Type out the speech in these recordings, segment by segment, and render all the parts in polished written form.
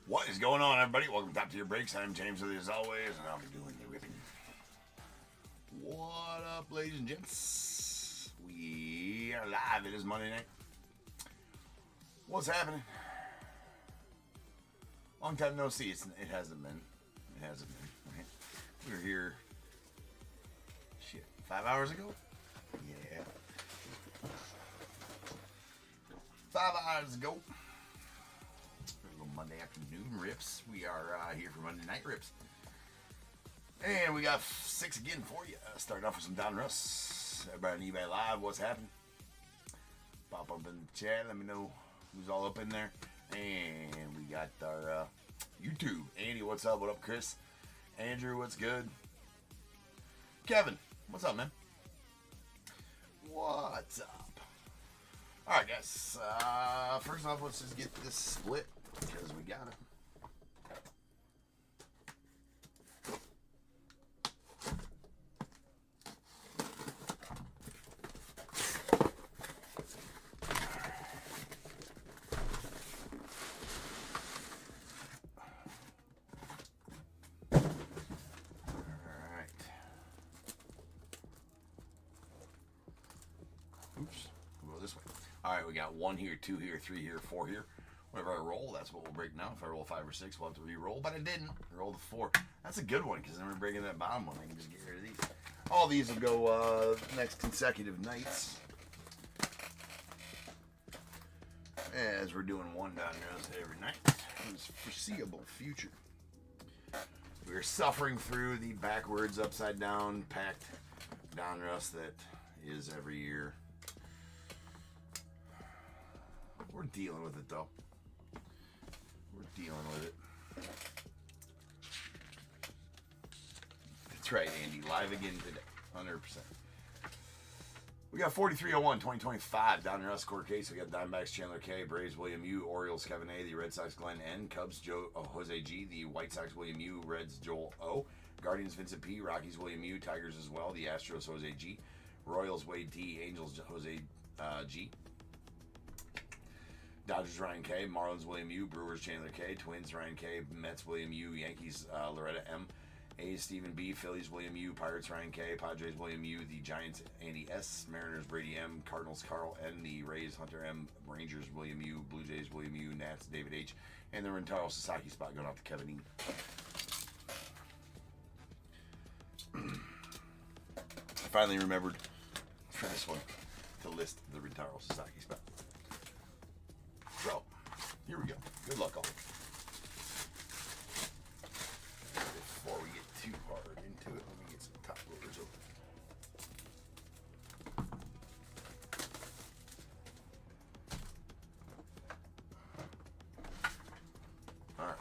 What is going on, everybody? Welcome to Top Tier Breaks. I'm James with you as always, and I'll be doing the ribbon. What up, ladies and gents? We are live. It is Monday night. What's happening? Long time no see. It hasn't been. It hasn't been. Right? We were here, 5 hours ago? Yeah. 5 hours ago. Monday afternoon rips. We are here for Monday night rips. And we got 6 again for you. Starting off with some Donruss. Everybody on eBay Live, what's happening? Pop up in the chat. Let me know who's all up in there. And we got our YouTube. Andy, what's up? What up, Chris? Andrew, what's good? Kevin, what's up, man? What's up? Alright, guys. First off, let's just get this split. Because we got it. Alright. Oops. We'll go this way. Alright, we got 1 here, 2 here, 3 here, 4 here. Whenever I roll, that's what we'll break now. If I roll 5 or 6, we'll have to re-roll, but I didn't. I rolled a 4. That's a good one, because then we're breaking that bottom one. I can just get rid of these. All these will go next consecutive nights. As we're doing one Donruss every night in this foreseeable future. We're suffering through the backwards, upside down, packed Donruss that is every year. We're dealing with it, though. We're dealing with it. That's right, Andy. Live again today. 100%. We got 4301, 2025. Donruss score case. We got Diamondbacks, Chandler K. Braves, William U. Orioles, Kevin A. The Red Sox, Glenn N. Cubs, Jose G. The White Sox, William U. Reds, Joel O. Guardians, Vincent P. Rockies, William U. Tigers as well. The Astros, Jose G. Royals, Wade D. Angels, Jose G. Dodgers, Ryan K. Marlins, William U. Brewers, Chandler K. Twins, Ryan K. Mets, William U. Yankees, Loretta M. A's, Stephen B. Phillies, William U. Pirates, Ryan K. Padres, William U. The Giants, Andy S. Mariners, Brady M. Cardinals, Carl N. The Rays, Hunter M. Rangers, William U. Blue Jays, William U. Nats, David H. And the Rentaro Sasaki spot going out to Kevin E. I finally remembered for this one to list the Rentaro Sasaki spot. So, here we go. Good luck, all. Before we get too hard into it, let me get some top loaders open. All right.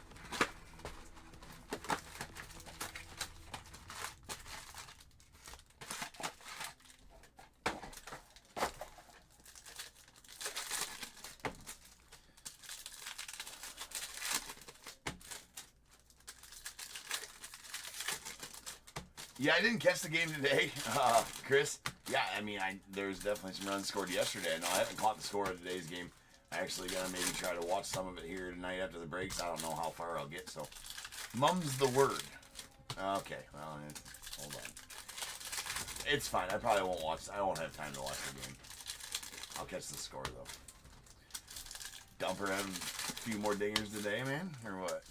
Yeah, I didn't catch the game today, Chris. Yeah, I mean, there's definitely some runs scored yesterday. No, I haven't caught the score of today's game. I actually gotta maybe try to watch some of it here tonight after the breaks. I don't know how far I'll get, so mum's the word. Okay, well, hold on. It's fine. I probably won't watch. I won't have time to watch the game. I'll catch the score though. Dumper having a few more dingers today, man, or what?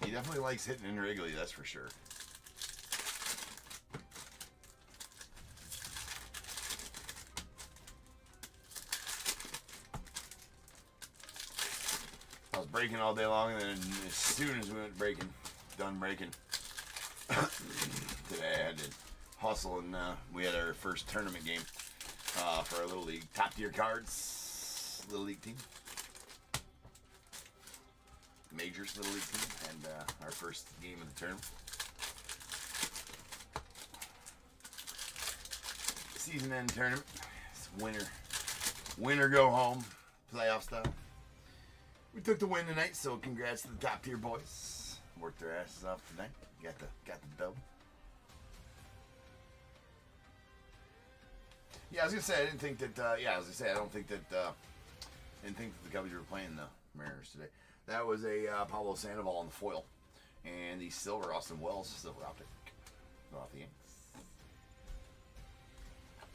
He definitely likes hitting in Wrigley, that's for sure. I was breaking all day long, and then as soon as we went done breaking, today I had to hustle, and we had our first tournament game for our Little League. Top Tier Cards Little League team. Majors Little League team, and our first game of the tournament. Season end tournament. It's winner go home, playoff style. We took the win tonight, so congrats to the Top Tier boys. Worked their asses off tonight. Got the dub. Yeah, I was gonna say I didn't think that. Yeah, I was gonna say I don't think that. Didn't think that the Cubbies were playing the Mariners today. That was a Pablo Sandoval on the foil, and the silver Austin Wells silver optic. Go off the ink.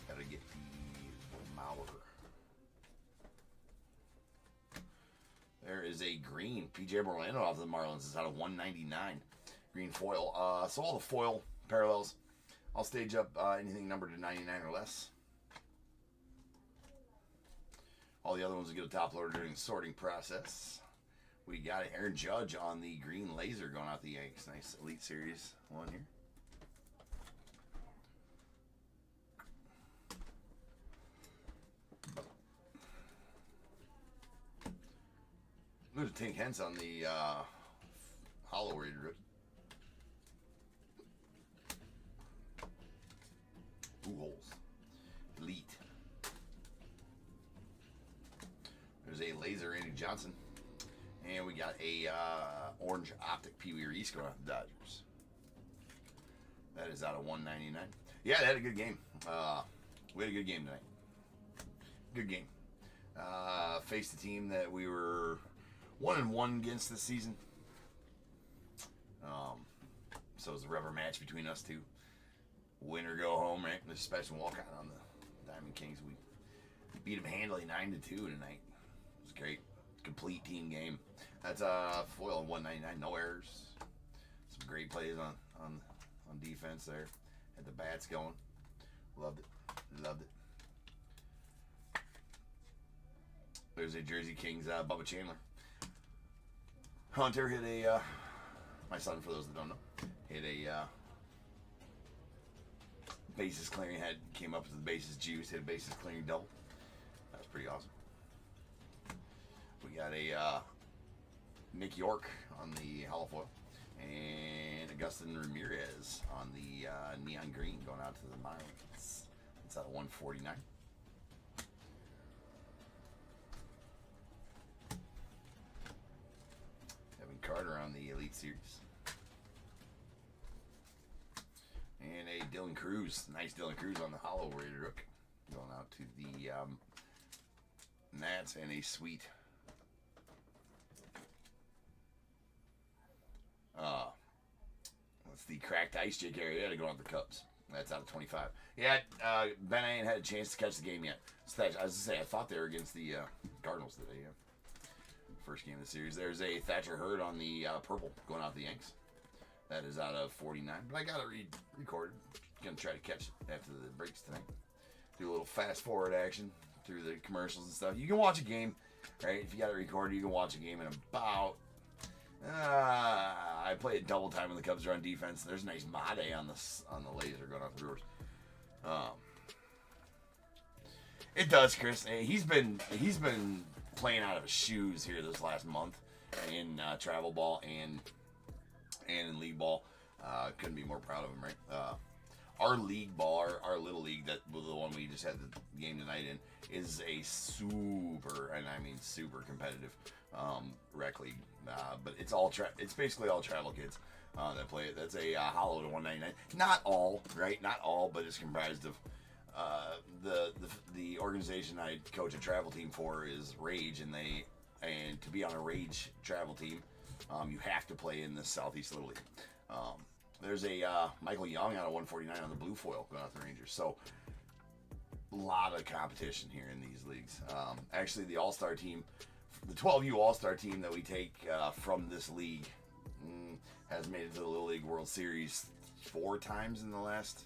Gotta get the Mauer. There is a green PJ Morlando off the Marlins. It's out of 199. Green foil. So all the foil parallels. I'll stage up anything numbered to 99 or less. All the other ones will get a top loader during the sorting process. We got Aaron Judge on the green laser going out the Yanks. Nice Elite Series one here. There's a Tink Hence on the hollow rated rookie. Holes. Elite. There's a laser Randy Johnson. And we got a orange optic Pee Wee Reese going out the Dodgers. That is out of 199. Yeah, they had a good game. We had a good game tonight. Good game. Faced a team that we were 1-1 against this season. So it was a rubber match between us two. Win or go home, right? There's a special walkout on the Diamond Kings. We beat them handily 9-2 tonight. It was great. Complete team game. That's foil 199, no errors. Some great plays on defense there. Had the bats going. Loved it. Loved it. There's a Jersey Kings Bubba Chandler. Hunter hit a my son, for those that don't know, hit a bases clearing, came up with the bases juice, hit a bases clearing double. That was pretty awesome. We got a Nick York on the hollow foil, and Augustin Ramirez on the neon green going out to the Marlins. It's out of 149. Evan Carter on the Elite Series. And a Dylan Cruz, nice Dylan Cruz on the hollow rated rook, going out to the Nats, and a sweet that's the cracked ice Jake Arrieta to go on the Cubs. That's out of 25. Yeah, Ben, I ain't had a chance to catch the game yet. So that, I was to say, I thought they were against the Cardinals today. Yeah. First game of the series. There's a Thatcher Hurd on the purple going out the Yanks. That is out of 49. But I got it recorded. Gonna try to catch it after the breaks tonight. Do a little fast forward action through the commercials and stuff. You can watch a game, right? If you got it recorded, you can watch a game in about. I play it double time when the Cubs are on defense. There's a nice Made on the laser going off the Brewers. It does, Chris. He's been playing out of his shoes here this last month in travel ball and in league ball. Couldn't be more proud of him, right? Our league ball, our little league, that was the one we just had the game tonight in, is a super, and I mean super competitive rec league. But it's it's basically all travel kids that play it. That's a hollow to 199. Not all, right? Not all, but it's comprised of the organization I coach a travel team for is Rage, and to be on a Rage travel team, you have to play in the Southeast Little League. There's a Michael Young out of 149 on the blue foil going out the Rangers. So a lot of competition here in these leagues. Actually, the All-Star team, the 12U All-Star team that we take from this league has made it to the Little League World Series 4 times in the last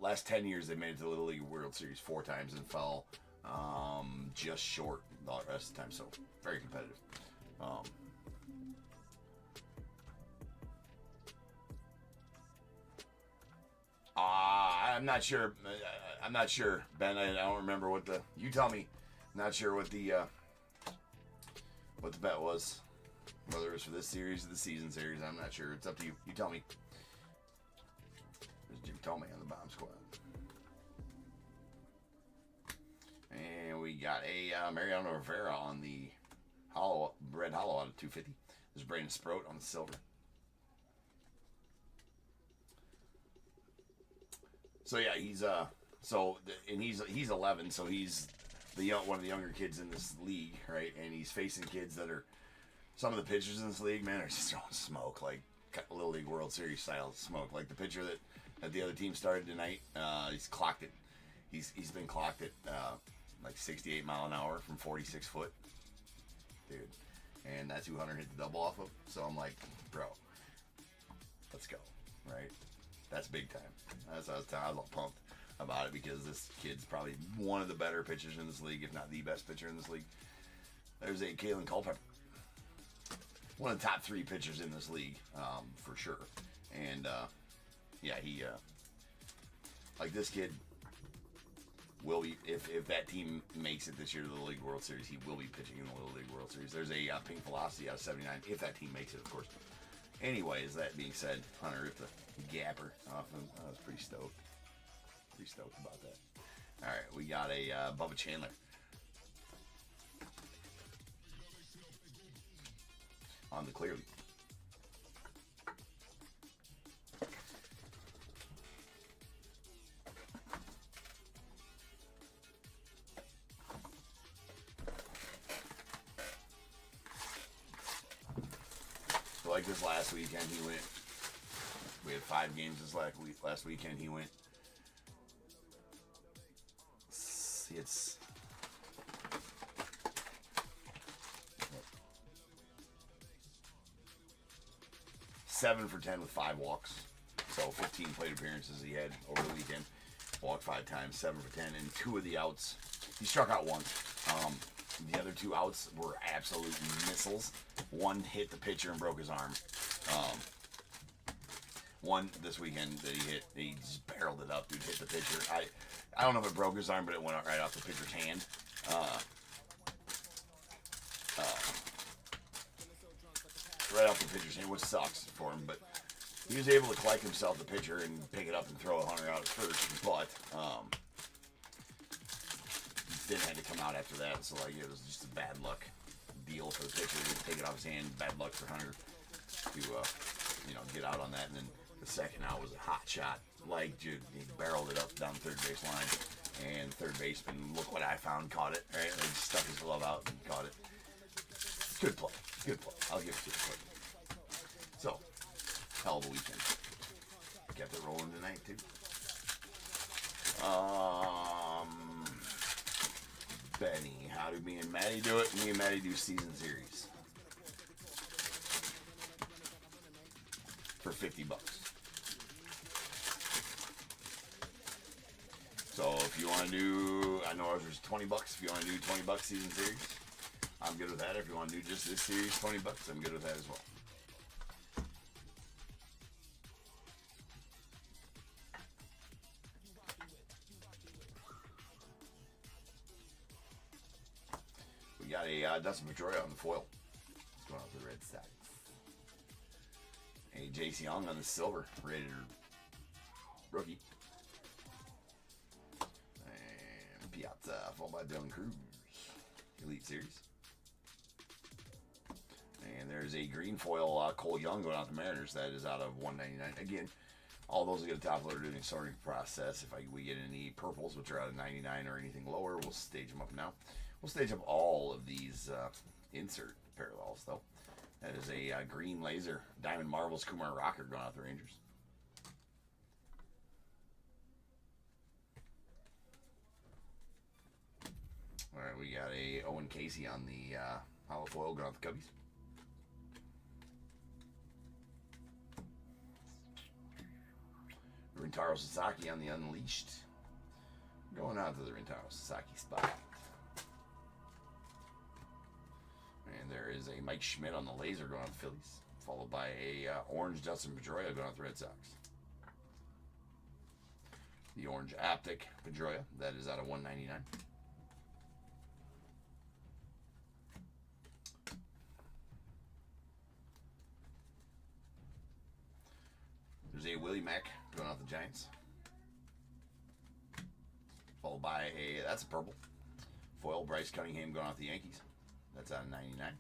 last 10 years. They made it to the Little League World Series 4 times and fell just short the rest of the time. So very competitive. I'm not sure. Ben. I don't remember what the. You tell me. Not sure what the bet was. Whether it was for this series or the season series, I'm not sure. It's up to you. You tell me. There's Jim Tomei on the bomb squad. And we got a Mariano Rivera on the red hollow out of 250. There's Brandon Sproat on the silver. So yeah, he's 11, so he's one of the younger kids in this league, right? And he's facing kids that are some of the pitchers in this league, man, are just throwing smoke, like Little League World Series style smoke. Like the pitcher that the other team started tonight, he's clocked it. He's been clocked at like 68 mile an hour from 46 foot, dude. And that 200 hit the double off of. So I'm like, bro, let's go, right? That's big time. That's what I was telling. I was all pumped about it because this kid's probably one of the better pitchers in this league, if not the best pitcher in this league. There's a Kalen Culpepper, one of the top 3 pitchers in this league, for sure. And yeah, he like this kid will be, if that team makes it this year to the Little League World Series, he will be pitching in the Little League World Series. There's a pink velocity out of 79 if that team makes it, of course. Anyways, that being said, Hunter ripped the gapper off him. I was pretty stoked. Pretty stoked about that. All right, we got a Bubba Chandler. On the clearly. So like this last weekend, he went. We had 5 games this last weekend. He went. See, it's. 7 for 10 with 5 walks. So 15 plate appearances he had over the weekend. Walked 5 times, 7 for 10, and 2 of the outs. He struck out once. The other 2 outs were absolute missiles. One hit the pitcher and broke his arm. One this weekend that he just barreled it up, dude. Hit the pitcher. I don't know if it broke his arm, but it went right off the pitcher's hand. Right off the pitcher's hand, which sucks for him, but he was able to collect himself, the pitcher, and pick it up and throw a Hunter out at first, but then had to come out after that, so like it was just a bad luck deal for the pitcher to take it off his hand. Bad luck for Hunter to get out on that, and then the second out was a hot shot. Like, dude, he barreled it up down third base line, and third baseman, look what I found, caught it, right? He just stuck his glove out and caught it. Good play. Good play. I'll give it to you. So, hell of a weekend. Kept it rolling tonight, too. Benny, how do me and Maddie do it? Me and Maddie do season series. For $50. So, if you want to do, I know ours was $20. If you want to do $20 season series, I'm good with that. If you want to do just this series, $20, I'm good with that as well. We got a Dustin Pedroia on the foil. What's going on with the Red Sox? A Jace Young on the silver, rated rookie. And Piazza, followed by Dylan Cruz. Elite Series. And there's a green foil Cole Young going out the Mariners. That is out of 199. Again, all those will get a top loader doing a sorting process. If we get any purples, which are out of 99 or anything lower, we'll stage them up now. We'll stage up all of these insert parallels, though. That is a green laser Diamond Marvels Kumar Rocker going out the Rangers. All right, we got a Owen Casey on the hollow foil going out the Cubbies. Rintaro Sasaki on the Unleashed. Going out to the Rintaro Sasaki spot. And there is a Mike Schmidt on the laser going out the Phillies. Followed by a orange Dustin Pedroia going out the Red Sox. The orange Optic Pedroia. That is out of 199. There's a Willie Mack going out the Giants. Followed by that's a purple. Foil Bryce Cunningham going out the Yankees. That's out of 99.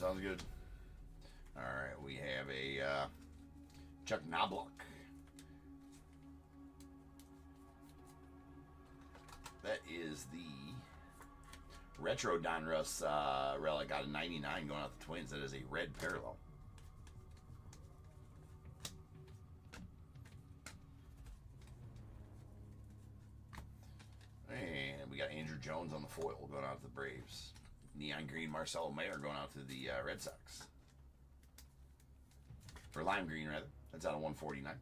Sounds good. All right, we have a Chuck Knobloch. That is the retro Donruss relic out of 99 going out the Twins. That is a red parallel. And we got Andrew Jones on the foil going out to the Braves. Neon green Marcelo Mayer going out to the Red Sox. Or lime green, rather. That's out of 149.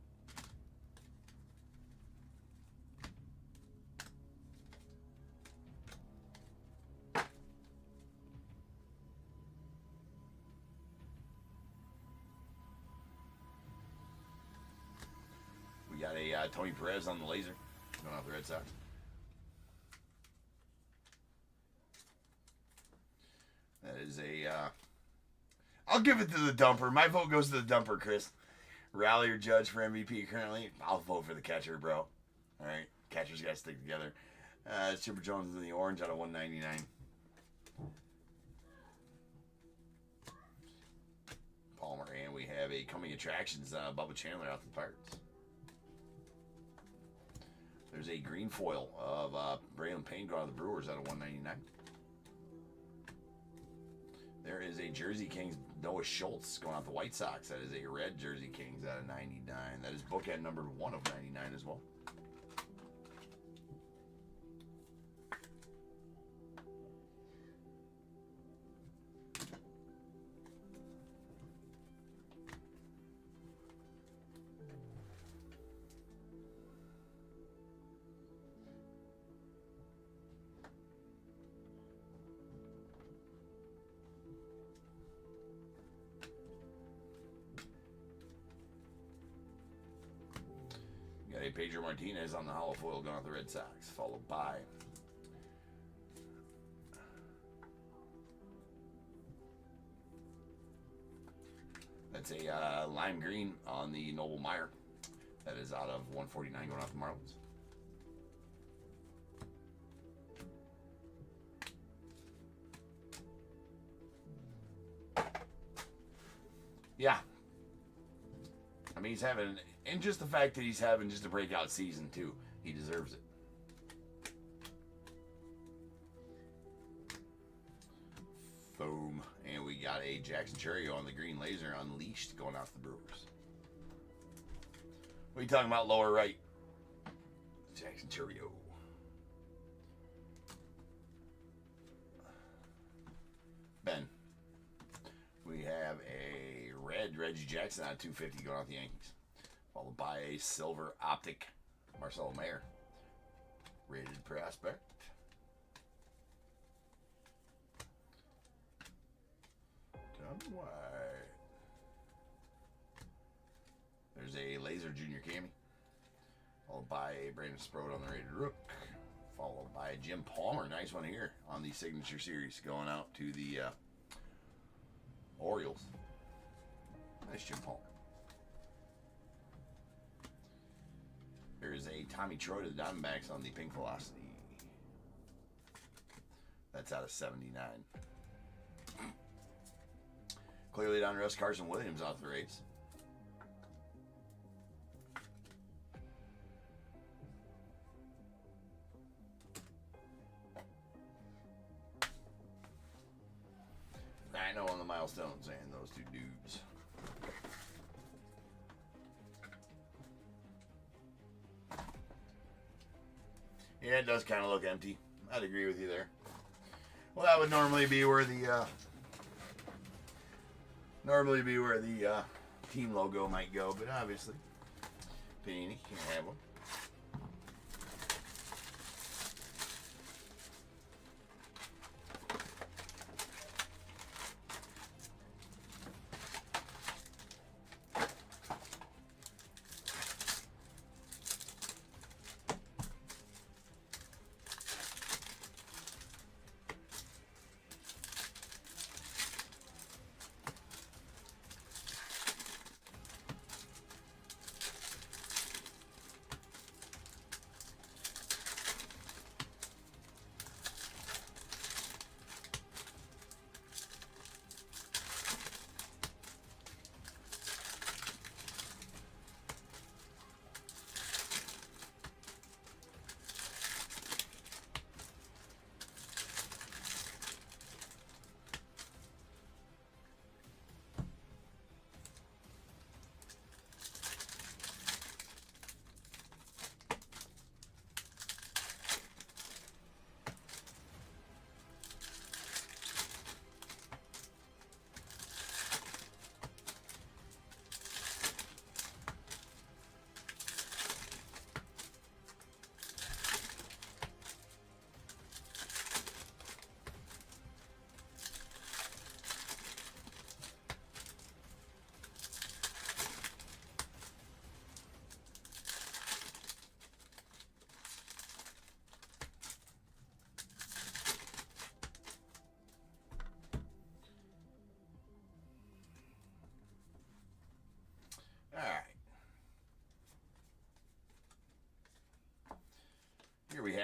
We got a Tony Perez on the laser going out the Red Sox. That is a, I'll give it to the dumper. My vote goes to the dumper, Chris. Rally or judge for MVP currently. I'll vote for the catcher, bro. All right. Catchers got to stick together. Chipper Jones in the orange out of 199. Palmer. And we have a coming attractions, Bubba Chandler out the Pirates. There's a green foil of Braylon Payne going out of the Brewers out of 199. There is a Jersey Kings Noah Schultz going out the White Sox. That is a red Jersey Kings out of 99. That is bookend number 1 of 99 as well. Got a Pedro Martinez on the hollow foil going out the Red Sox, followed by that's a lime green on the Noble Meyer. That is out of 149 going out the Marlins. Yeah. I mean, he's having, and just the fact that he's having just a breakout season, too. He deserves it. Boom. And we got a Jackson Churio on the green laser unleashed going out to the Brewers. What are you talking about, lower right? Jackson Churio. Ben. We have a red Reggie Jackson out of 250 going out the Yankees. Followed by a silver optic Marcelo Mayer. Rated prospect. Done white. There's a laser junior Cammy. Followed by a Brandon Sprode on the rated rook. Followed by Jim Palmer. Nice one here on the signature series going out to the Orioles. Nice Jim Palmer. There's a Tommy Troy to the Diamondbacks on the pink velocity. That's out of 79. Clearly Donruss Carson Williams off the Rays. I know on the milestones and those two dudes. Yeah, it does kind of look empty. I'd agree with you there. Well, that would normally be where the team logo might go, but obviously, Panini can't have one.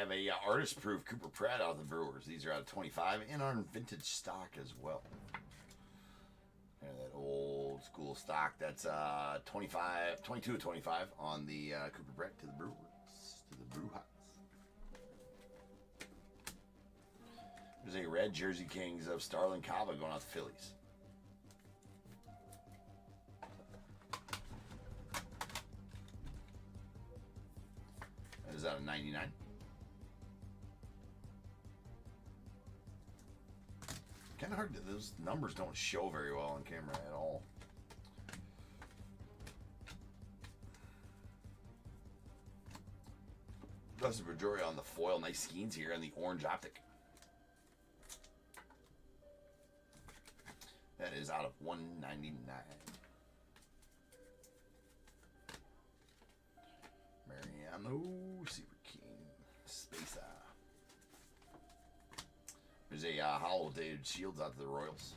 have a artist proof Cooper Pratt out of the Brewers. These are out of 25 and on vintage stock as well. And that old school stock. That's 22 of 25 on the Cooper Pratt to the Brewers, to the Brew Hots. There's a red Jersey Kings of Starlin Cava going out to Phillies. That is out of 99. Kind of hard to, those numbers don't show very well on camera at all. Dustin Pedroia on the foil. Nice skeins here on the orange optic. That is out of 199. Mariano Super King Spacer. There's a hollow David Shields out to the Royals.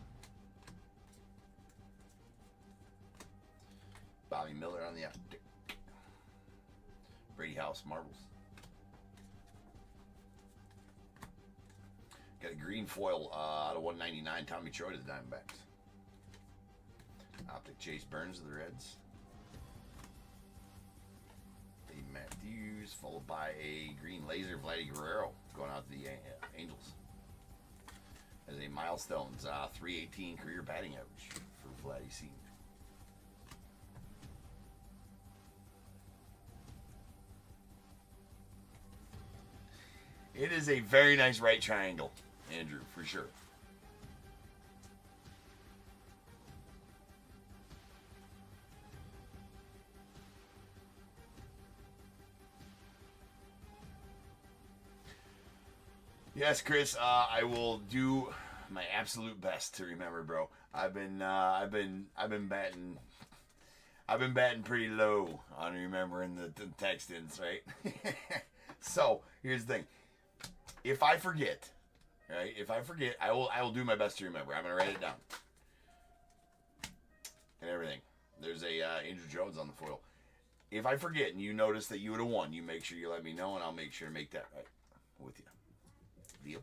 Bobby Miller on the optic. Brady House Marbles. Got a green foil out of 199. Tommy Troy to the Diamondbacks. Optic Chase Burns of the Reds. Dave Matthews, followed by a green laser Vladdy Guerrero going out to the Angels. As a milestones, 318 career batting average for Vladdy Sr. It is a very nice right triangle, Andrew, for sure. Yes, Chris, I will do my absolute best to remember, bro. I've been batting pretty low on remembering the text-ins, right? So here's the thing: if I forget, right? If I forget, I will do my best to remember. I'm gonna write it down and everything. There's a Andrew Jones on the foil. If I forget and you notice that you would have won, you make sure you let me know, and I'll make sure to make that right with you. Deal.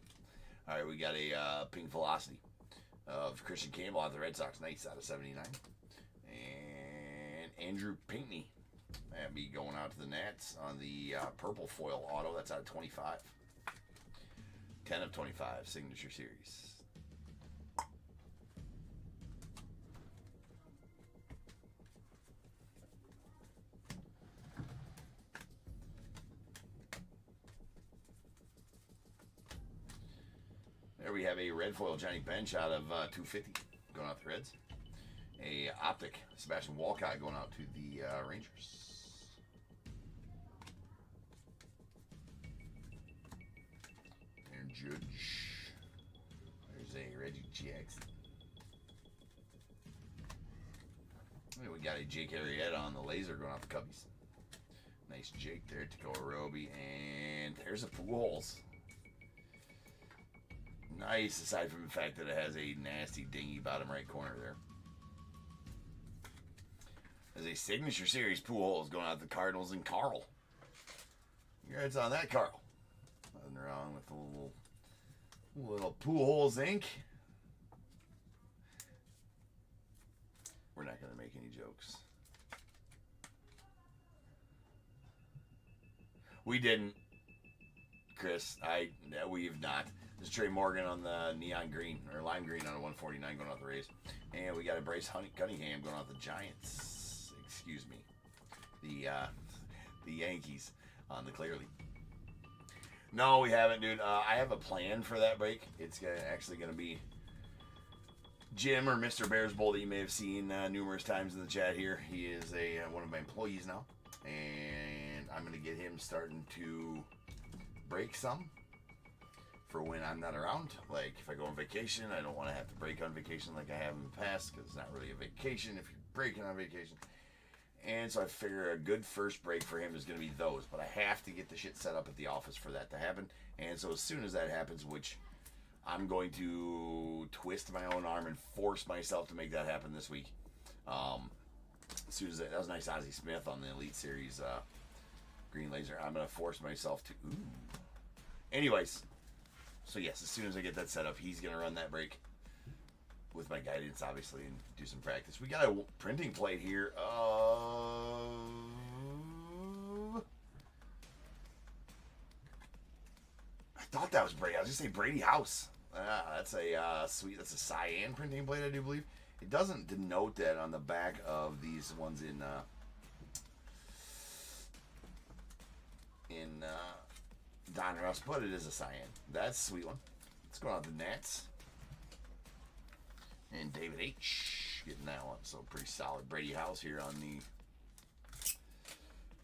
All right, we got a pink velocity of Christian Campbell out of the Red Sox. Nice, out of 79. And Andrew Pinckney. That'd be going out to the Nats on the purple foil auto. That's out of 25. 10 of 25, signature series. There we have a red foil Johnny Bench out of 250 going out to the Reds. A optic Sebastian Walcott going out to the Rangers. Aaron Judge. There's a Reggie Jackson. And we got a Jake Arrieta on the laser going out to Cubbies. Nice Jake there, Tacoma Roby, and there's a Pujols. Nice, aside from the fact that it has a nasty dingy bottom right corner there. There's a signature series Pujols going out to the Cardinals and Carl. Congrats on that, Carl. Nothing wrong with a little Pujols ink. We're not going to make any jokes. We didn't, Chris. We've not. There's Trey Morgan on the neon green, or lime green on a 149 going out the Rays. And we got a Bryce Cunningham going out the Giants. Excuse me. The Yankees on the Clearly. No, we haven't, dude. I have a plan for that break. It's actually going to be Jim, or Mr. Bears Bowl, that you may have seen numerous times in the chat here. He is one of my employees now. And I'm going to get him starting to break some for when I'm not around. Like, if I go on vacation, I don't want to have to break on vacation like I have in the past, because it's not really a vacation if you're breaking on vacation. And so I figure a good first break for him is going to be those. But I have to get the shit set up at the office for that to happen. And so as soon as that happens, which I'm going to twist my own arm and force myself to make that happen this week. As soon as that was nice Ozzie Smith on the Elite Series Green Laser. I'm going to force myself to... Ooh. Anyways, so yes, as soon as I get that set up, he's gonna run that break with my guidance, obviously, and do some practice. We got a printing plate here. I thought that was Brady. I was just say Brady House. That's a sweet. That's a cyan printing plate, I do believe. It doesn't denote that on the back of these ones in Donruss, but it is a cyan. That's a sweet one. Let's go on to the Nats. And David H. getting that one. So pretty solid. Brady House here on the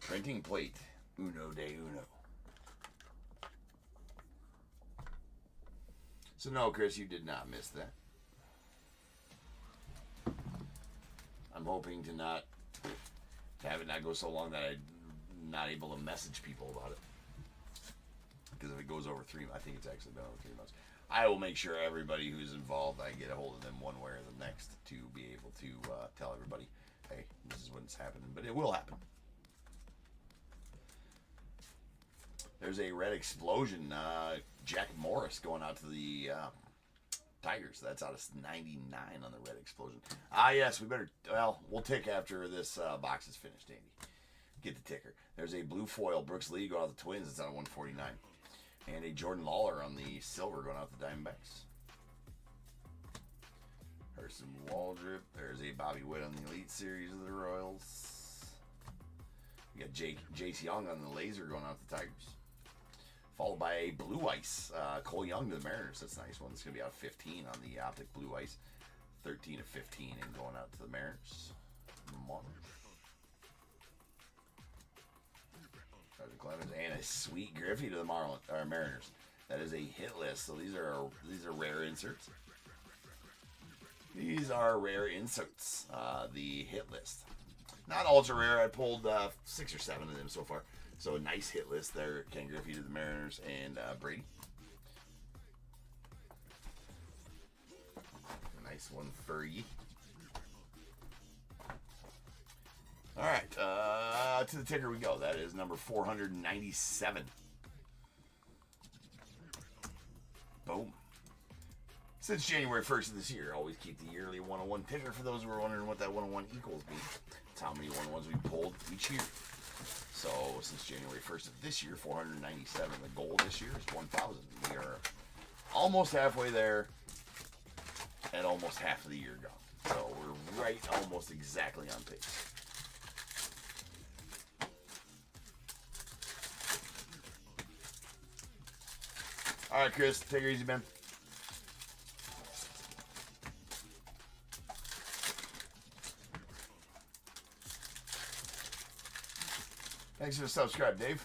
printing plate. Uno de uno. So no, Chris, you did not miss that. I'm hoping to have it not go so long that I'm not able to message people about it. Because if it goes over 3 months, I think it's actually been over 3 months. I will make sure everybody who's involved, I get a hold of them one way or the next to be able to tell everybody, hey, this is what's happening. But it will happen. There's a red explosion. Jack Morris going out to the Tigers. That's out of 99 on the red explosion. Yes, we better, we'll tick after this box is finished, Andy. Get the ticker. There's a blue foil. Brooks Lee going out to the Twins. It's out of 149. And a Jordan Lawler on the silver going out the Diamondbacks. Harrison Waldrip. There's a Bobby Witt on the Elite Series of the Royals. We got Jace Young on the laser going out the Tigers. Followed by a blue ice. Cole Young to the Mariners. That's a nice one. It's going to be out of 15 on the optic blue ice. 13 of 15 and going out to the Mariners. And a sweet Griffey to the Mariners. That is a hit list. So these are rare inserts. These are rare inserts. The hit list. Not ultra rare. I pulled 6 or 7 of them so far. So a nice hit list there. Ken Griffey to the Mariners and Brady. A nice one for you. All right, to the ticker we go. That is number 497. Boom. Since January 1st of this year, always keep the yearly 101 ticker for those who are wondering what that 101 equals be. It's how many 101s we pulled each year. So since January 1st of this year, 497. The goal this year is 1,000. We are almost halfway there and almost half of the year gone. So we're right almost exactly on pace. All right, Chris, take it easy, man. Thanks for the subscribe, Dave.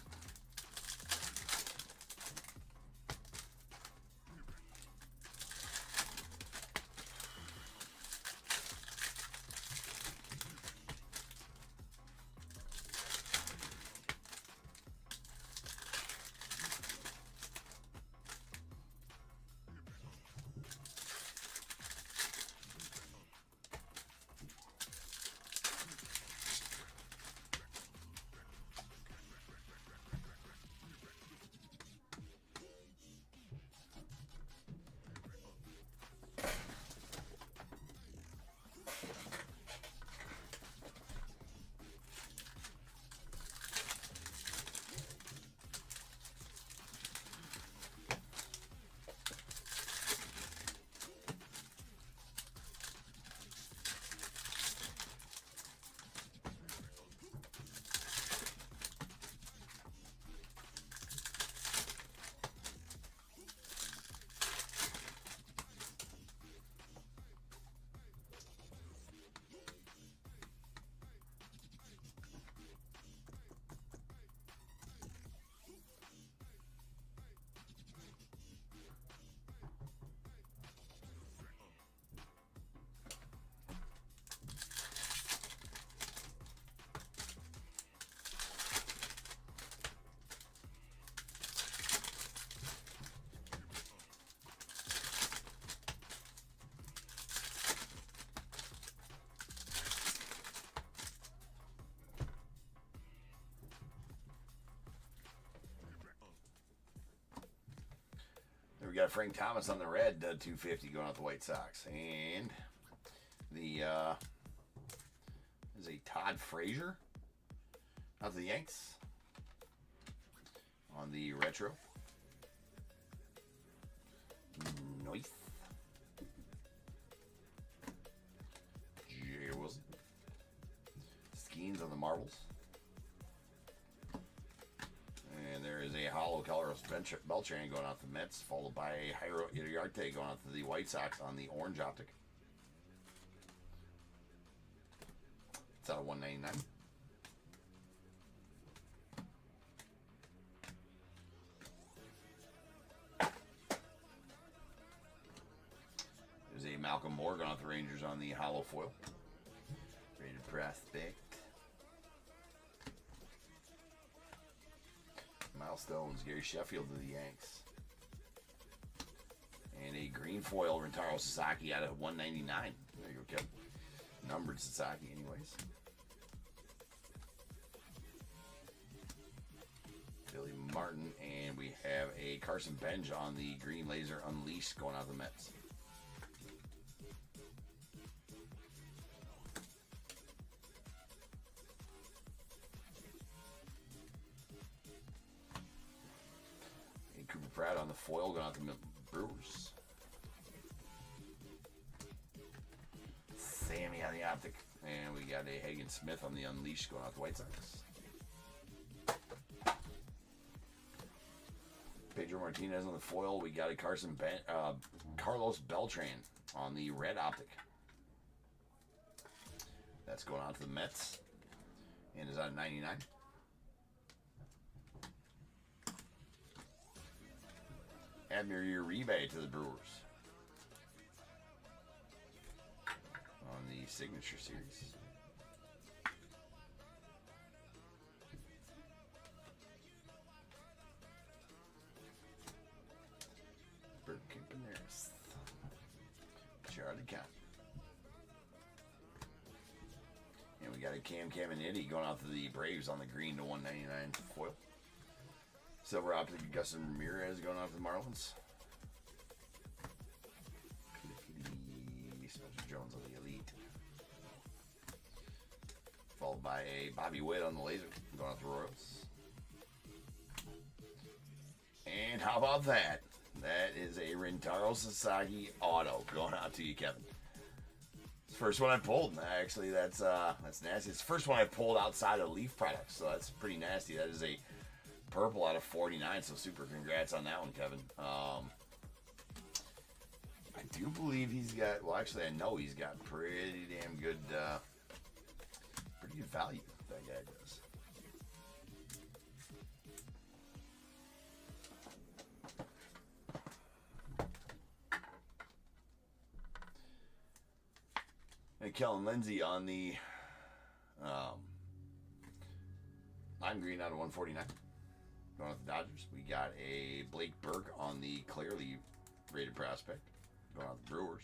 got Frank Thomas on the red, 250 going out the White Sox. And the is a Todd Frazier out the Yanks on the retro. Nice. J. Wilson. Skeens on the marbles. And there is a hollow Carlos Beltran going out the Mets, followed by a Jairo Iriarte going out to the White Sox on the orange optic. It's out of 199. There's a Malcolm Moore going out the Rangers on the hollow foil. Rated prospect. Milestones, Gary Sheffield to the Yanks. And a green foil, Rentaro Sasaki out of 199. There you go, Kevin. Numbered Sasaki, anyways. Billy Martin, and we have a Carson Benj on the green laser Unleashed going out the Mets. Cooper Pratt on the foil going out the Brewers. Sammy on the optic. And we got a Hagen Smith on the Unleashed going out the White Sox. Pedro Martinez on the foil. We got a Carlos Beltran on the red optic. That's going out to the Mets. And is out of 99. Admir Uribe to the Brewers on the Signature Series. Bird Campaneris. Charlie Count. And we got a Cam Caminiti going out to the Braves on the green to 199 foil. Silver optic, Augustin Ramirez going off the Marlins. Spencer Jones on the Elite. Followed by a Bobby Witt on the laser going off the Royals. And how about that? That is a Rentaro Sasaki auto going out to you, Kevin. It's the first one I pulled. Actually, that's nasty. It's the first one I pulled outside of Leaf products, so that's pretty nasty. That is a purple out of 49, so super congrats on that one, Kevin. I do believe he's got, well, actually, I know he's got pretty damn good, pretty good value, that guy does. And Kellen Lindsay on the lime green out of 149. Going with the Dodgers. We got a Blake Burke on the clearly rated prospect. Going out the Brewers.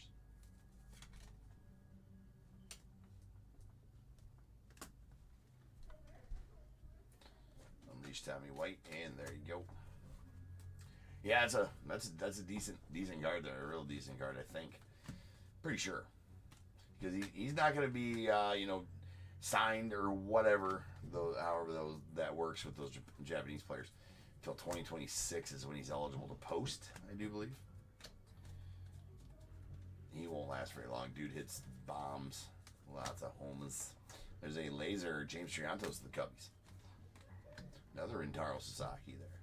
Unleashed Tommy White, and there you go. Yeah, that's a decent card there, a real decent card, I think. Pretty sure, because he's not going to be signed or whatever, however that works with those Japanese players. Until 2026 is when he's eligible to post, I do believe. He won't last very long. Dude hits bombs. Lots of homers. There's a laser James Triantos to the Cubbies. Another Rentaro Sasaki there.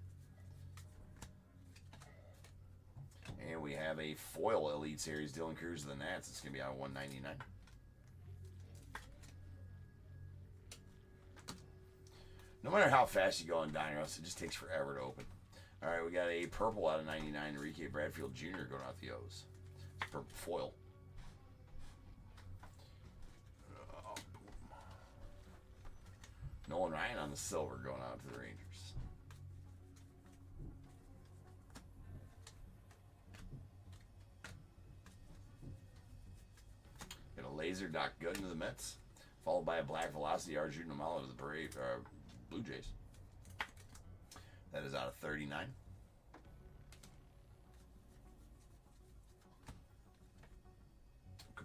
And we have a foil Elite Series Dylan Cruz of the Nats. It's going to be out of 199. No matter how fast you go on Donruss, it just takes forever to open. All right, we got a purple out of 99, Enrique Bradfield Jr. going out the O's. It's purple foil. Oh, Nolan Ryan on the silver going out to the Rangers. Got a laser Doc Gooden to the Mets, followed by a black velocity Arjun Namala to the Blue Jays. That is out of 39.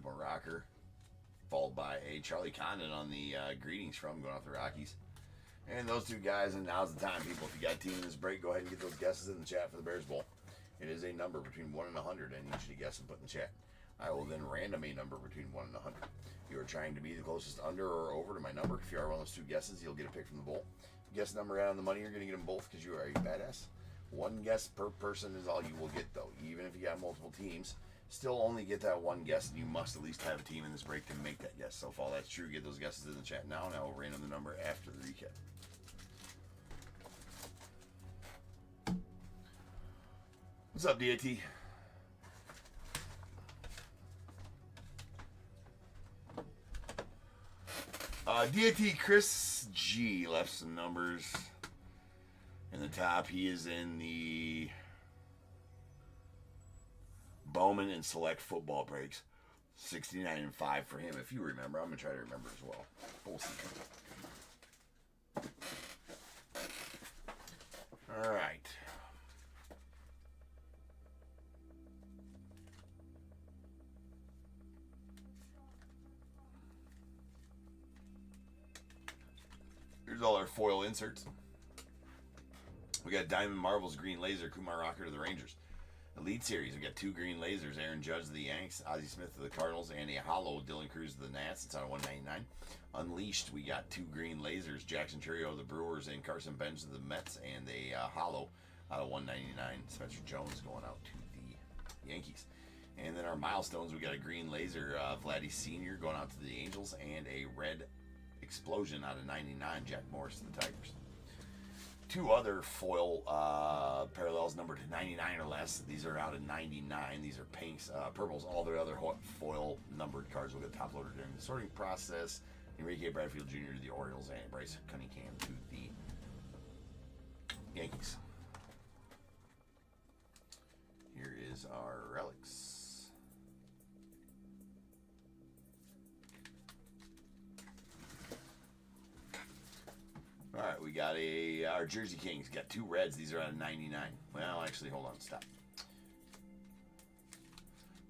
Kumar Rocker, followed by a Charlie Condon on the greetings from going off the Rockies. And those two guys, and now's the time, people. If you got a team in this break, go ahead and get those guesses in the chat for the Bears Bowl. It is a number between 1 and 100, and you should guess and put in the chat. I will then random a number between 1 and 100. If you are trying to be the closest under or over to my number, if you are one of those two guesses, you'll get a pick from the bowl. Guess number out on the money, you're going to get them both because you are a badass. One guess per person is all you will get, though. Even if you got multiple teams, still only get that one guess, and you must at least have a team in this break to make that guess. So if all that's true, get those guesses in the chat now, and I will random the number after the recap. What's up, DAT? DAT Chris G left some numbers in the top. He is in the Bowman and Select football breaks. 69 and 5 for him. If you remember, I'm going to try to remember as well. We'll see. All right. Here's all our foil inserts. We got Diamond Marvels Green Laser, Kumar Rocker to the Rangers. Elite Series, we got 2 green lasers, Aaron Judge to the Yanks, Ozzie Smith to the Cardinals, and a hollow Dylan Cruz to the Nats. It's on a 199. Unleashed, we got 2 green lasers, Jackson Churio to the Brewers, and Carson Bench to the Mets, and a hollow out of 199. Spencer Jones going out to the Yankees. And then our milestones, we got a green laser, Vladdy Sr. going out to the Angels, and a red Explosion out of 99, Jack Morris to the Tigers. 2 other foil parallels numbered to 99 or less. These are out of 99. These are pinks, purples. All their other foil numbered cards will get top loaded during the sorting process. Enrique Bradfield Jr. to the Orioles, and Bryce Cunningham to the Yankees. Here is our relics. All right, we got our Jersey Kings. Got 2 reds. These are out of 99. Well, actually, hold on. Stop.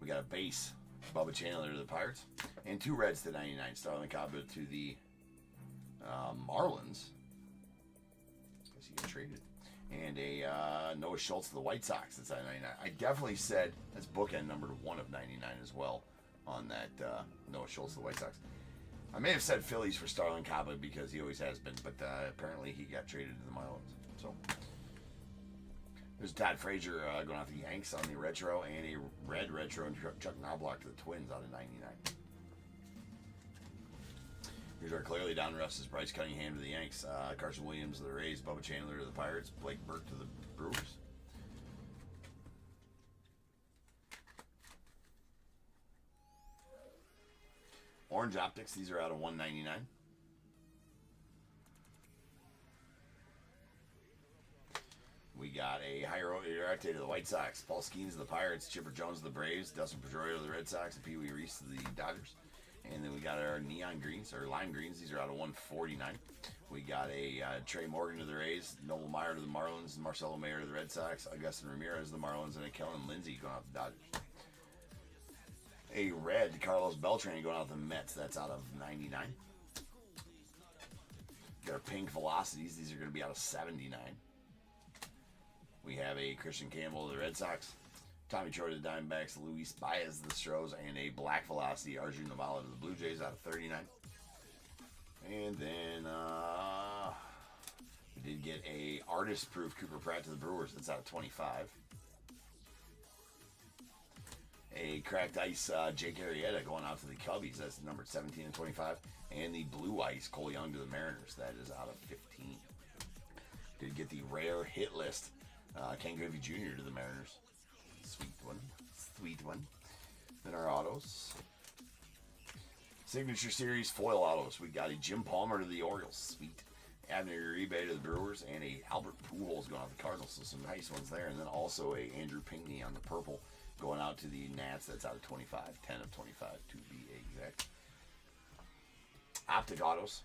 We got a base. Bubba Chandler to the Pirates. And 2 reds to 99. Starlin Cabo to the Marlins. Guess he got traded. And a Noah Schultz to the White Sox. That's out of 99. I definitely said that's bookend number 1 of 99 as well on that Noah Schultz to the White Sox. I may have said Phillies for Starlin Cabo because he always has been, but apparently he got traded to the Marlins. So there's Todd Frazier going off the Yanks on the retro, and a red retro and Chuck Knobloch to the Twins out of 99. Here's our clearly Donruss, Bryce Cunningham to the Yanks, Carson Williams to the Rays, Bubba Chandler to the Pirates, Blake Burke to the Brewers. Orange Optics, these are out of 199. We got a Jairo Iriarte to the White Sox, Paul Skeens to the Pirates, Chipper Jones to the Braves, Dustin Pedroia to the Red Sox, and Pee Wee Reese to the Dodgers. And then we got our neon greens, or lime greens. These are out of 149. We got a Trey Morgan to the Rays, Noel Meyer to the Marlins, Marcelo Mayer to the Red Sox, Augustin Ramirez to the Marlins, and a Kellen Lindsey going out to the Dodgers. A red Carlos Beltran going out to the Mets. That's out of 99. Got our pink Velocities. These are going to be out of 79. We have a Christian Campbell to the Red Sox, Tommy Troy to the Diamondbacks, Luis Baez to the Stros, and a black Velocity Arjun Navala to the Blue Jays out of 39. And then we did get a artist proof Cooper Pratt to the Brewers. That's out of 25. A cracked ice Jake Arrieta going out to the Cubbies. That's numbered 17 and 25. And the blue ice Cole Young to the Mariners. That is out of 15. Did get the rare hit list Ken Griffey Jr. to the Mariners. Sweet one. Sweet one. Then our autos. Signature Series foil autos. We got a Jim Palmer to the Orioles. Sweet. Abner Uribe to the Brewers. And a Albert Pujols going out to the Cardinals. So some nice ones there. And then also a Andrew Pinckney on the purple going out to the Nats. That's out of 25. 10 of 25 to be exact. Optic autos.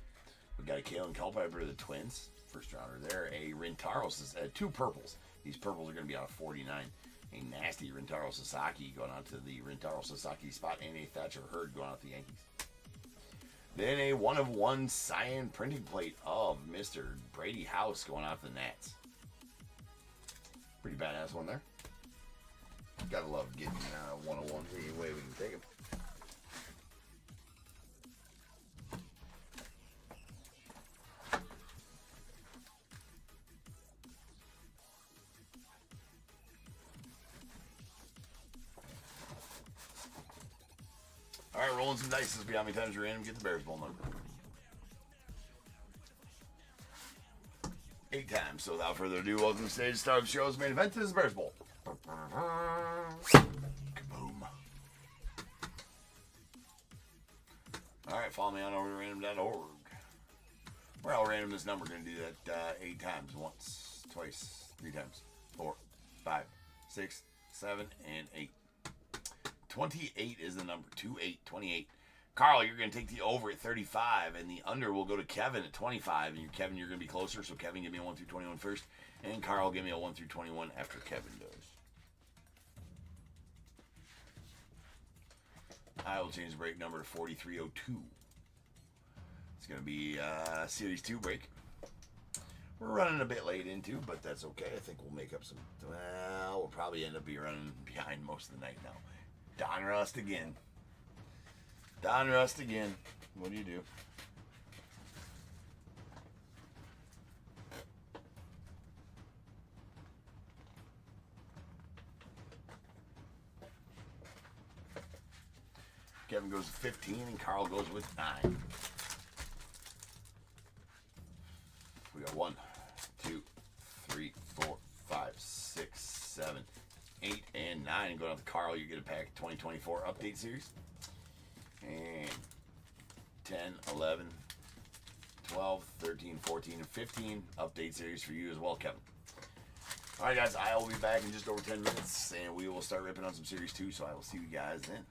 We got a Kalen Culpepper to the Twins. First rounder there. A Rintaros. 2 purples. These purples are going to be out of 49. A nasty Rintaro Sasaki going out to the Rintaro Sasaki spot, and a Thatcher Hurd going out to the Yankees. Then a 1/1 cyan printing plate of Mr. Brady House going out to the Nats. Pretty badass one there. Gotta love getting 1/1 any way we can take them. All right, rolling some dice. This will be how many times you're random. Get the Bears Bowl number. 8 times. So without further ado, welcome to the stage. Start of the show's main event. This is the Bears Bowl. Kaboom. All right, follow me on over to random.org. Where I'll random this number. Going to do that 8 times. Once, twice, 3 times. 4, 5, 6, 7, and 8. 28 is the number. 28, 28. Carl, you're going to take the over at 35, and the under will go to Kevin at 25. And Kevin, you're going to be closer, so Kevin, give me a 1 through 21 first, and Carl, give me a 1 through 21 after Kevin does. I will change the break number to 4302. It's going to be Series 2 break. We're running a bit late into, but that's okay. I think we'll make up some. Well, we'll probably end up running behind most of the night now. Donruss again. Donruss again. What do you do? Kevin goes with 15 and Carl goes with 9. We got 1, 2, 3, 4, 5, 6, 7, 8, and 9. Going out to Carl, you get a pack of 2024 update series. And 10, 11, 12, 13, 14, and 15 update series for you as well, Kevin. All right, guys, I will be back in just over 10 minutes, and we will start ripping on some Series 2, so I will see you guys then.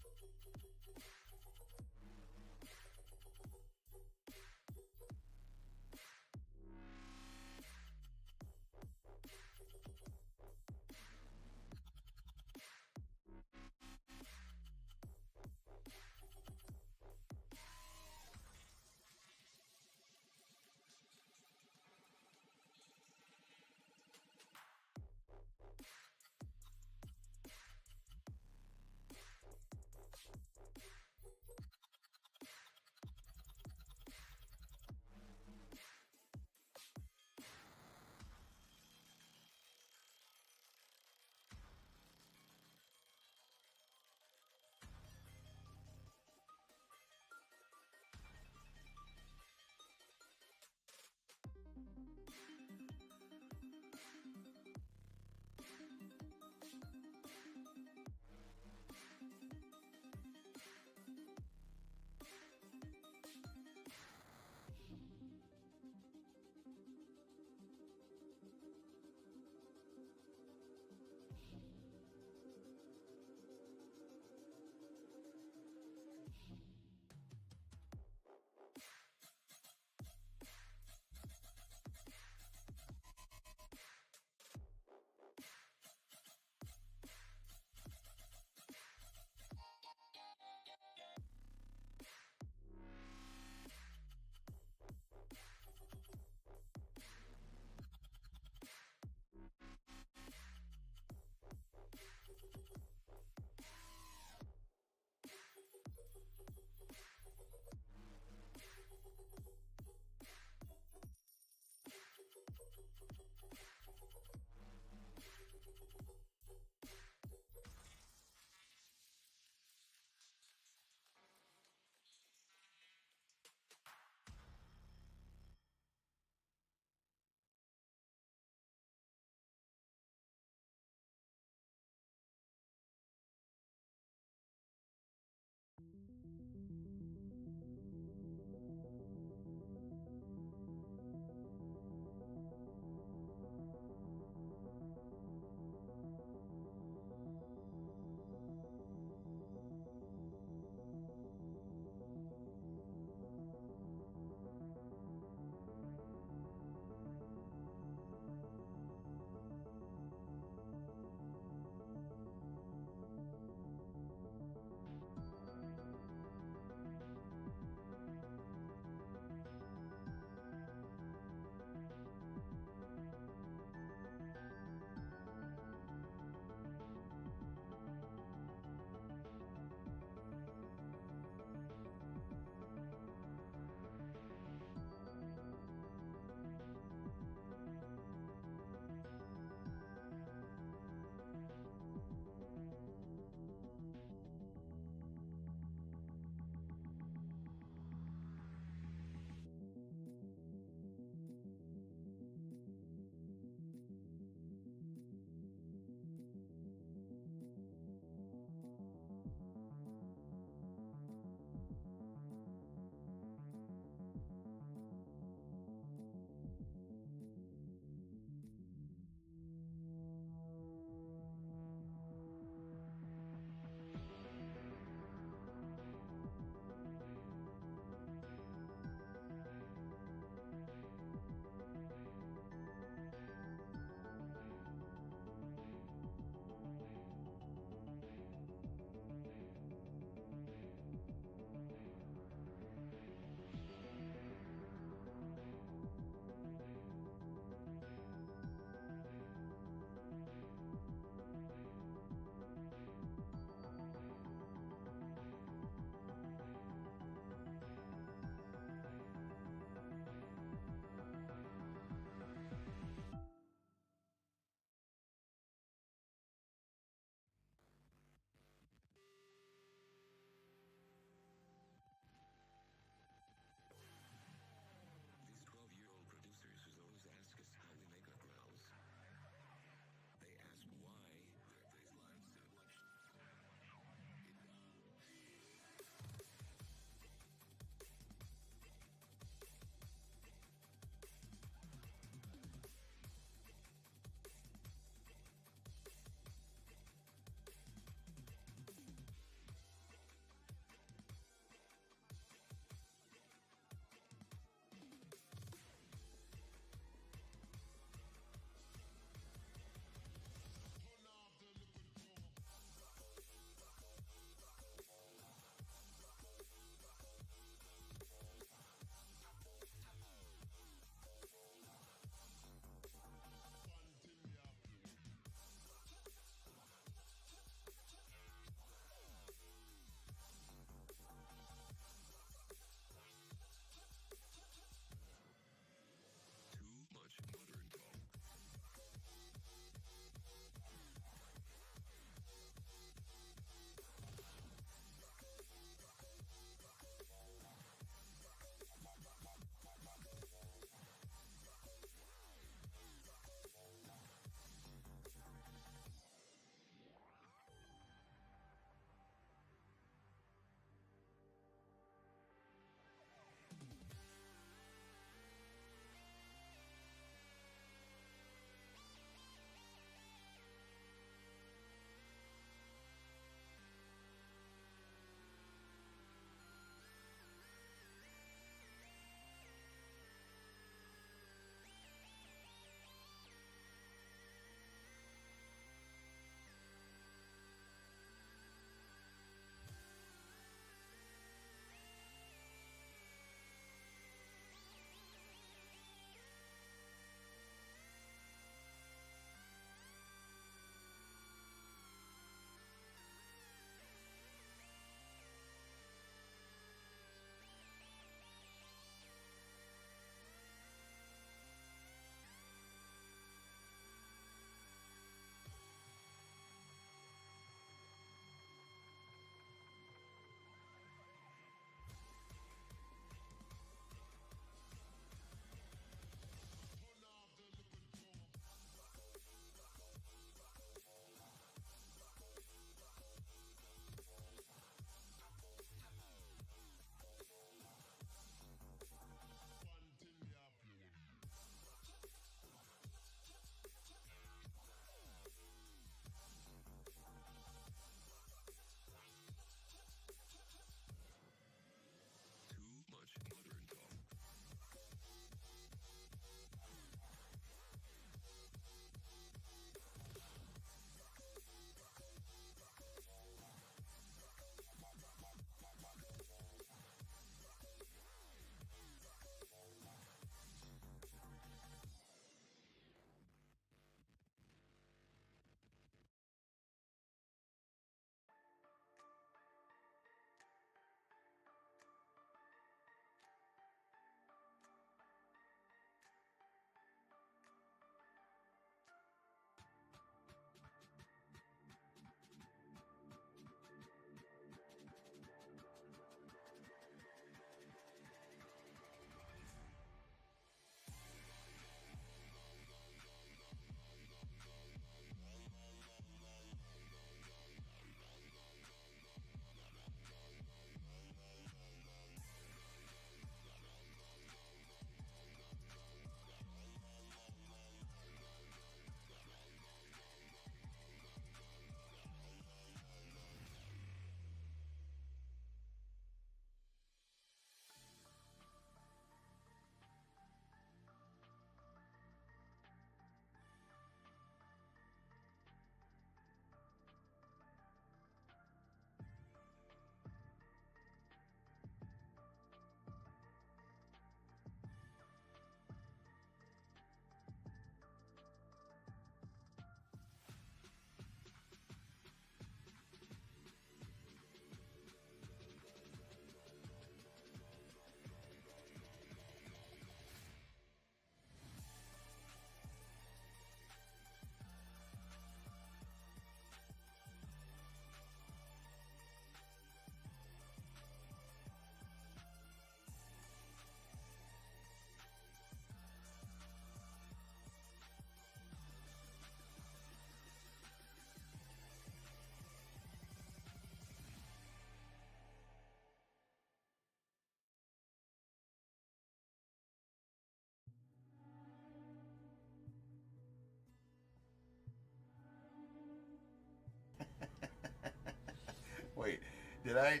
Did I?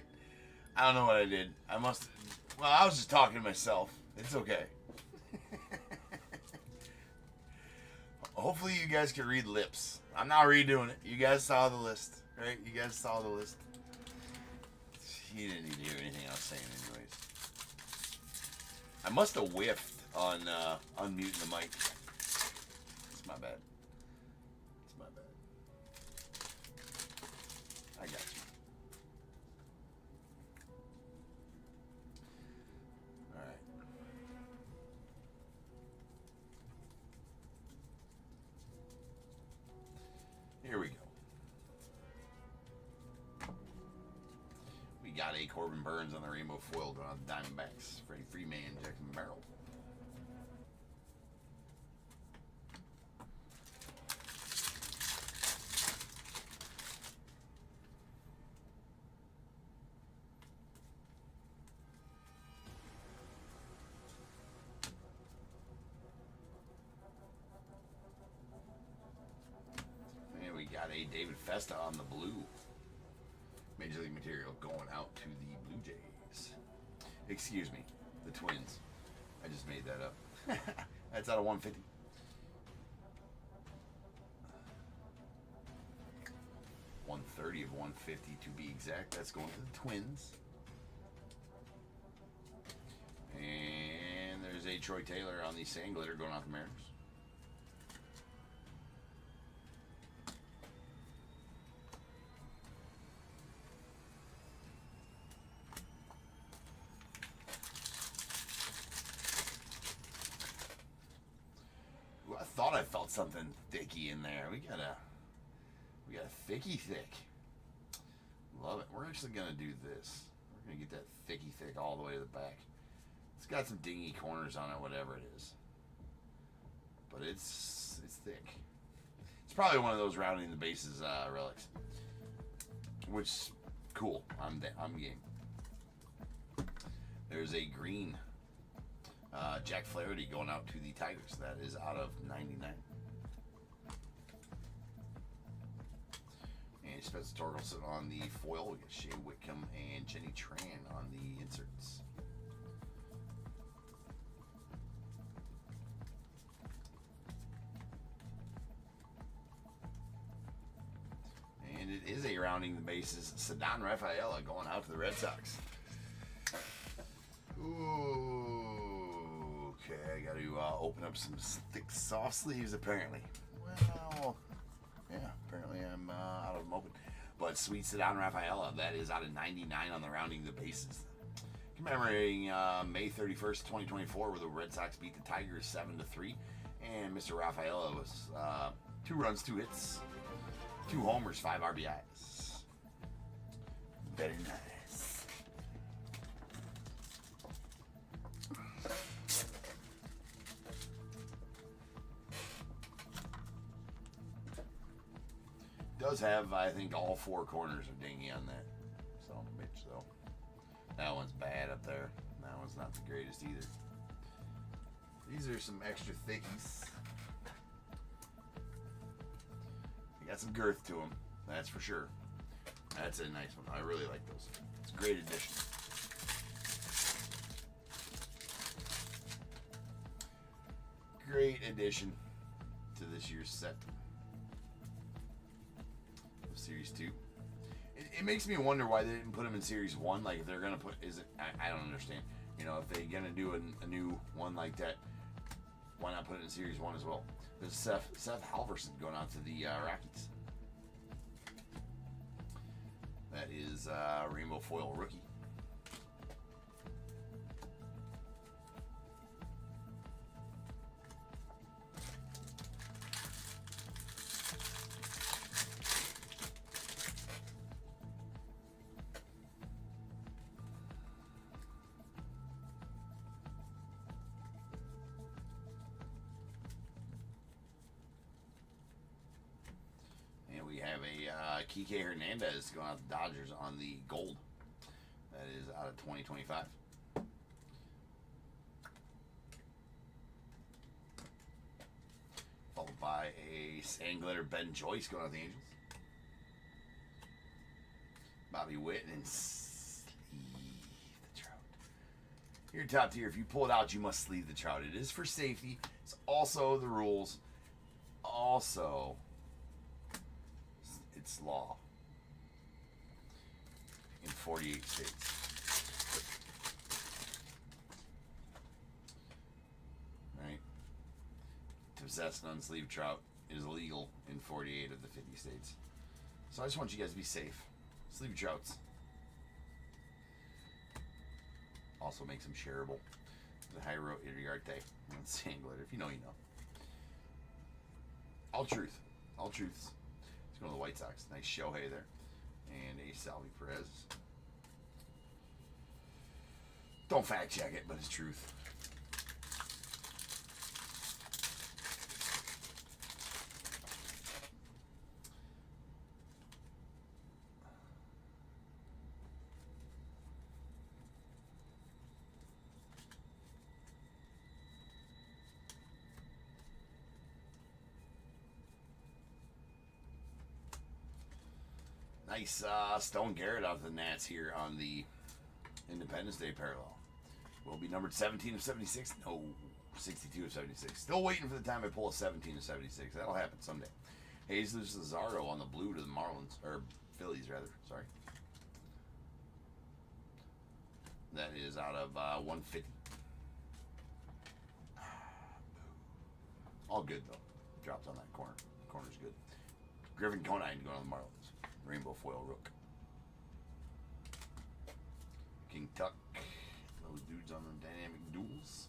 I don't know what I did. I must. Well, I was just talking to myself. It's okay. Hopefully you guys can read lips. I'm not redoing it. You guys saw the list, right? You guys saw the list. He didn't need to hear anything I was saying anyways. I must have whiffed on unmuting the mic. It's my bad. It's my bad. I got you. Alright. Here we go. We got a Corbin Burns on the rainbow foil going on the Diamondbacks. Freddie Freeman, Jackson Merrill. And we got a David Festa on the blue. Major League material going out to the Blue Jays. Excuse me, the Twins. I just made that up. That's out of 150. $130 of 150 to be exact. That's going to the Twins. And there's a Troy Taylor on the sand glitter going out the Mariners. I thought I felt something thicky in there. We got a thicky thick. Love it. We're actually gonna do this. We're gonna get that thicky thick all the way to the back. It's got some dingy corners on it, whatever it is. But it's thick. It's probably one of those rounding the bases relics. Which cool. I'm game. There's a green Jack Flaherty going out to the Tigers. That is out of 99. And Spencer Torkelson on the foil. We got Shea Whitcomb and Jenny Tran on the inserts. And it is a rounding the bases. Ceddanne Rafaela going out to the Red Sox. Ooh, okay, I got to open up some thick soft sleeves apparently. Well, yeah, apparently I'm out of them open. But sweet Ceddanne Rafaela, that is out of 99 on the rounding the bases. Commemorating May 31st, 2024, where the Red Sox beat the Tigers 7-3. And Mr. Rafaela was 2 runs, 2 hits, 2 homers, 5 RBIs. Very nice. Does have, I think, all 4 corners of dingy on that. Son of a bitch, though. That one's bad up there. That one's not the greatest either. These are some extra thickies. They got some girth to them, that's for sure. That's a nice one. I really like those. It's a great addition. Great addition to this year's set. Series 2. It makes me wonder why they didn't put them in Series 1. Like, if they're going to put... I don't understand. You know, if they're going to do a new one like that, why not put it in Series 1 as well? There's Seth Halverson going out to the Rockies. That is Rainbow Foil Rookie. We have a Kike Hernandez going out to the Dodgers on the gold. That is out of 2025. Followed by a sand glitter Ben Joyce going out to the Angels. Bobby Witt and sleeve the trout. Your top tier, if you pull it out, you must sleeve the trout. It is for safety. It's also the rules. Also, it's law in 48 states. Right? To possess an unsleeved trout is illegal in 48 of the 50 states. So I just want you guys to be safe. Sleeve your trouts. Also makes them shareable. The Hyro Iriarte and Sangler. If you know, you know. All truth. All truths. Let's go to the White Sox. Nice Shohei there. And a Salvi Perez. Don't fact check it, but it's truth. Nice Stone Garrett out of the Nats here on the Independence Day parallel. Will be numbered 17 of 76. No, 62 of 76. Still waiting for the time I pull a 17 of 76. That'll happen someday. Jesus Lazaro on the blue to the Marlins. Or Phillies, rather. Sorry. That is out of 150. All good, though. Dropped on that corner. Corner's good. Griffin Conine going on the Marlins. Rainbow foil rook. King Tuck. Those dudes on the dynamic duels.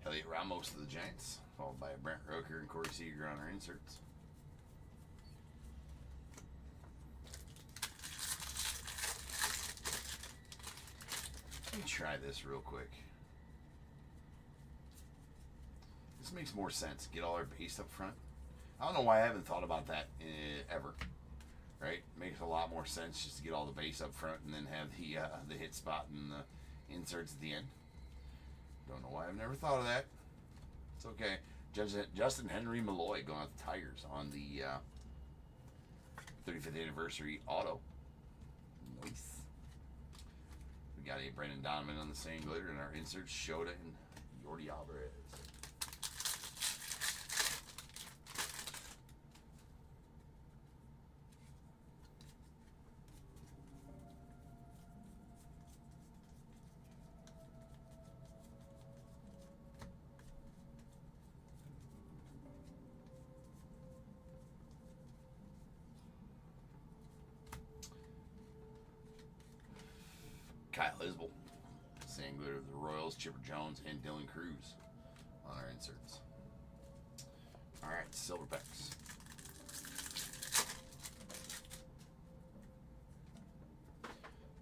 Elliot Ramos of the Giants, followed by Brent Rooker and Corey Seager on our inserts. Let me try this real quick. This makes more sense. Get all our base up front. I don't know why I haven't thought about that ever. Right? Makes a lot more sense just to get all the base up front and then have the hit spot and the inserts at the end. Don't know why I've never thought of that. It's okay. Justin Henry Malloy going out the Tigers on the 35th anniversary auto. Nice. We got a Brendan Donovan on the same glitter and our inserts Shota and Yordi Alvarez. Kyle Isbell, same glitter of the Royals, Chipper Jones, and Dylan Cruz on our inserts. All right, silver packs.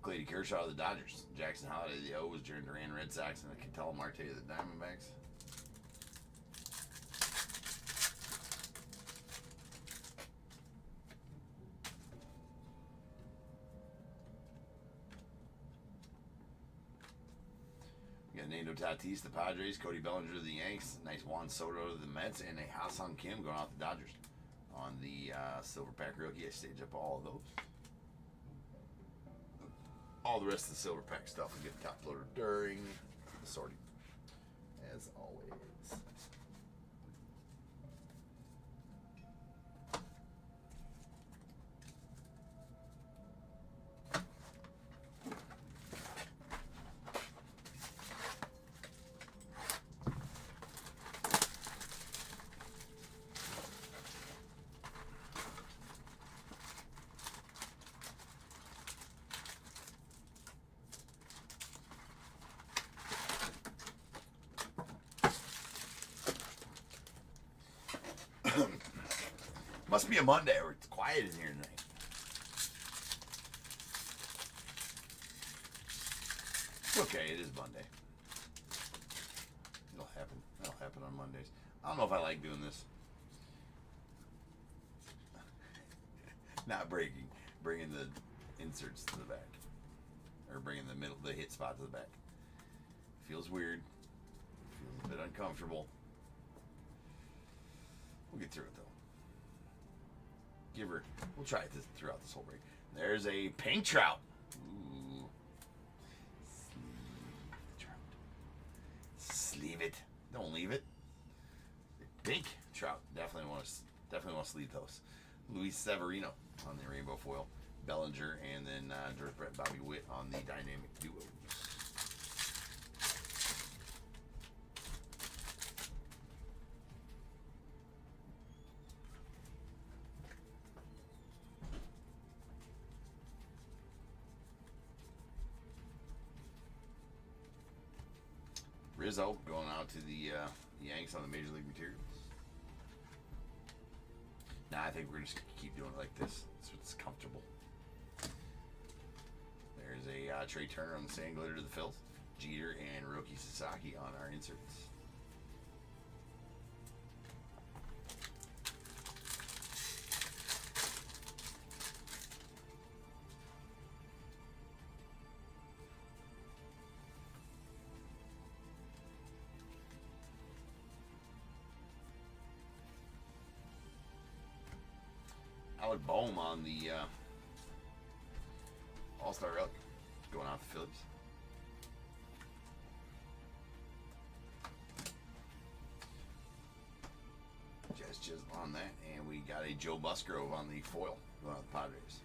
Clayton Kershaw of the Dodgers, Jackson Holliday of the O's, Jaron Duran Red Sox, and the Ketel Marte of the Diamondbacks. Nando Tatis, the Padres, Cody Bellinger of the Yanks, nice Juan Soto of the Mets, and a Ha-Seong Kim going off the Dodgers. On the silver pack rookie, I stage up all of those. All the rest of the silver pack stuff will get top loader during the sorting, as always. Must be a Monday or it's quiet in here tonight. It's okay, it is Monday. It'll happen. That'll happen on Mondays. I don't know if I like doing this. Not breaking, bringing the inserts to the back, or bringing the hit spot to the back. Feels weird. Feels a bit uncomfortable. We'll get through it though. We'll try it throughout this whole break. There's a pink trout. Ooh. Sleeve it. Don't leave it. Pink trout. Definitely want to sleeve those. Luis Severino on the rainbow foil. Bellinger, and then George Brett, Bobby Witt on the dynamic duos. Rizzo going out to the Yanks on the Major League Materials. Nah, I think we're just going to keep doing it like this. So it's comfortable. There's a Trey Turner on the sand glitter to the filth. Jeter and Roki Sasaki on our inserts. Bowman on the All-Star Relic going out the Phillies. Just chisel on that, and we got a Joe Musgrove on the foil going out the Padres.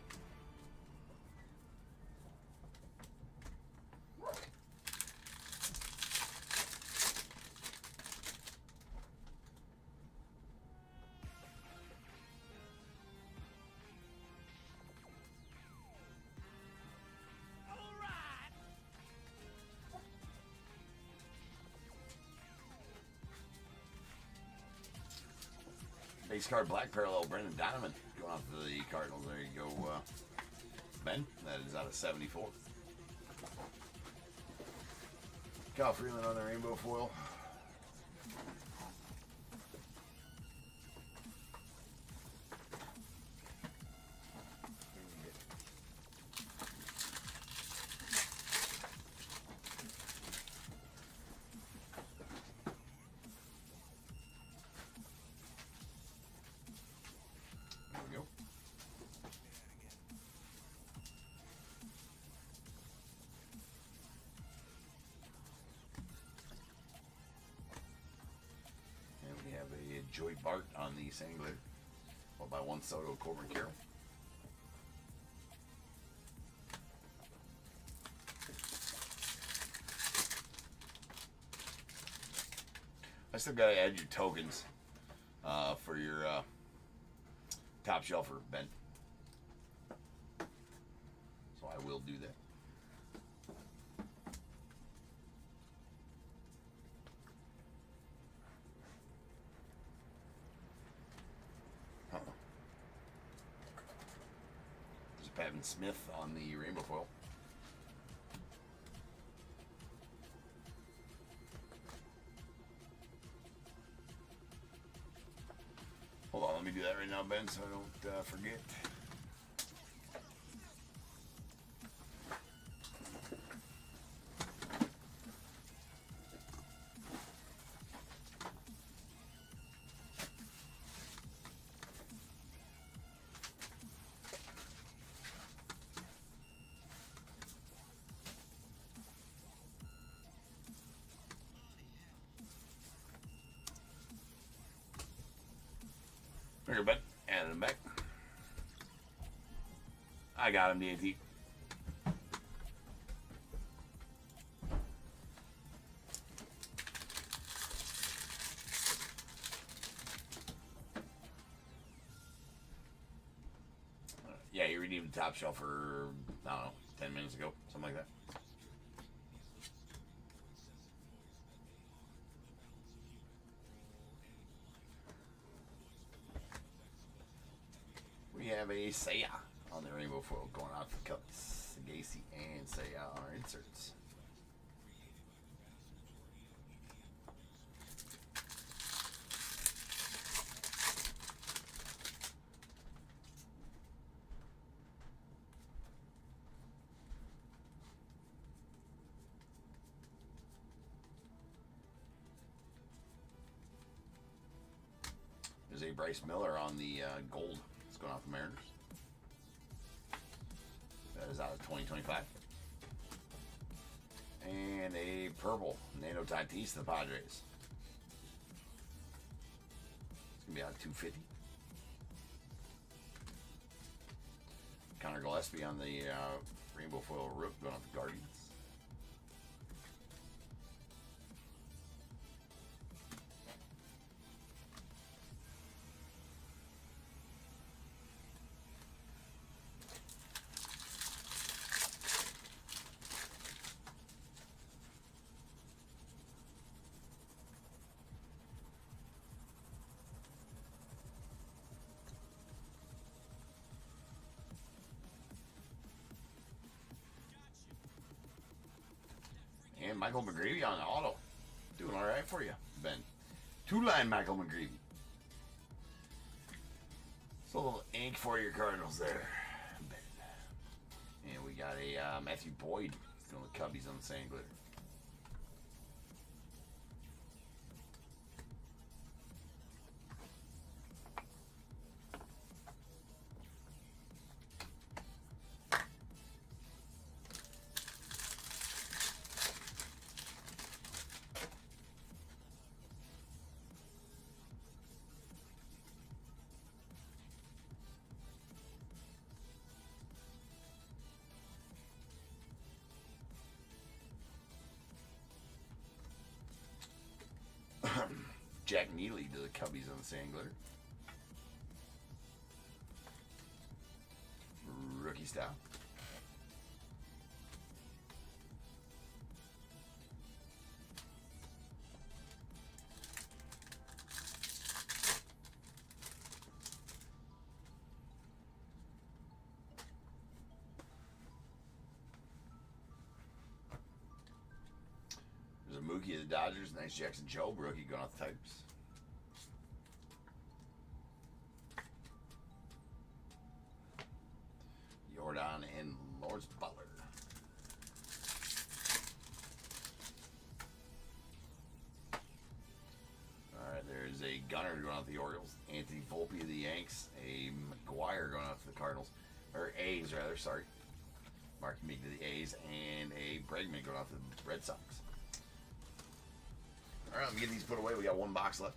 Base card black parallel, Brendan Donovan going off to the Cardinals. There you go, Ben. That is out of 74. Kyle Freeland on the rainbow foil. Joey Bart on the Sangler, followed by Juan Soto, Corbin Carroll. I still gotta add your tokens for your top shelfer, Ben. So I will do that. Pavin Smith on the rainbow foil. Hold on, let me do that right now, Ben, so I don't forget. Here, bud. Add him back. I got him, DNT. Yeah, you redeemed the top shelf for, I don't know, 10 minutes ago. Something like that. We have a Seiya on the rainbow foil going out for Cubs. Gacy and Seiya are inserts. a Bryce Miller on the gold. It's going off the Mariners. That is out of 2025. And a purple Nano Tatis to the Padres. It's going to be out of 250. Connor Gillespie on the Rainbow Foil Rook going off the Guardians. And Michael McGreevy on the auto. Doing all right for you, Ben. Two-line Michael McGreevy. So a little ink for your Cardinals there, Ben. And we got a Matthew Boyd doing the Cubbies on the sand glitter. Jack Neely to the Cubbies on the sand glitter. Rookie style. There's a Mookie of the Dodgers. Nice Jackson Jobe rookie going off the Tigers. Jordan and Lawrence Butler. All right, there's a Gunner going off the Orioles. Anthony Volpe of the Yanks. A McGuire going off the Cardinals. Or A's, rather, sorry. Mark Meek to the A's. And a Bregman going off the Red Sox. All right, let me get these put away. We got one box left.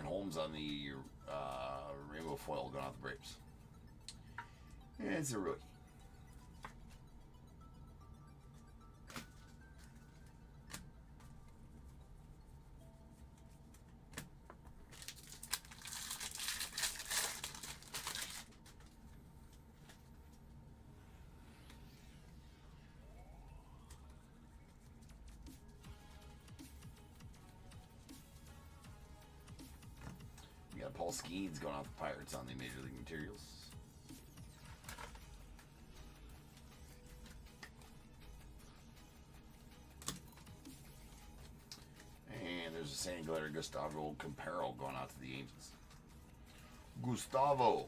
Holmes on the Rainbow Foil going off the Braves. And it's a rookie. Paul Skeens going off the Pirates on the Major League Materials. And there's a sand glitter Gustavo Comparo going out to the Angels. Gustavo.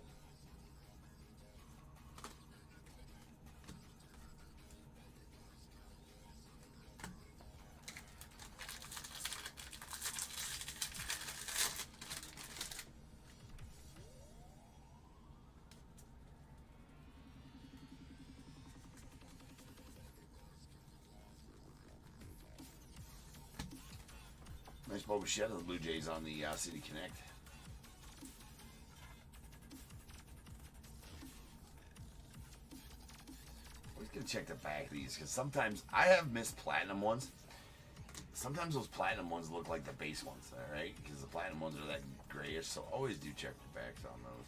Nice Boba Shed of the Blue Jays on the City Connect. gonna check the back of these because sometimes I have missed platinum ones. Sometimes those platinum ones look like the base ones, all right? Because the platinum ones are that grayish, so always do check the backs on those.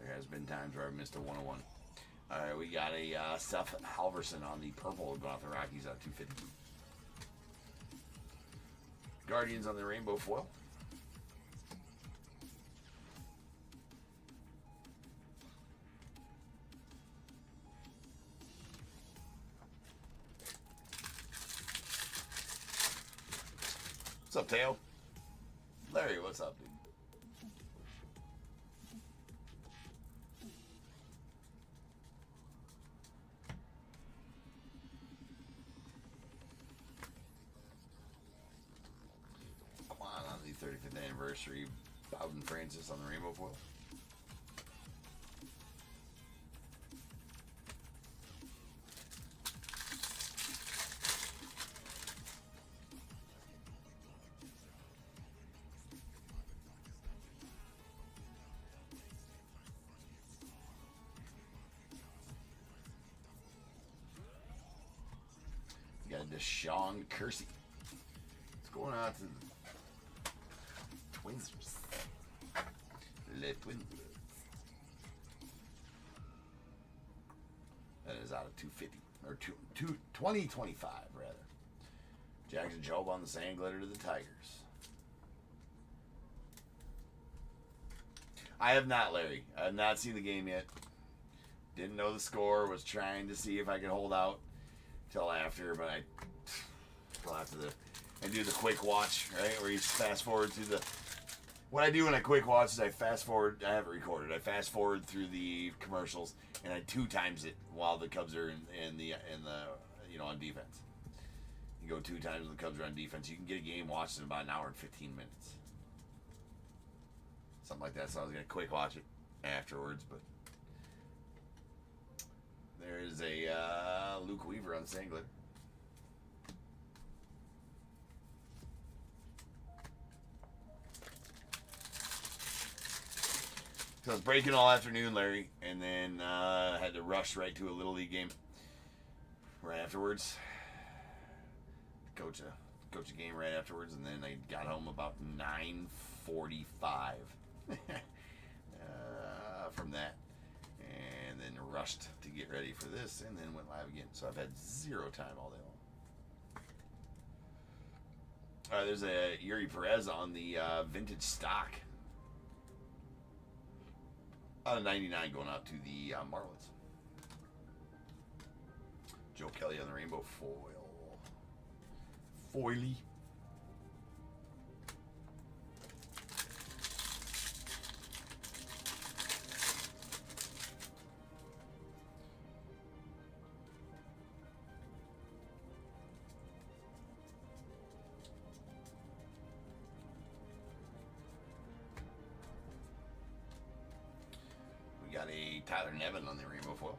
There has been times where I've missed a 101. All right, we got a Seth Halverson on the purple going off the Rockies at 250. Guardians on the rainbow foil. What's up, Teo? Larry, what's up, dude? Quan on the 35th anniversary. Bowden Francis on the rainbow foil. Got Deshaun Kersey. What's going on to the Twins? Le Twins. That is out of 250 or 2025 rather. Jackson Job on the sand glitter to the Tigers. I have not, Larry. I have not seen the game yet. Didn't know the score. Was trying to see if I could hold out till after, but I do the quick watch, right? Where you fast forward through the. What I do when I quick watch is I fast forward. I have it recorded. I fast forward through the commercials and I 2 times it while the Cubs are in the on defense. You go 2 times when the Cubs are on defense. You can get a game watched in about an hour and 15 minutes, something like that. So I was gonna quick watch it afterwards, but. There's a Luke Weaver on the sand glitter. So I was breaking all afternoon, Larry, and then had to rush right to a Little League game right afterwards. Coach a game right afterwards, and then I got home about 9:45 from that. And then rushed to get ready for this, and then went live again. So I've had 0 time all day long. There's a Yuri Perez on the vintage stock. Out of 99 going out to the Marlins. Joe Kelly on the rainbow foil. Foily. Got a Tyler Nevin on the rainbow foil.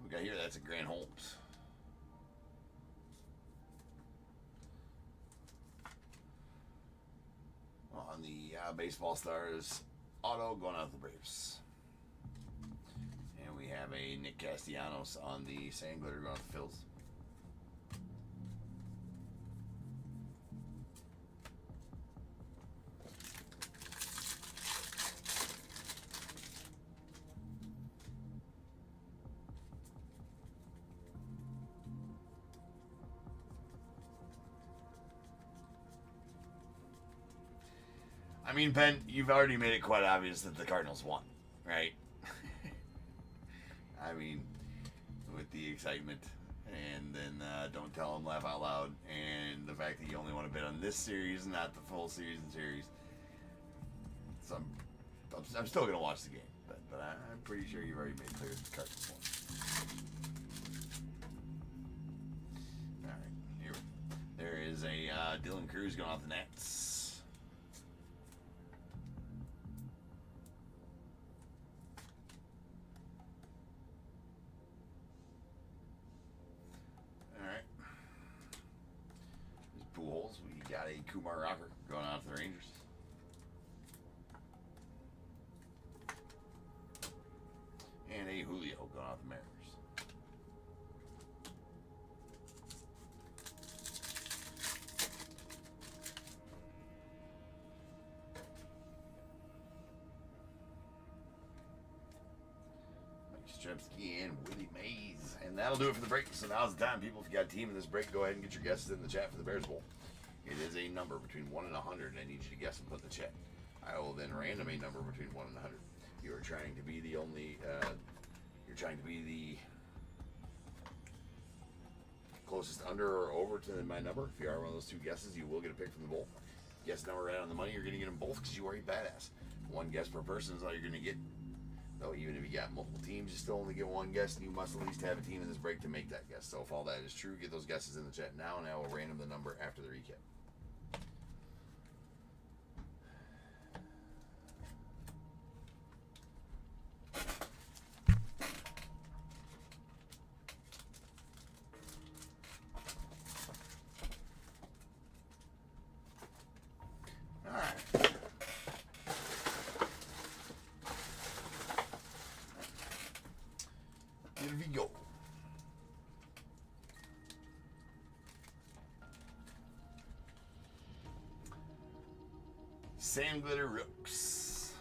We got here, that's a Grant Holmes. On the Baseball Stars auto going out the Braves. And we have a Nick Castellanos on the sand glitter going out the Phils. I mean, Ben, you've already made it quite obvious that the Cardinals won, right? I mean, with the excitement, and then don't tell them, laugh out loud, and the fact that you only want to bet on this series, not the full season series. So I'm still going to watch the game, but I'm pretty sure you've already made clear that the Cardinals won. All right, here. There is a Dylan Cruz going off the Nets. got a Kumar Rocker going out to the Rangers. And a Julio going out to the Mariners. Stremski and Willie Mays. And that'll do it for the break. So now's the time, people. If you got a team in this break, go ahead and get your guesses in the chat for the Bears Bowl. It is a number between 1 and 100. I need you to guess and put in the chat. I will then random a number between 1 and 100. You are trying to be the only, you're trying to be the closest under or over to my number. If you are one of those two guesses, you will get a pick from the bowl. Guess number right on the money, you're going to get them both because you are a badass. One guess per person is all you're going to get. Though even if you got multiple teams, you still only get one guess, and you must at least have a team in this break to make that guess. So if all that is true, get those guesses in the chat now, and I will random the number after the recap. Sand Glitter Rooks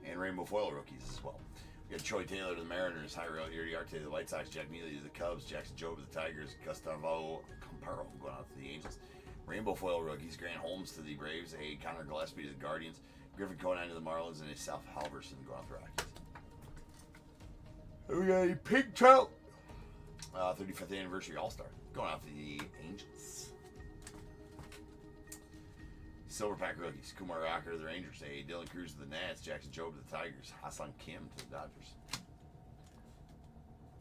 and Rainbow Foil rookies as well. We got Troy Taylor to the Mariners, Jairo Uriarte to the White Sox, Jack Neely to the Cubs, Jackson Jobe to the Tigers, Gustavo Camparo going out to the Angels. Rainbow Foil rookies, Grant Holmes to the Braves, a Connor Gillespie to the Guardians, Griffin Conine to the Marlins, and a Sal Halverson going out to the Rockies. And we got a Pink Trout, 35th anniversary All-Star going out to the Angels. Silver Pack rookies, Kumar Rocker to the Rangers, a Dylan Cruz to the Nats, Jackson Jobe to the Tigers, Hassan Kim to the Dodgers.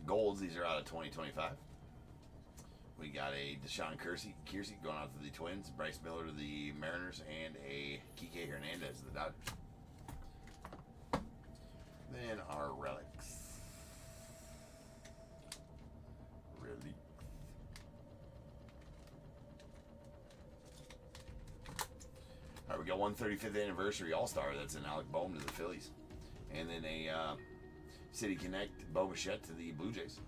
Golds, these are out of 2025. We got a Deshaun Kersey going out to the Twins, Bryce Miller to the Mariners, and a Kike Hernandez to the Dodgers. Then our relics. All right, we got 135th anniversary All-Star. That's an Alec Bowman to the Phillies. And then a City Connect Bobachette to the Blue Jays.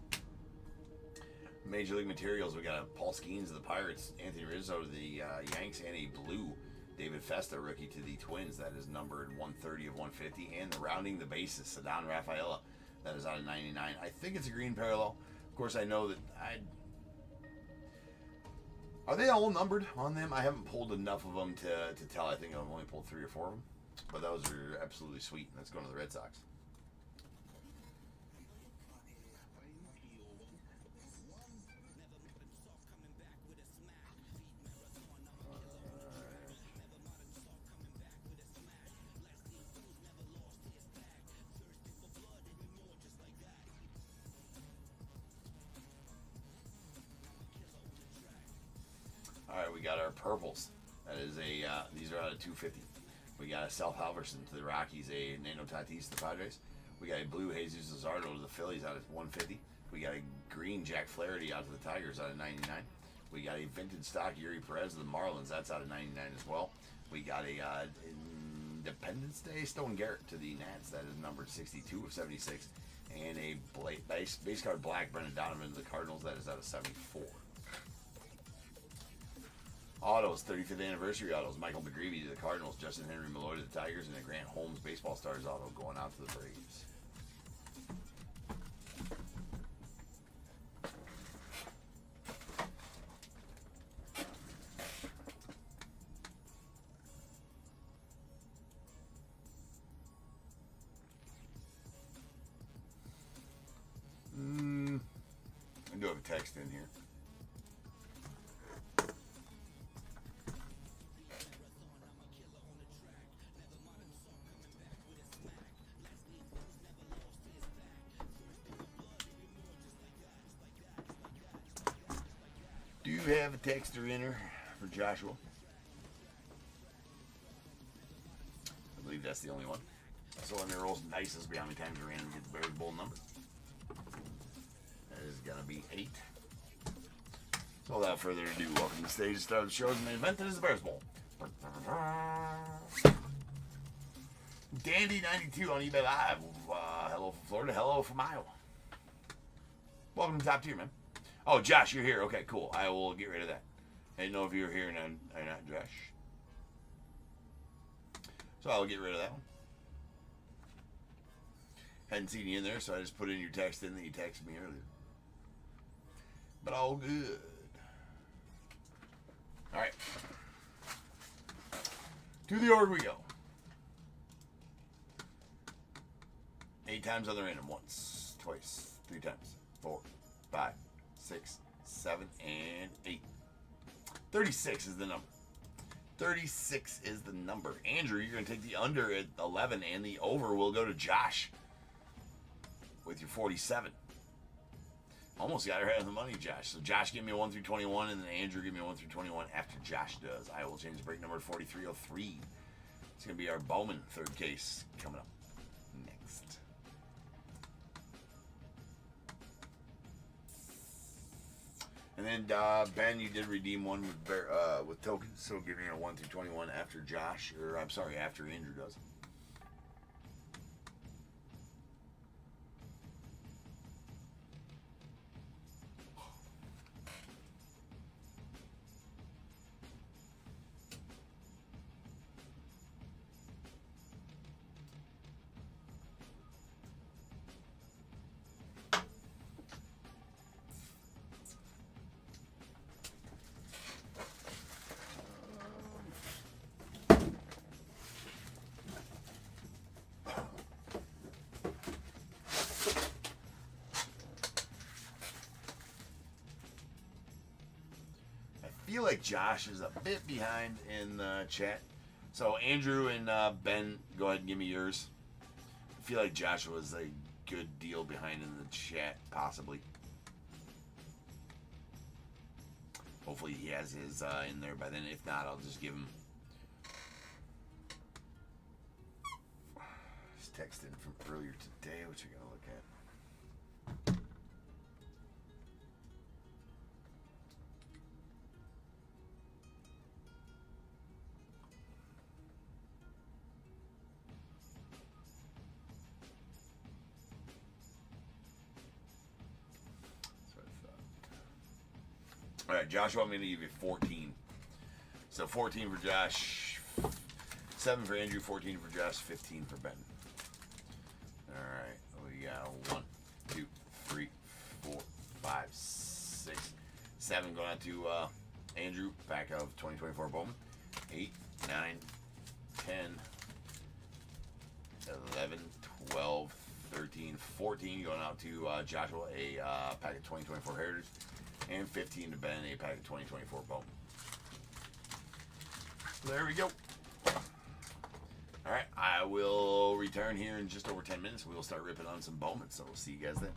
Major League Materials, we got a Paul Skeens to the Pirates, Anthony Rizzo to the Yanks, and a blue David Festa rookie to the Twins. That is numbered 130 of 150. And the rounding the bases, Ceddanne Rafaela. That is out of 99. I think it's a green parallel. Of course, I know that Are they all numbered on them? I haven't pulled enough of them to tell. I think I've only pulled 3 or 4 of them. But those are absolutely sweet. And that's going to the Red Sox. All right, we got our purples. That is a, these are out of 250. We got a Sal Halverson to the Rockies, a Nano Tatis to the Padres. We got a blue Jesus Luzardo to the Phillies out of 150. We got a green Jack Flaherty out to the Tigers out of 99. We got a vintage stock Yuri Perez to the Marlins. That's out of 99 as well. We got a Independence Day Stone Garrett to the Nats. That is numbered 62 of 76. And a base card black Brendan Donovan to the Cardinals. That is out of 74. Autos, 35th anniversary autos. Michael McGreevy to the Cardinals, Justin Henry Malloy to the Tigers, and a Grant Holmes Baseball Stars auto going out to the Braves. I do have a text in here. Do you have a texter in her for Joshua? I believe that's the only one. So let me roll some dice and see how many times we ran and get the Bears Bowl number. That is going to be 8. So without further ado, welcome to the stage to start the show's main event. That is the Bears Bowl. Dandy92 on eBay Live. Hello from Florida. Hello from Iowa. Welcome to Top Tier, man. Oh, Josh, you're here. Okay, cool. I will get rid of that. I didn't know if you were here or not, Josh. So I'll get rid of that one. Hadn't seen you in there, so I just put in your text in that you texted me earlier. But all good. All right. To the order we go. 8 times on the random. Once, twice, 3 times, 4, 5, 6, 7, and 8. 36 is the number. 36 is the number. Andrew, you're going to take the under at 11, and the over will go to Josh with your 47. Almost got her head on the money, Josh. So Josh, give me a 1 through 21, and then Andrew, give me a 1 through 21 after Josh does. I will change the break number to 4303. It's going to be our Bowman third case coming up next. And then Ben, you did redeem one with tokens, so give me a 1 through 21 after Josh, or I'm sorry, after Andrew does. I feel like Josh is a bit behind in the chat. So Andrew and Ben, go ahead and give me yours. I feel like Josh was a good deal behind in the chat, possibly. Hopefully he has his in there by then. If not, I'll just give him. Just texted from earlier today, which we're going to look at. All right, Josh, want me to give you 14. So 14 for Josh, 7 for Andrew, 14 for Josh, 15 for Ben. All right, we got 1, 2, 3, 4, 5, 6, 7 going out to Andrew, pack of 2024 Bowman. 8, 9, 10, 11, 12, 13, 14 going out to Joshua, a pack of 2024 Heritage. And 15 to Ben, a pack of 2024 Bowman. There we go. All right, I will return here in just over 10 minutes. We will start ripping on some Bowman, so we'll see you guys then.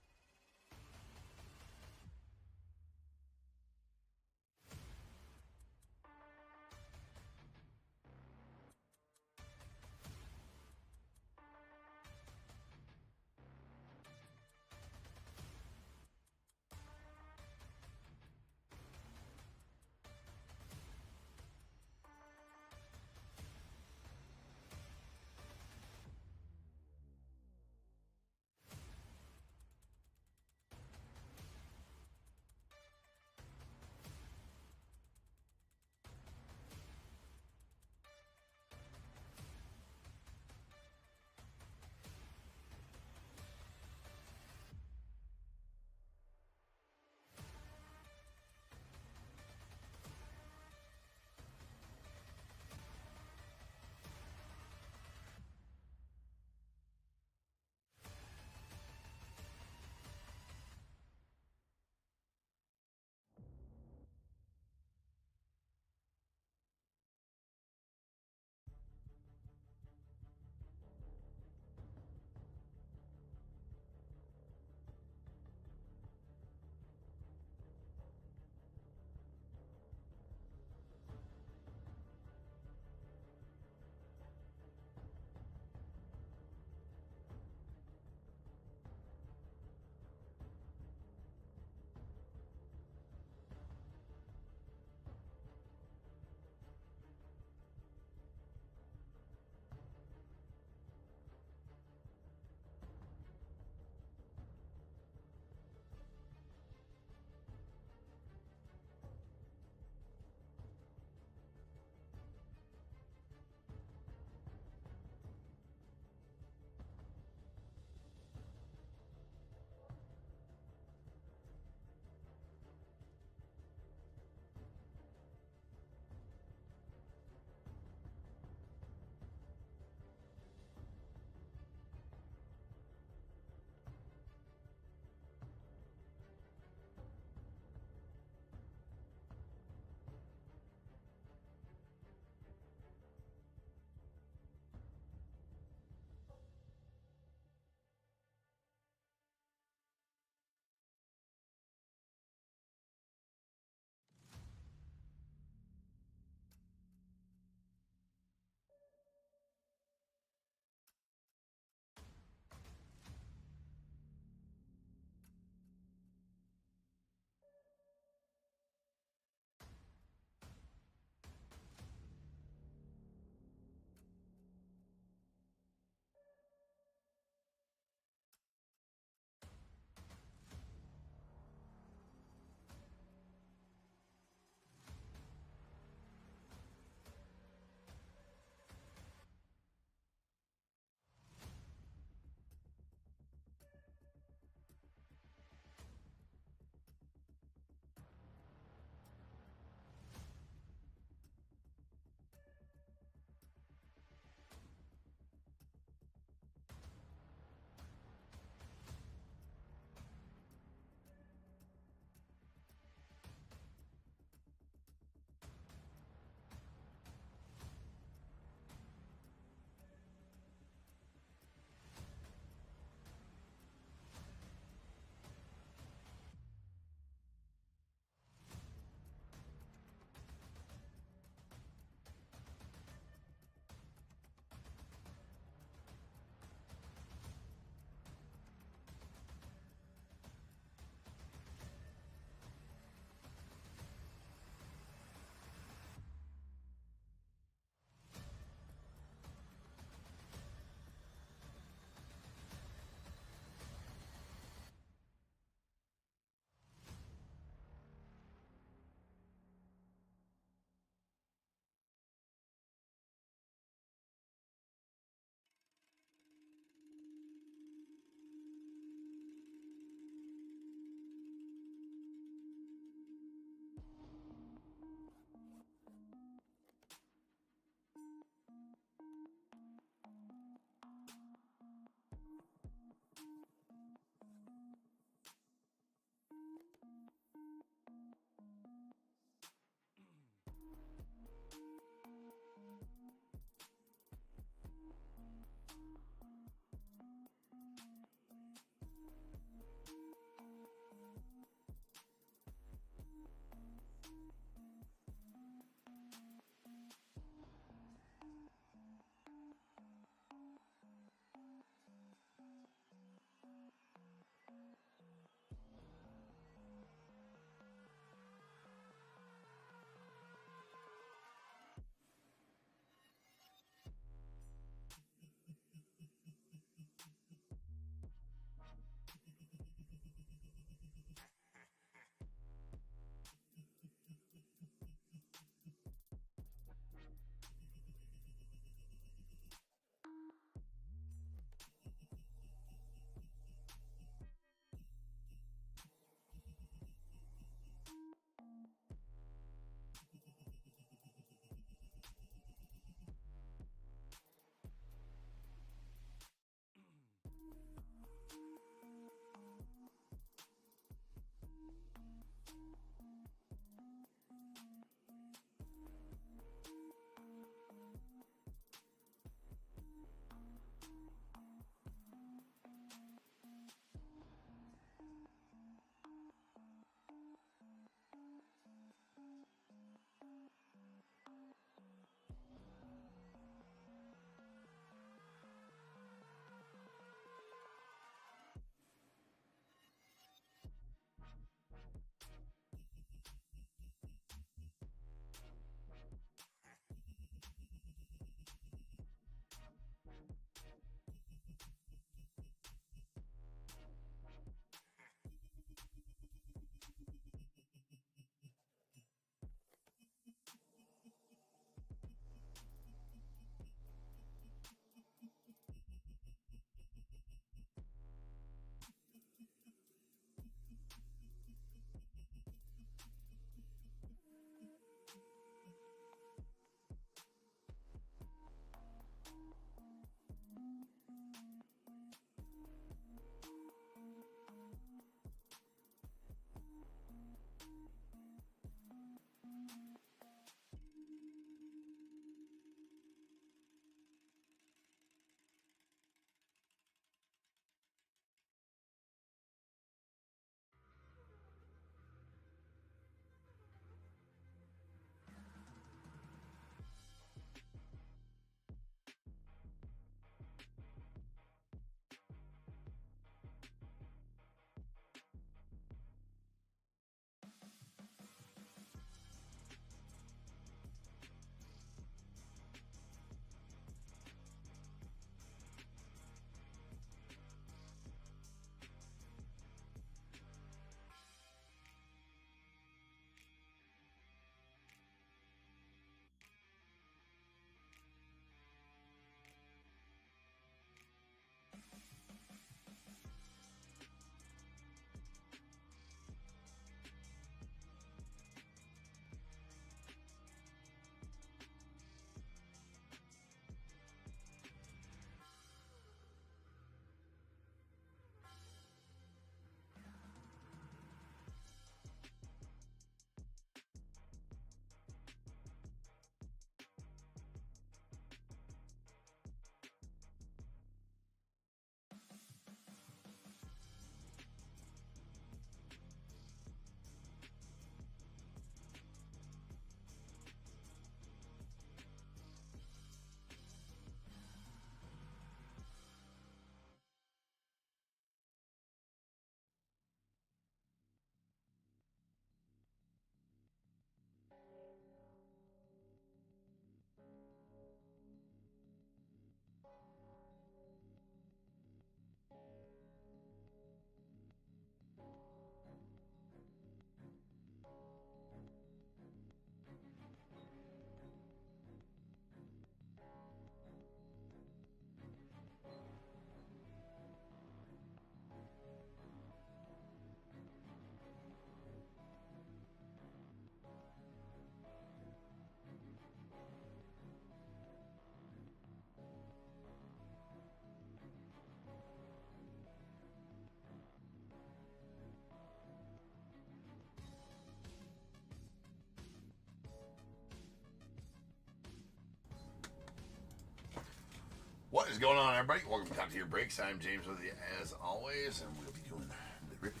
going on, everybody? Welcome to Top Tier Breaks. I'm James with you as always, and we'll be doing the ripping.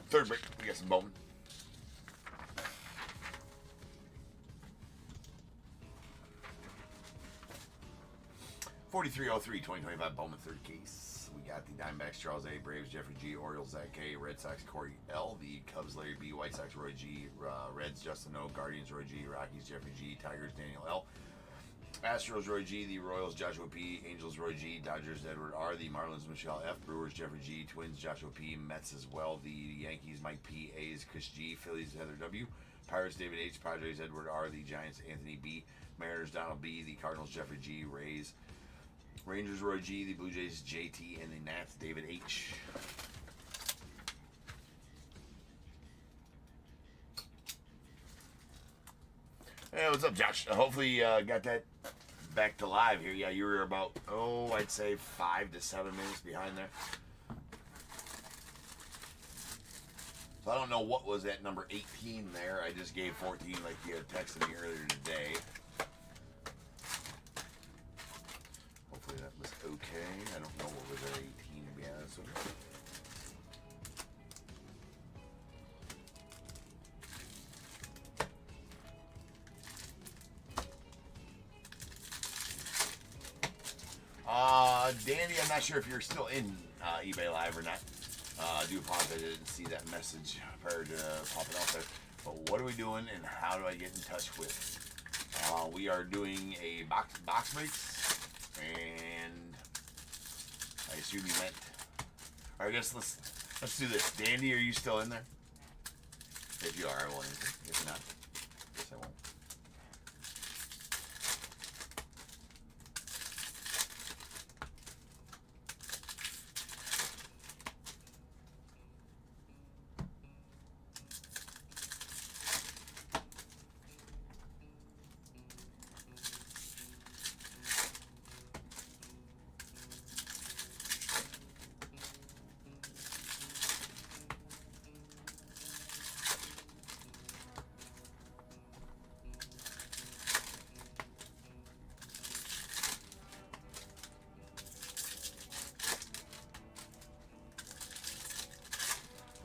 Third break, we got some Bowman. $43.03, 2025 Bowman third case. We got the Diamondbacks, Charles A, Braves, Jeffrey G, Orioles, Zach K, Red Sox, Corey L, the Cubs, Larry B, White Sox, Roy G, Reds, Justin O, Guardians, Roy G, Rockies, Jeffrey G, Tigers, Daniel L, Astros, Roy G, the Royals, Joshua P, Angels, Roy G, Dodgers, Edward R, the Marlins, Michelle F, Brewers, Jeffrey G, Twins, Joshua P, Mets as well, the Yankees, Mike P, A's, Chris G, Phillies, Heather W, Pirates, David H, Padres, Edward R, the Giants, Anthony B, Mariners, Donald B, the Cardinals, Jeffrey G, Rays, Rangers, Roy G, the Blue Jays, JT, and the Nats, David H. Hey, what's up, Josh? Hopefully you got that back to live here. Yeah, you were about, I'd say 5 to 7 minutes behind there. So I don't know what was at number 18 there. I just gave 14 like you had texted me earlier today. Hopefully that was okay. I don't know what was at 18 to be honest with you. Dandy, I'm not sure if you're still in eBay Live or not. I do apologize, I didn't see that message prior to popping out there. But what are we doing and how do I get in touch with? We are doing a box breaks, and I assume you meant. Or I guess let's do this. Dandy, are you still in there? If you are, I will answer. If not, I guess I won't.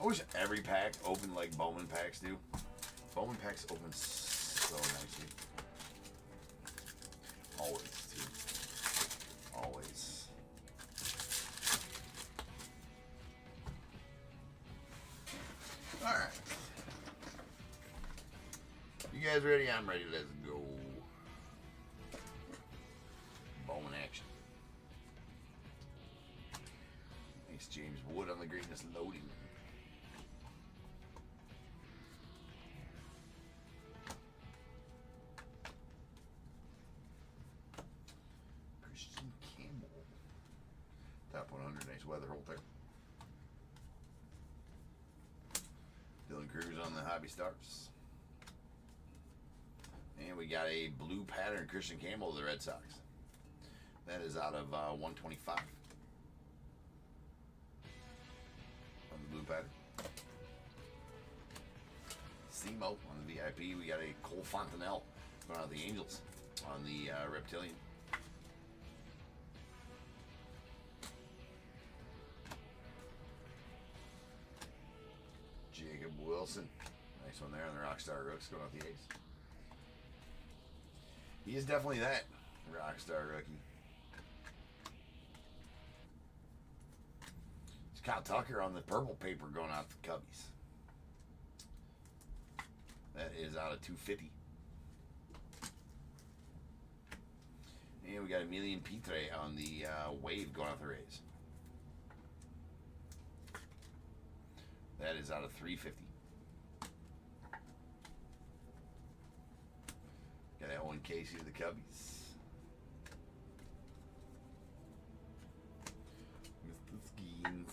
I wish every pack opened like Bowman packs do. Bowman packs open so nicely. Always, too. Always. Alright. You guys ready? I'm ready. Let's go. Bowman action. Thanks, James Wood, on the greatness loading. Top 100, nice weather hold there. Dylan Cruz on the Hobby Stars. And we got a blue pattern Christian Campbell of the Red Sox. That is out of 125. On the blue pattern. Simo on the VIP. We got a Cole Fontanelle going out of the Angels on the Reptilian. Jacob Wilson. Nice one there on the Rockstar Rooks going off the A's. He is definitely that Rockstar rookie. It's Kyle Tucker on the purple paper going out the Cubbies. That is out of 250. And we got Emilian Pitre on the Wave going out the Rays. That is out of 350. Got that one Casey of the Cubbies. Mr. Skeens.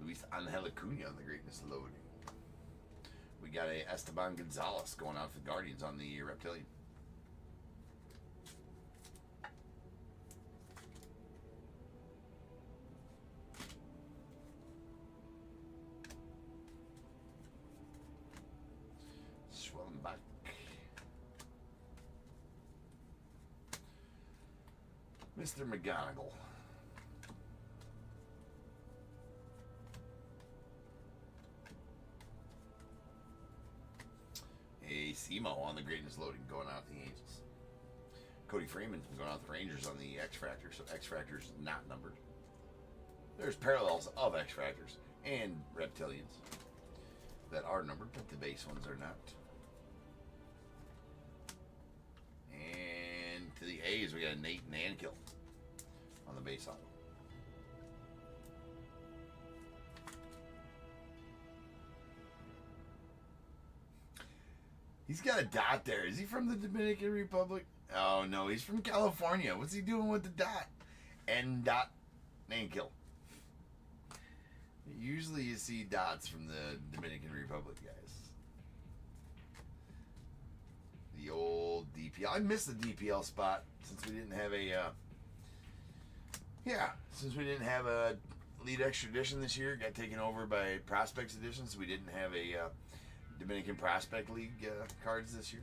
Luis Angel Acuna on the greatness loading. We got a Esteban Gonzalez going out for the Guardians on the Reptilian. back. Mr. McGonagall. A Simo on the greatness loading going out to the Angels. Cody Freeman going out to the Rangers on the X-Fractor, so X-Fractor's not numbered. There's parallels of X-Fractors and Reptilians that are numbered, but the base ones are not. And to the A's, we got a Nate Nankill on the base auto. He's got a dot there. Is he from the Dominican Republic? Oh, no, he's from California. What's he doing with the dot? N. Dot Nankill. Usually you see dots from the Dominican Republic, guys. The old DPL. I missed the DPL spot since we didn't have a... since we didn't have a Elite Extra Edition this year. Got taken over by Prospects Edition, so we didn't have a... Dominican Prospect League cards this year,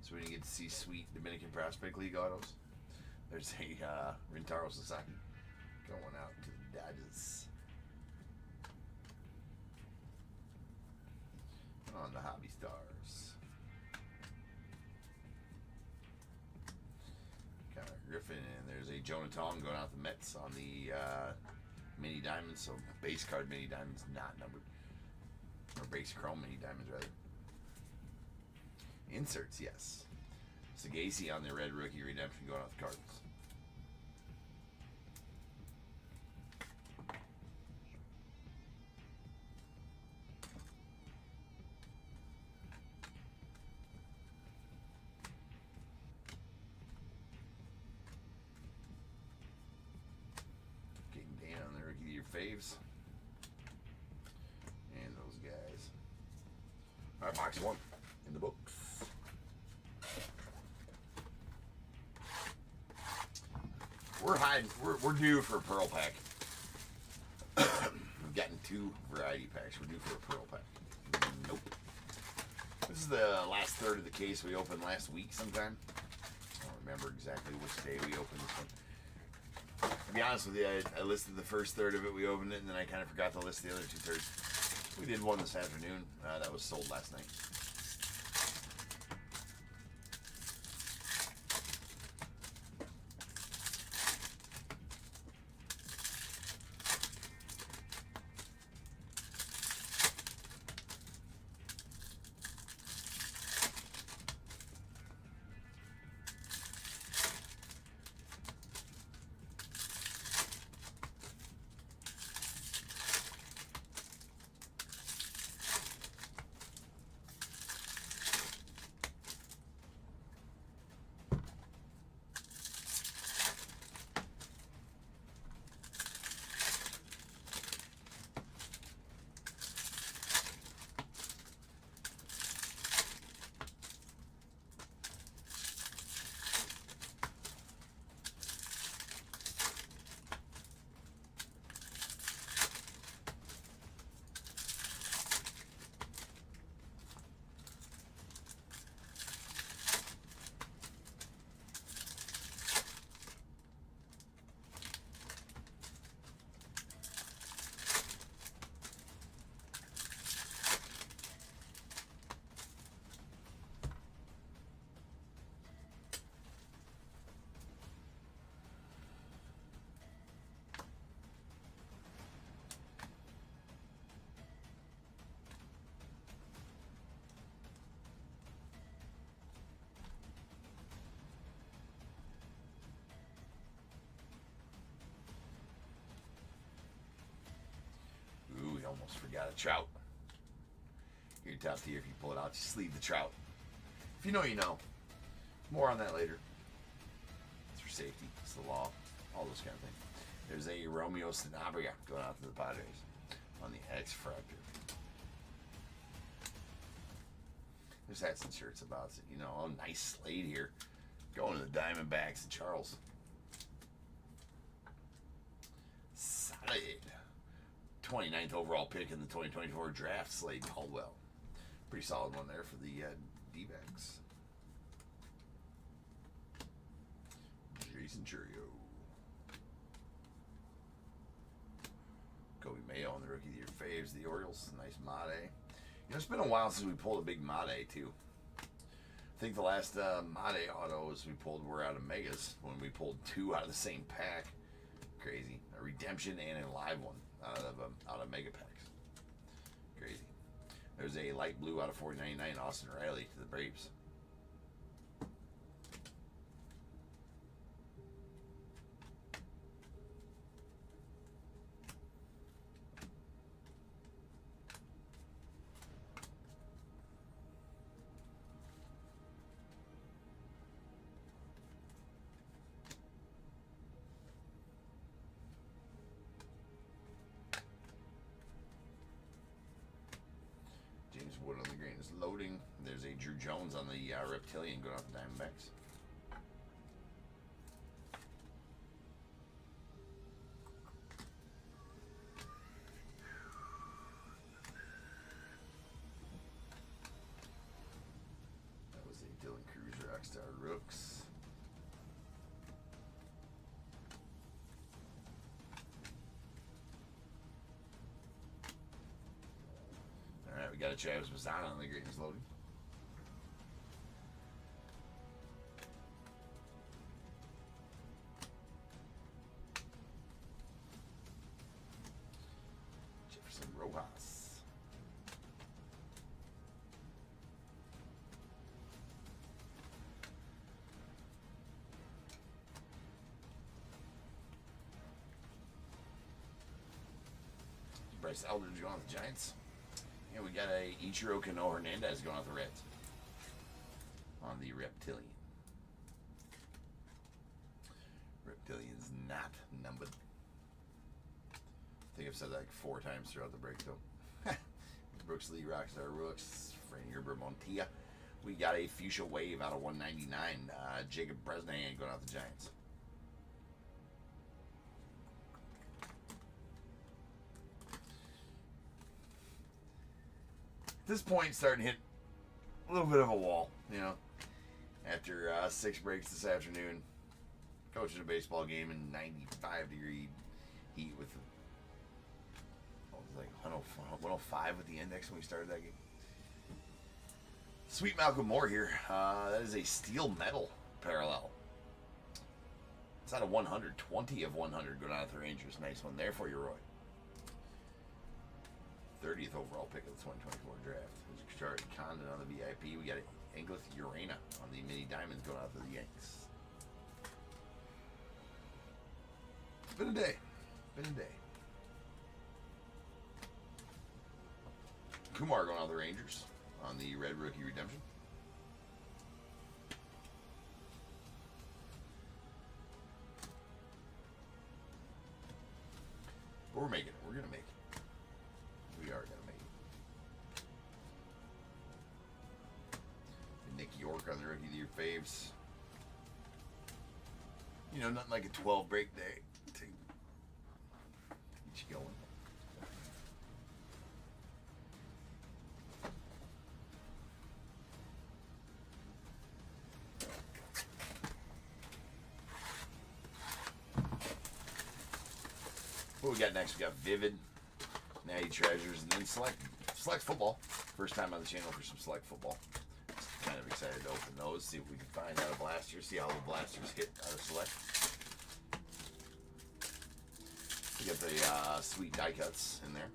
so we didn't get to see sweet Dominican Prospect League autos. There's a Rintaro Sasaki going out to the Dodgers on the Hobby Stars. Connor Griffin, and there's a Jonah Tong going out the Mets on the Mini Diamonds, so base card Mini Diamonds not numbered. Or base chrome Mini Diamonds, rather. Inserts, yes. Sagasi on the red rookie redemption going off the Cardinals. Getting Dan on the rookie of your faves. All right, box one in the books. We're hiding. We're due for a Pearl pack. We've gotten 2 variety packs. We're due for a Pearl pack. Nope. This is the last third of the case we opened last week sometime. I don't remember exactly which day we opened this one. To be honest with you, I listed the first third of it. We opened it, and then I kind of forgot to list the other 2 thirds. We did one this afternoon. That was sold last night. Almost forgot a Trout. Your top tier, if you pull it out, just leave the Trout. If you know, you know. More on that later. It's for safety. It's the law. All those kind of things. There's a Romeo Sanabria going out to the Padres on the X-Fractor. Just had some shirts about it. You know, oh, nice slate here. Going to the Diamondbacks and Charles. Solid. 29th overall pick in the 2024 draft, Slade Caldwell. Pretty solid one there for the D-backs. Jason Churio. Kobe Mayo on the Rookie of the Year faves. The Orioles. Nice Mate. You know, it's been a while since we pulled a big Mate, too. I think the last Mate autos we pulled were out of Megas when we pulled 2 out of the same pack. Crazy. A redemption and a live one out of Mega Packs. Crazy. There's a light blue out of 499 Austin Riley to the Braves. Wood on the green is loading. There's a Drew Jones on the Reptilian going off the Diamondbacks. That was a Dylan Cruz Rockstar Rooks. We got a Travis Mazzana on the green is loading. Jefferson Rojas. Bryce Eldridge going on the Giants. Yeah, we got a Ichiro Kano Hernandez going off the Reds on the Reptilian. Reptilian's not numbered. I think I've said that like 4 times throughout the break, though. Brooks Lee, Rockstar Rooks, Franny Gerber Montilla. We got a Fuchsia Wave out of 199. Jacob Bresnahan going off the Giants. At this point, starting to hit a little bit of a wall, you know. After 6 breaks this afternoon, coaching a baseball game in 95-degree heat with, what was it, like 105 with the index when we started that game. Sweet Malcolm Moore here. That is a steel metal parallel. It's out of 100, 20 of 100 going out of the Rangers. Nice one there for you, Roy. 30th overall pick of the 2024 draft. There's Charlie Condon on the VIP. We got Engleth Urena on the mini diamonds going out to the Yanks. It's been a day. Been a day. Kumar going out to the Rangers on the red rookie redemption. But we're making it. We're going to make it. We are going to make it. Nick York on the Rookie of the Year faves. You know, nothing like a 12 break day to get you going. What we got next? We got Vivid, Natty Treasures, and then Select Football. First time on the channel for some Select Football. Kind of excited to open those, see what we can find out of blasters, see how the blasters hit out of Select. We got the sweet die cuts in there.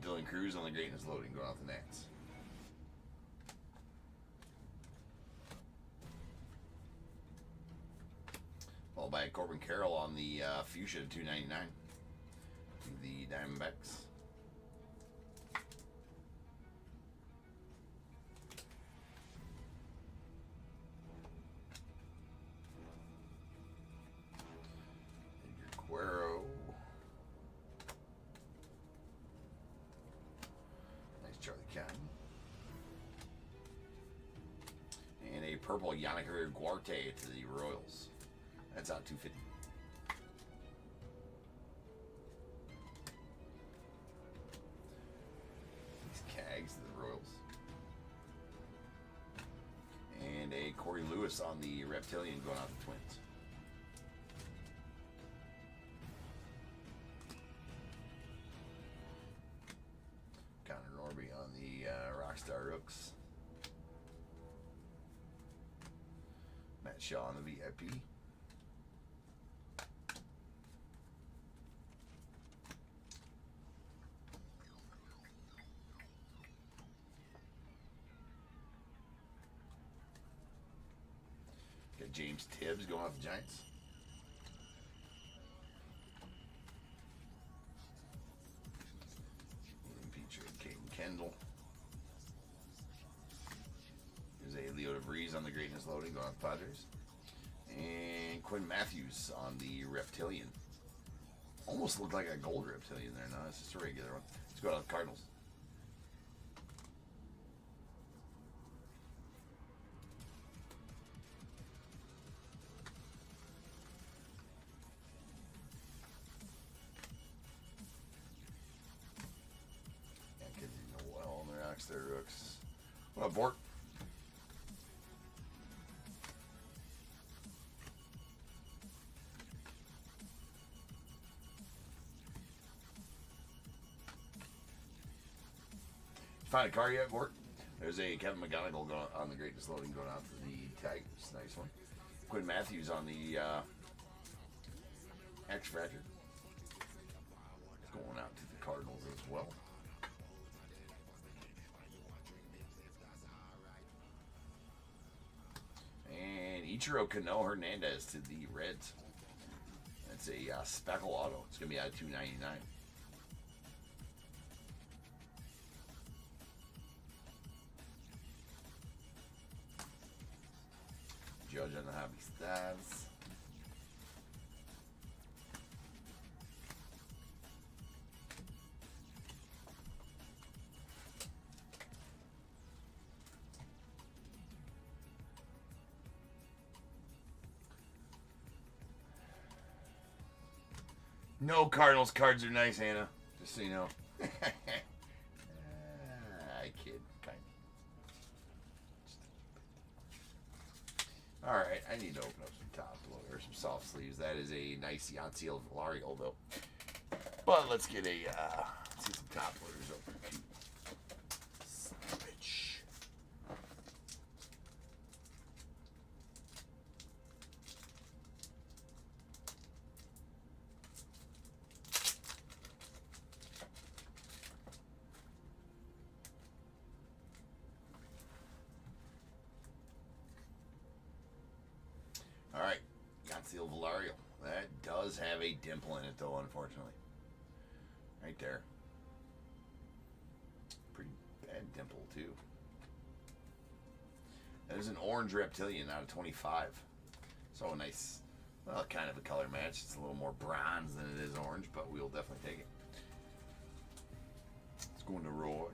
there's Dylan Cruz on the greatness loading going off the Nats. Followed by Corbin Carroll on the Fuchsia to 299. The Diamondbacks. Guerrero. Nice Charlie County. And a purple Yannick Guarte to the Royals. That's out 250. These Cags to the Royals. And a Corey Lewis on the Reptilian going out the Twins. On the Rockstar Rooks. Matt Shaw on the VIP. Got James Tibbs going off the Giants. Kendall. There's a Leo DeVries on the greatness loading going on the Padres. And Quinn Matthews on the Reptilian. Almost looked like a gold Reptilian there. No, it's just a regular one. Let's go out the Cardinals. Their Rooks. What up, Bort? Find a car yet, Bort? There's a Kevin McGonigal going on the greatness loading going out to the Tigers. Nice one. Quinn Matthews on the X-Fractor. Going out to the Cardinals as well. And Ichiro Cano Hernandez to the Reds. That's a speckle auto. It's going to be out of 299. Judge on the Happy Stabs. No Cardinals cards are nice, Hannah. Just so you know. I kid. Kind of. Alright, I need to open up some top load or some soft sleeves. That is a nice Yasiel Valario, though. But let's get a let's get some top loaders open too. Son of a bitch. Alright, Yasiel Valario. That does have a dimple in it, though, unfortunately. Right there. Pretty bad dimple, too. There's an orange Reptilian out of 25. So nice. Well, kind of a color match. It's a little more bronze than it is orange, but we'll definitely take it. Let's go into Roy.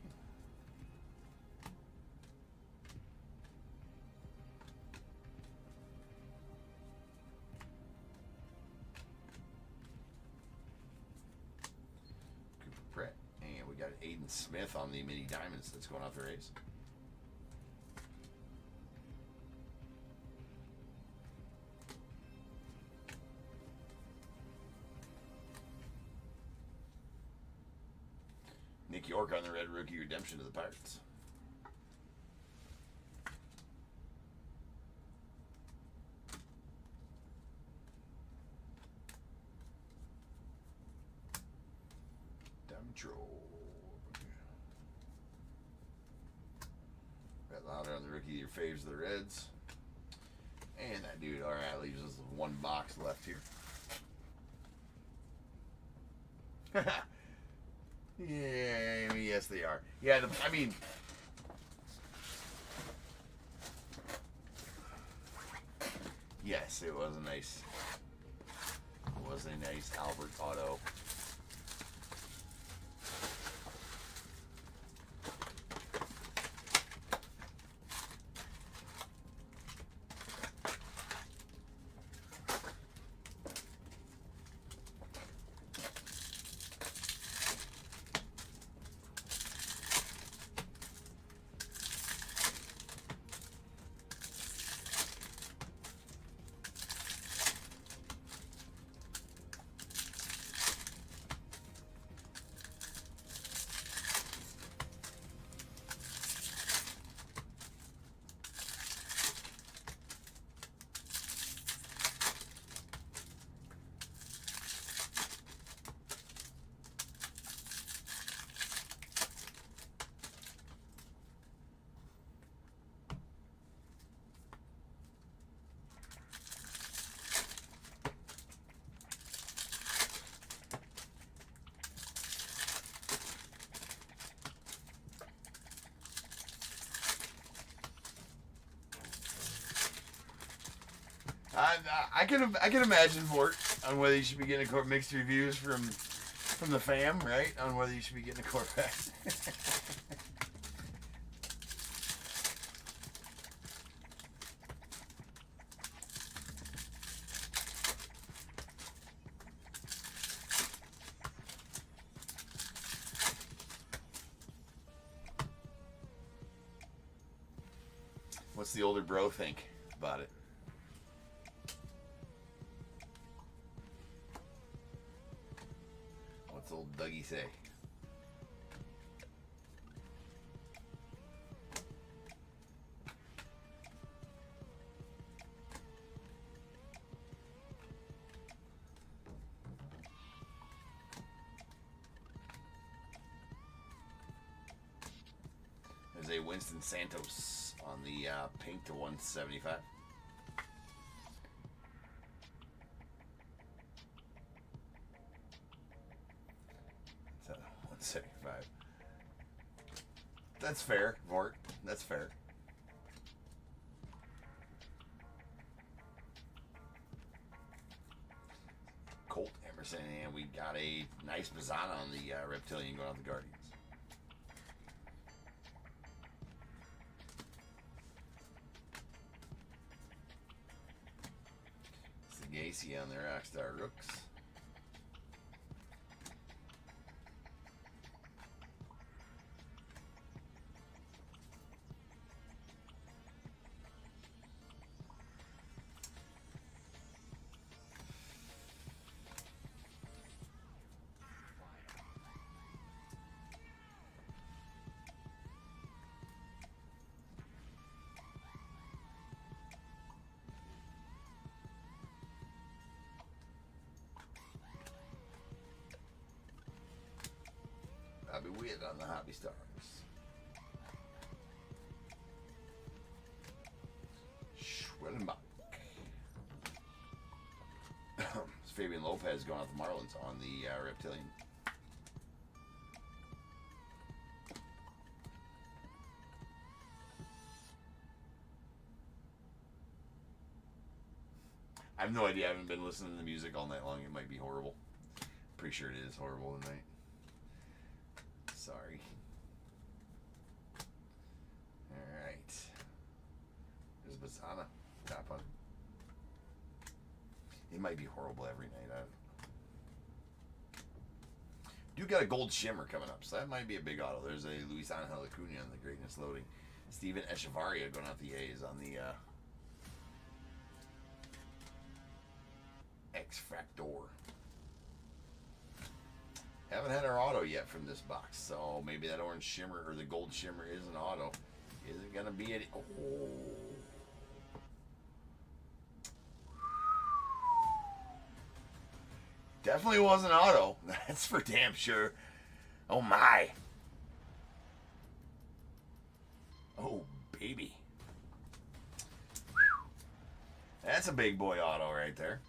Got Aiden Smith on the mini diamonds that's going off the Rays. Nick York on the red rookie redemption to the Pirates. Diamond Troll. rookie, your faves of the Reds. And that dude, all right, leaves us with one box left here. Yeah, yes, they are. Yeah, I mean, yes, it was a nice. It was a nice Albert auto. I can imagine Mort on whether you should be getting mixed reviews from the fam, right? On whether you should be getting a Corvette. What's the older bro think about it? What's old Dougie say? There's a Winston Santos on the pink to 175. So 175. That's fair, Mort. That's fair. Colt Emerson, and we got a nice Bazana on the Reptilian going on the Guardians. Gacy on their Rockstar Rooks. I'll be weird on the Hobby Stars. Schwellenbach. It's Fabian Lopez going off the Marlins on the Reptilian. I have no idea. I haven't been listening to the music all night long. It might be horrible. Pretty sure it is horrible tonight. Sorry. Alright. There's Bazana. Top on. It might be horrible every night. I do got a gold shimmer coming up, so that might be a big auto. There's a Luis Angel Acuna on the Greatness Loading. Steven Echevarria going out the A's on the X-Fractor. Haven't had our auto yet from this box, so maybe that orange shimmer or the gold shimmer is an auto. Is it gonna be it? Oh. Definitely was an auto. That's for damn sure. Oh my. Oh baby. a big boy auto right there.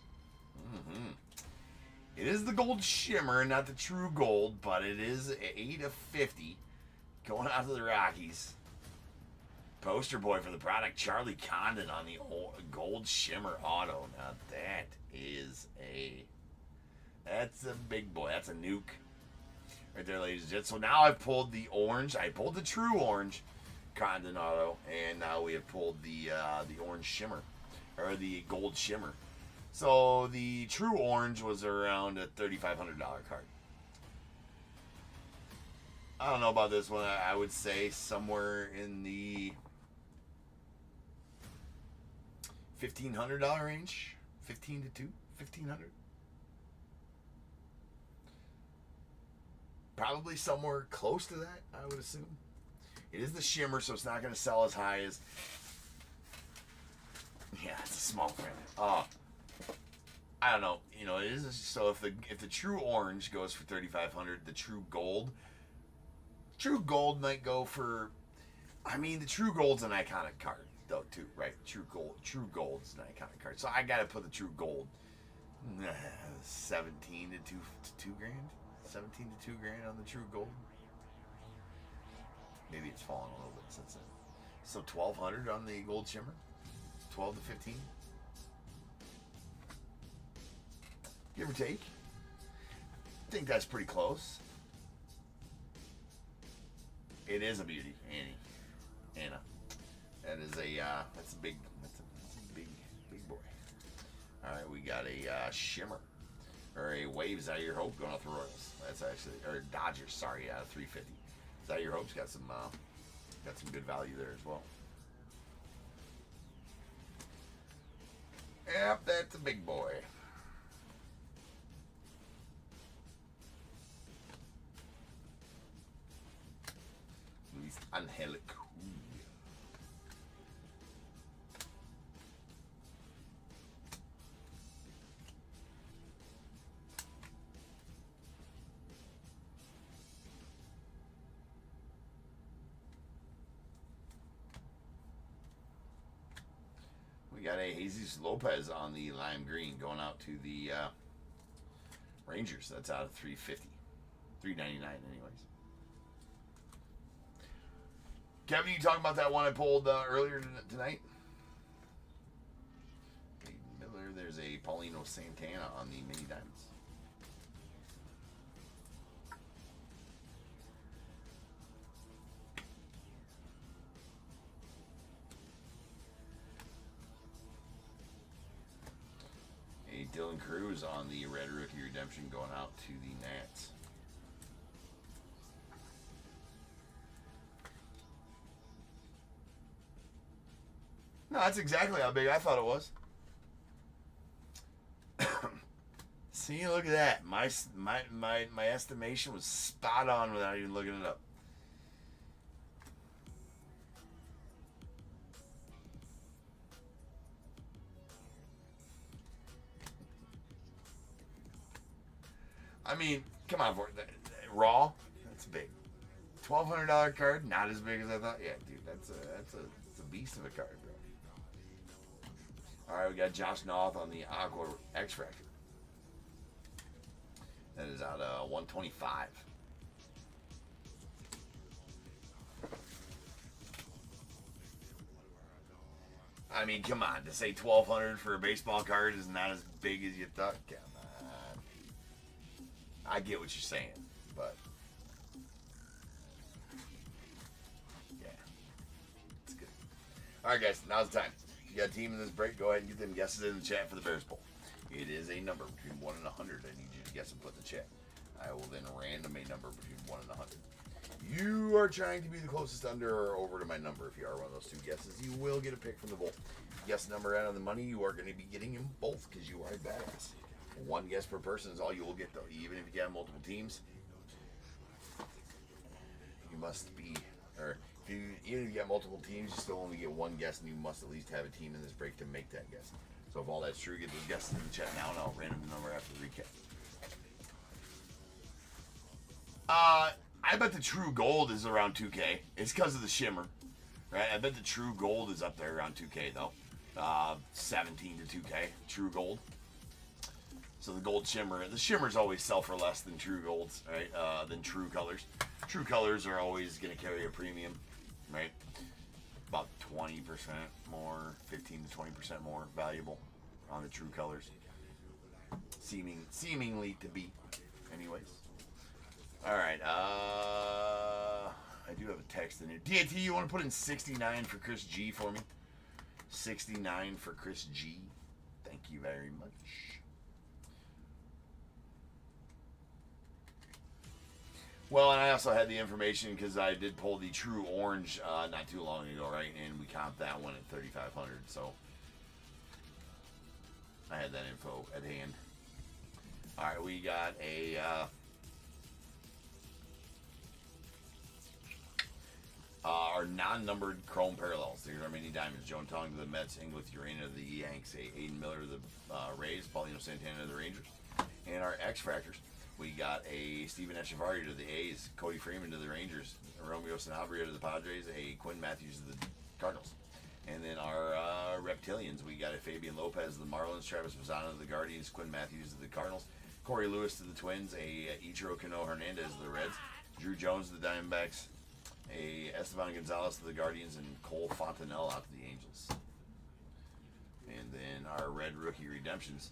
It is the gold shimmer, not the true gold, but it is 8 of 50 going out to the Rockies. Poster boy for the product, Charlie Condon on the gold shimmer auto. Now that's a big boy. That's a nuke right there, ladies and gents. So now I've pulled the orange. I pulled the true orange Condon auto, and now we have pulled the orange shimmer, or the gold shimmer. So the true orange was around a $3,500 card. I don't know about this one. I would say somewhere in the $1,500 range. 15 to 2, 1,500. Probably somewhere close to that, I would assume. It is the shimmer, so it's not going to sell as high as. Yeah, it's a small print. I don't know. You know, it is so if the true orange goes for $3,500, the true gold might go for. I mean, the true gold's an iconic card though too, right? True gold's an iconic card. So I gotta put the true gold. 17 to 2 grand. 17 to 2 grand on the true gold. Maybe it's fallen a little bit since then. So 1,200 on the gold shimmer. 12 to 15. Give or take. I think that's pretty close. It is a beauty, Anna. That is that's a big boy. All right, we got a shimmer or a Waves Out of Your Hope going off the Royals. That's actually, or Dodgers. Sorry, out of 350. Out of Your Hope's got some good value there as well. Yep, that's a big boy. Luis Angel Acuña. We got a Jesus Lopez on the lime green going out to the Rangers. That's out of 350. 399 anyways. Kevin, you talking about that one I pulled earlier tonight? Miller, there's a Paulino Santana on the mini diamonds. Dylan Cruz on the red rookie redemption going out to the Nats. No, that's exactly how big I thought it was. See, look at that. My estimation was spot on without even looking it up. I mean, come on, for it. Raw, that's big. $1,200 card, not as big as I thought. Yeah, dude, that's a beast of a card, bro. All right, we got Josh Noth on the Aqua X Fractor. That is out 125. I mean, come on, to say 1,200 for a baseball card is not as big as you thought. Come on. I get what you're saying, but yeah, it's good. All right, guys, now's the time. You got a team in this break. Go ahead and get them guesses in the chat for the Bears Bowl. It is a number between 1 and 100. I need you to guess and put in the chat. I will then random a number between 1 and 100. You are trying to be the closest under or over to my number. If you are one of those two guesses, you will get a pick from the bowl. Guess number out on the money, you are going to be getting them both because you are a badass. One guess per person is all you will get, though. Even if you have multiple teams, you must be, or even if you got multiple teams, you still only get one guess, and you must at least have a team in this break to make that guess. So if all that's true, get those guesses in the chat now, and I'll random the number after the recap. I bet the true gold is around 2K. It's because of the shimmer, right? I bet the true gold is up there around 2K, though. 17 to 2K, true gold. So the gold shimmer, the shimmers always sell for less than true golds, right? Than true colors. True colors are always going to carry a premium, right? About 20% more, 15 to 20% more valuable on the true colors. Seemingly to be, anyways. All right. I do have a text in here. DAT, you want to put in 69 for Chris G for me? 69 for Chris G. Thank you very much. Well, and I also had the information because I did pull the true orange not too long ago, right? And we comped that one at 3,500. So I had that info at hand. All right, we got a our non-numbered chrome parallels. These are mini diamonds. Joan Tong to the Mets, Inglis Urena to the Yanks, Aiden Miller to the Rays, Paulino Santana to the Rangers. And our X-Fractors, we got a Steven Echevarria to the A's, Cody Freeman to the Rangers, Romeo Sanabria to the Padres, a Quinn Matthews to the Cardinals. And then our Reptilians, we got a Fabian Lopez to the Marlins, Travis Mazzano to the Guardians, Quinn Matthews to the Cardinals, Corey Lewis to the Twins, a Ichiro Cano Hernandez to the Reds, Drew Jones to the Diamondbacks, a Esteban Gonzalez to the Guardians, and Cole Fontanelle out to the Angels. And then our red rookie redemptions,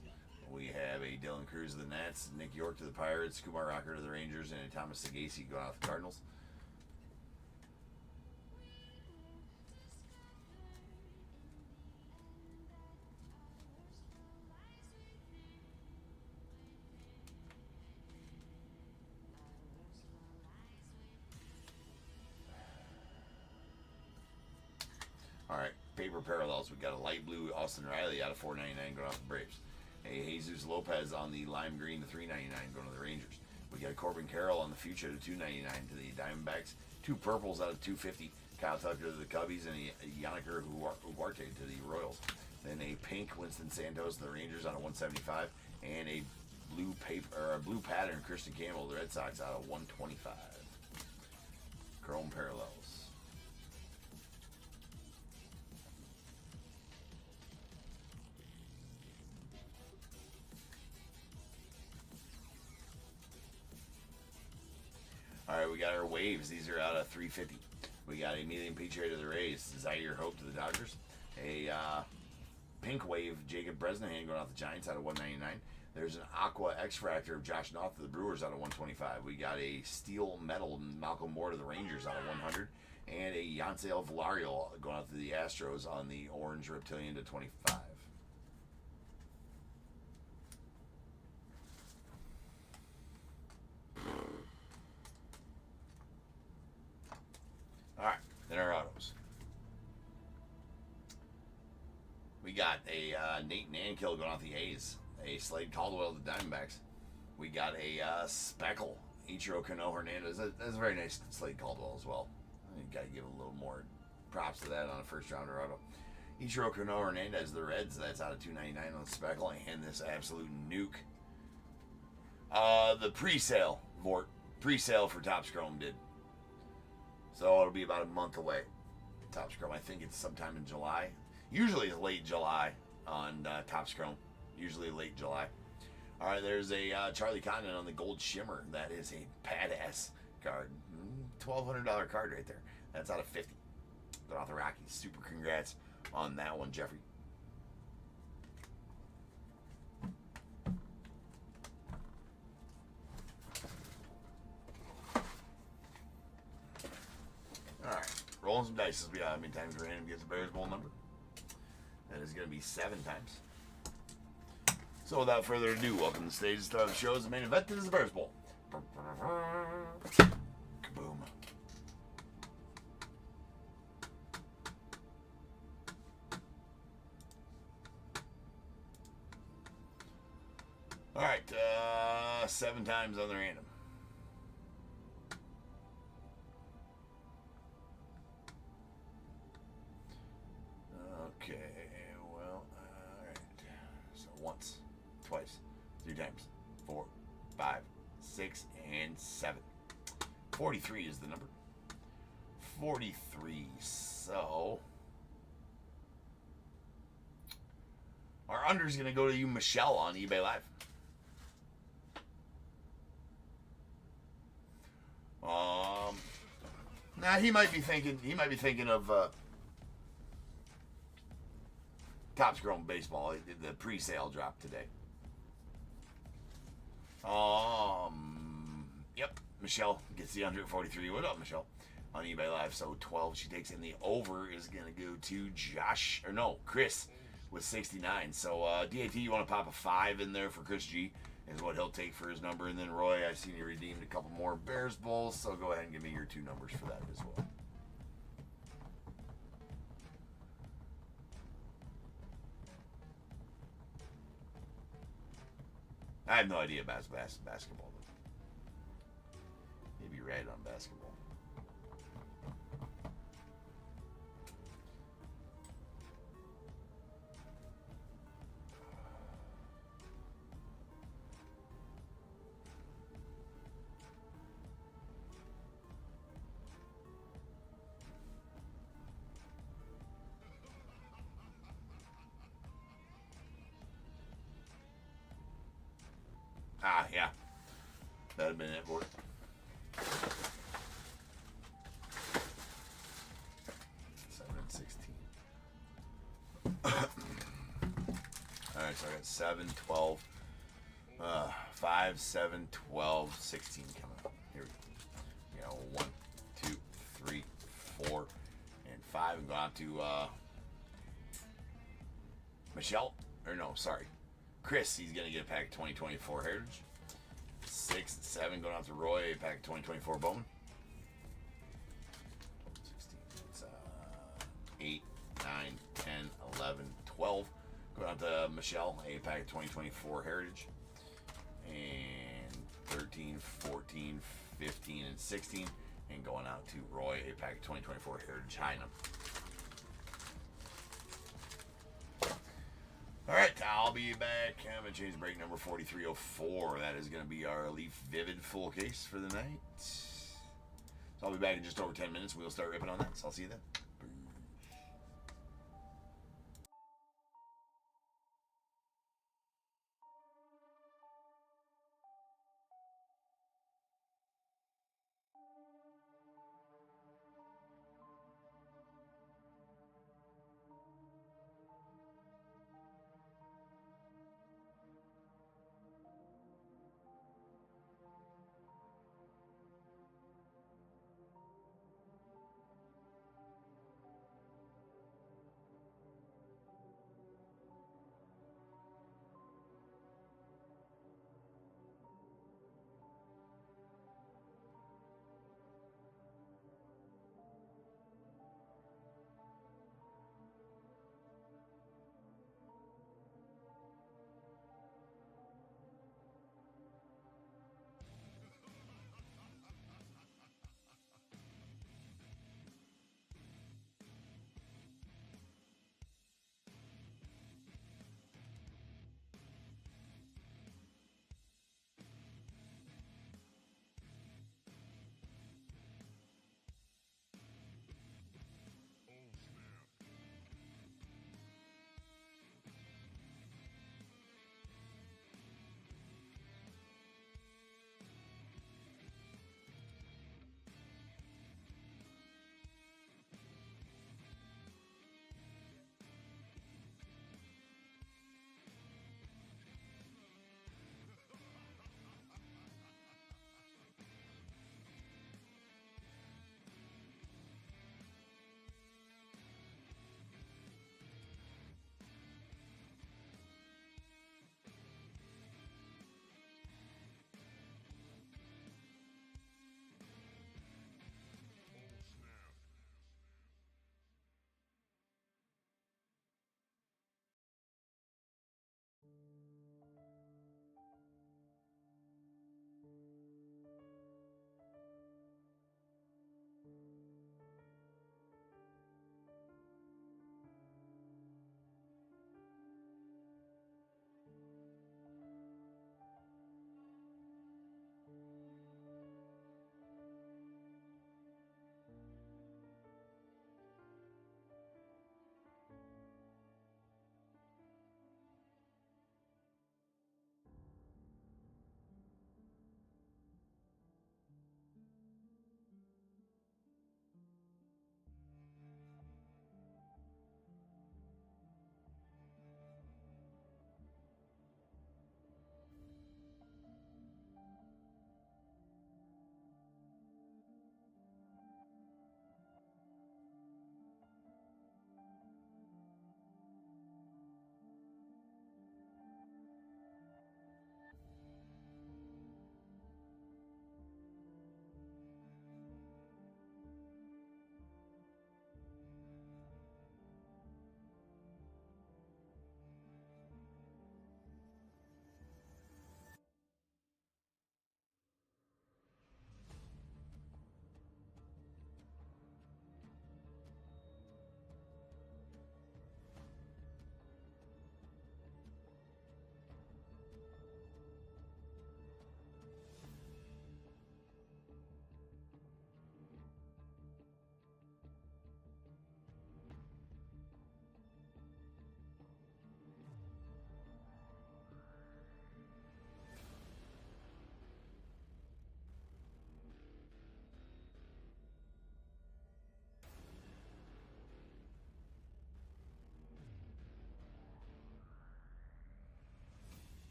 we have a Dylan Cruz to the Nats, Nick York to the Pirates, Kumar Rocker to the Rangers, and a Thomas Sagasi going out to the Cardinals. All right, paper parallels. We got a light blue Austin Riley out of $4.99 going off the Braves. A Jesus Lopez on the lime green to $3.99 going to the Rangers. We got a Corbin Carroll on the future to $2.99 to the Diamondbacks. Two purples out of $2.50. Kyle Tucker to the Cubbies, and a Yanniker Huarte to the Royals. Then a pink Winston Santos to the Rangers out of $175, and a blue pattern Christian Campbell to the Red Sox out of $125. Chrome parallels. All right, we got our waves. These are out of $350. We got a Emilian Petrie to the Rays, Zaire Hope to the Dodgers, a pink wave Jacob Bresnahan going off the Giants out of $199. There's an aqua X-Fractor of Josh Knopf to the Brewers out of $125. We got a steel metal Malcolm Moore to the Rangers out of $100, and a Yancel Valario going out to the Astros on the orange Reptilian to $25. Alright, then our autos. We got a Nate Nankill going off the A's. A Slade Caldwell to the Diamondbacks. We got a Speckle Ichiro Cano Hernandez. That's a very nice Slade Caldwell as well. You got to give a little more props to that on a first rounder auto. Ichiro Cano Hernandez, the Reds. That's out of $2.99 on the Speckle. And this absolute nuke. The pre-sale, Vort. Pre-sale for Topp Chrome did. So it'll be about a month away. Topp Chrome, I think it's sometime in July. Usually it's late July on Topp Chrome. Usually late July. All right, there's a Charlie Condon on the Gold Shimmer. That is a badass card. $1,200 card right there. That's out of 50. Going off the Rockies. Super congrats on that one, Jeffrey. All right, rolling some dice as we how many times random gets the Bears Bowl number. That is going to be 7 times. So without further ado, welcome to the stage to start the show as the main event. This is the Bears Bowl. Kaboom. All right, 7 times on the random. Okay, well, all right. So once, twice, 3 times, 4, 5, 6, and 7. 43 is the number. 43. So Our under is going to go to you, Michelle, on eBay Live. Nah, he might be thinking of Topp's Grown Baseball. The pre-sale dropped today. Yep. Michelle gets the under at 43. What up, Michelle? On eBay Live. So 12 she takes, and the over is going to go to Chris with 69. So DAT, you want to pop a 5 in there for Chris G is what he'll take for his number. And then Roy, I seen you redeemed a couple more Bears Bowls, so go ahead and give me your 2 numbers for that as well. I have no idea about basketball. Maybe red on basketball. Yeah. That'd have been it for it. 7 and 16. Alright, so I got 7, 12, 5, 7, 12, 16 coming up. Here we go. 1, 2, 3, 4, and 5. And go on to Michelle. Or no, sorry. Chris, he's going to get a pack of 2024 Heritage. 6 and 7 going out to Roy, a pack of 2024 Bowman. 16, it's 8, 9, 10, 11, 12. Going out to Michelle, a pack of 2024 Heritage. And 13, 14, 15, and 16. And going out to Roy, a pack of 2024 Heritage Hynum. All right, I'll be back. I'm going to change break number 4304. That is going to be our Leaf Vivid full case for the night. So I'll be back in just over 10 minutes. We'll start ripping on that, so I'll see you then.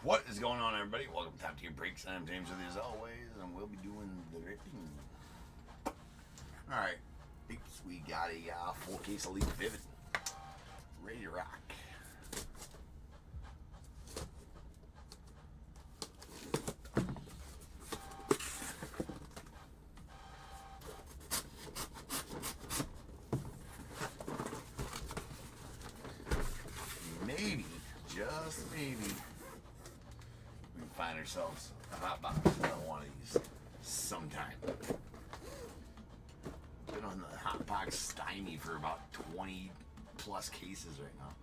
What is going on, everybody? Welcome to Top Tier Breaks. I'm James with you as always, and we'll be doing the ripping. Alright, peeps, we got a full case of Elite Vivid. Ready to rock. Maybe, just maybe, we can find ourselves a hot box on one of these sometime. Been on the hot box stymie for about 20 plus cases right now.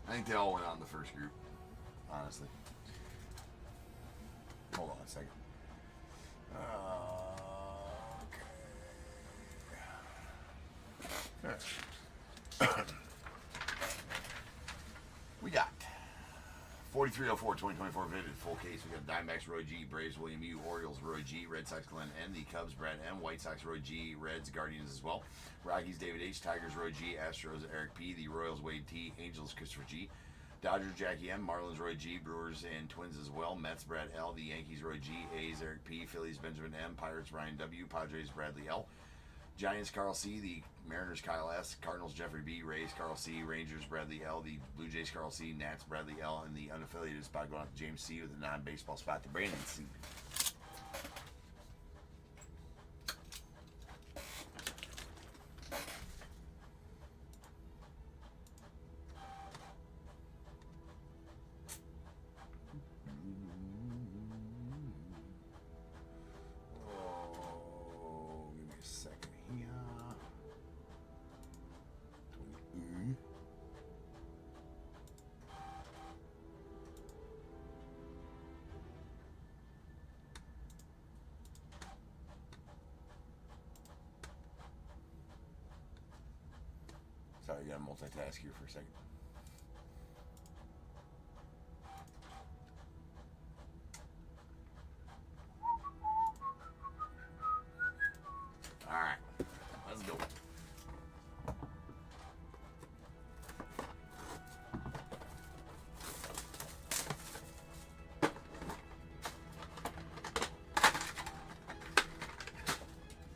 I think they all went out in the first group, honestly. Hold on a second. Okay. We got 4304 2024 Vivid full case. We got Diamondbacks Roy G, Braves William U, Orioles Roy G, Red Sox Glenn N, the Cubs Brad M, White Sox Roy G, Reds Guardians as well, Rockies David H, Tigers Roy G, Astros Eric P, the Royals Wade T, Angels Christopher G, Dodgers Jackie M, Marlins Roy G, Brewers and Twins as well, Mets Brad L, the Yankees Roy G, A's Eric P, Phillies Benjamin M, Pirates Ryan W, Padres Bradley L, Giants Carl C, the Mariners Kyle S, Cardinals Jeffrey B, Rays Carl C, Rangers Bradley L, the Blue Jays Carl C, Nats Bradley L, and the unaffiliated spot going out to James C with the non-baseball spot to Brandon C. Sorry, I got to multitask here for a second. All right, let's go.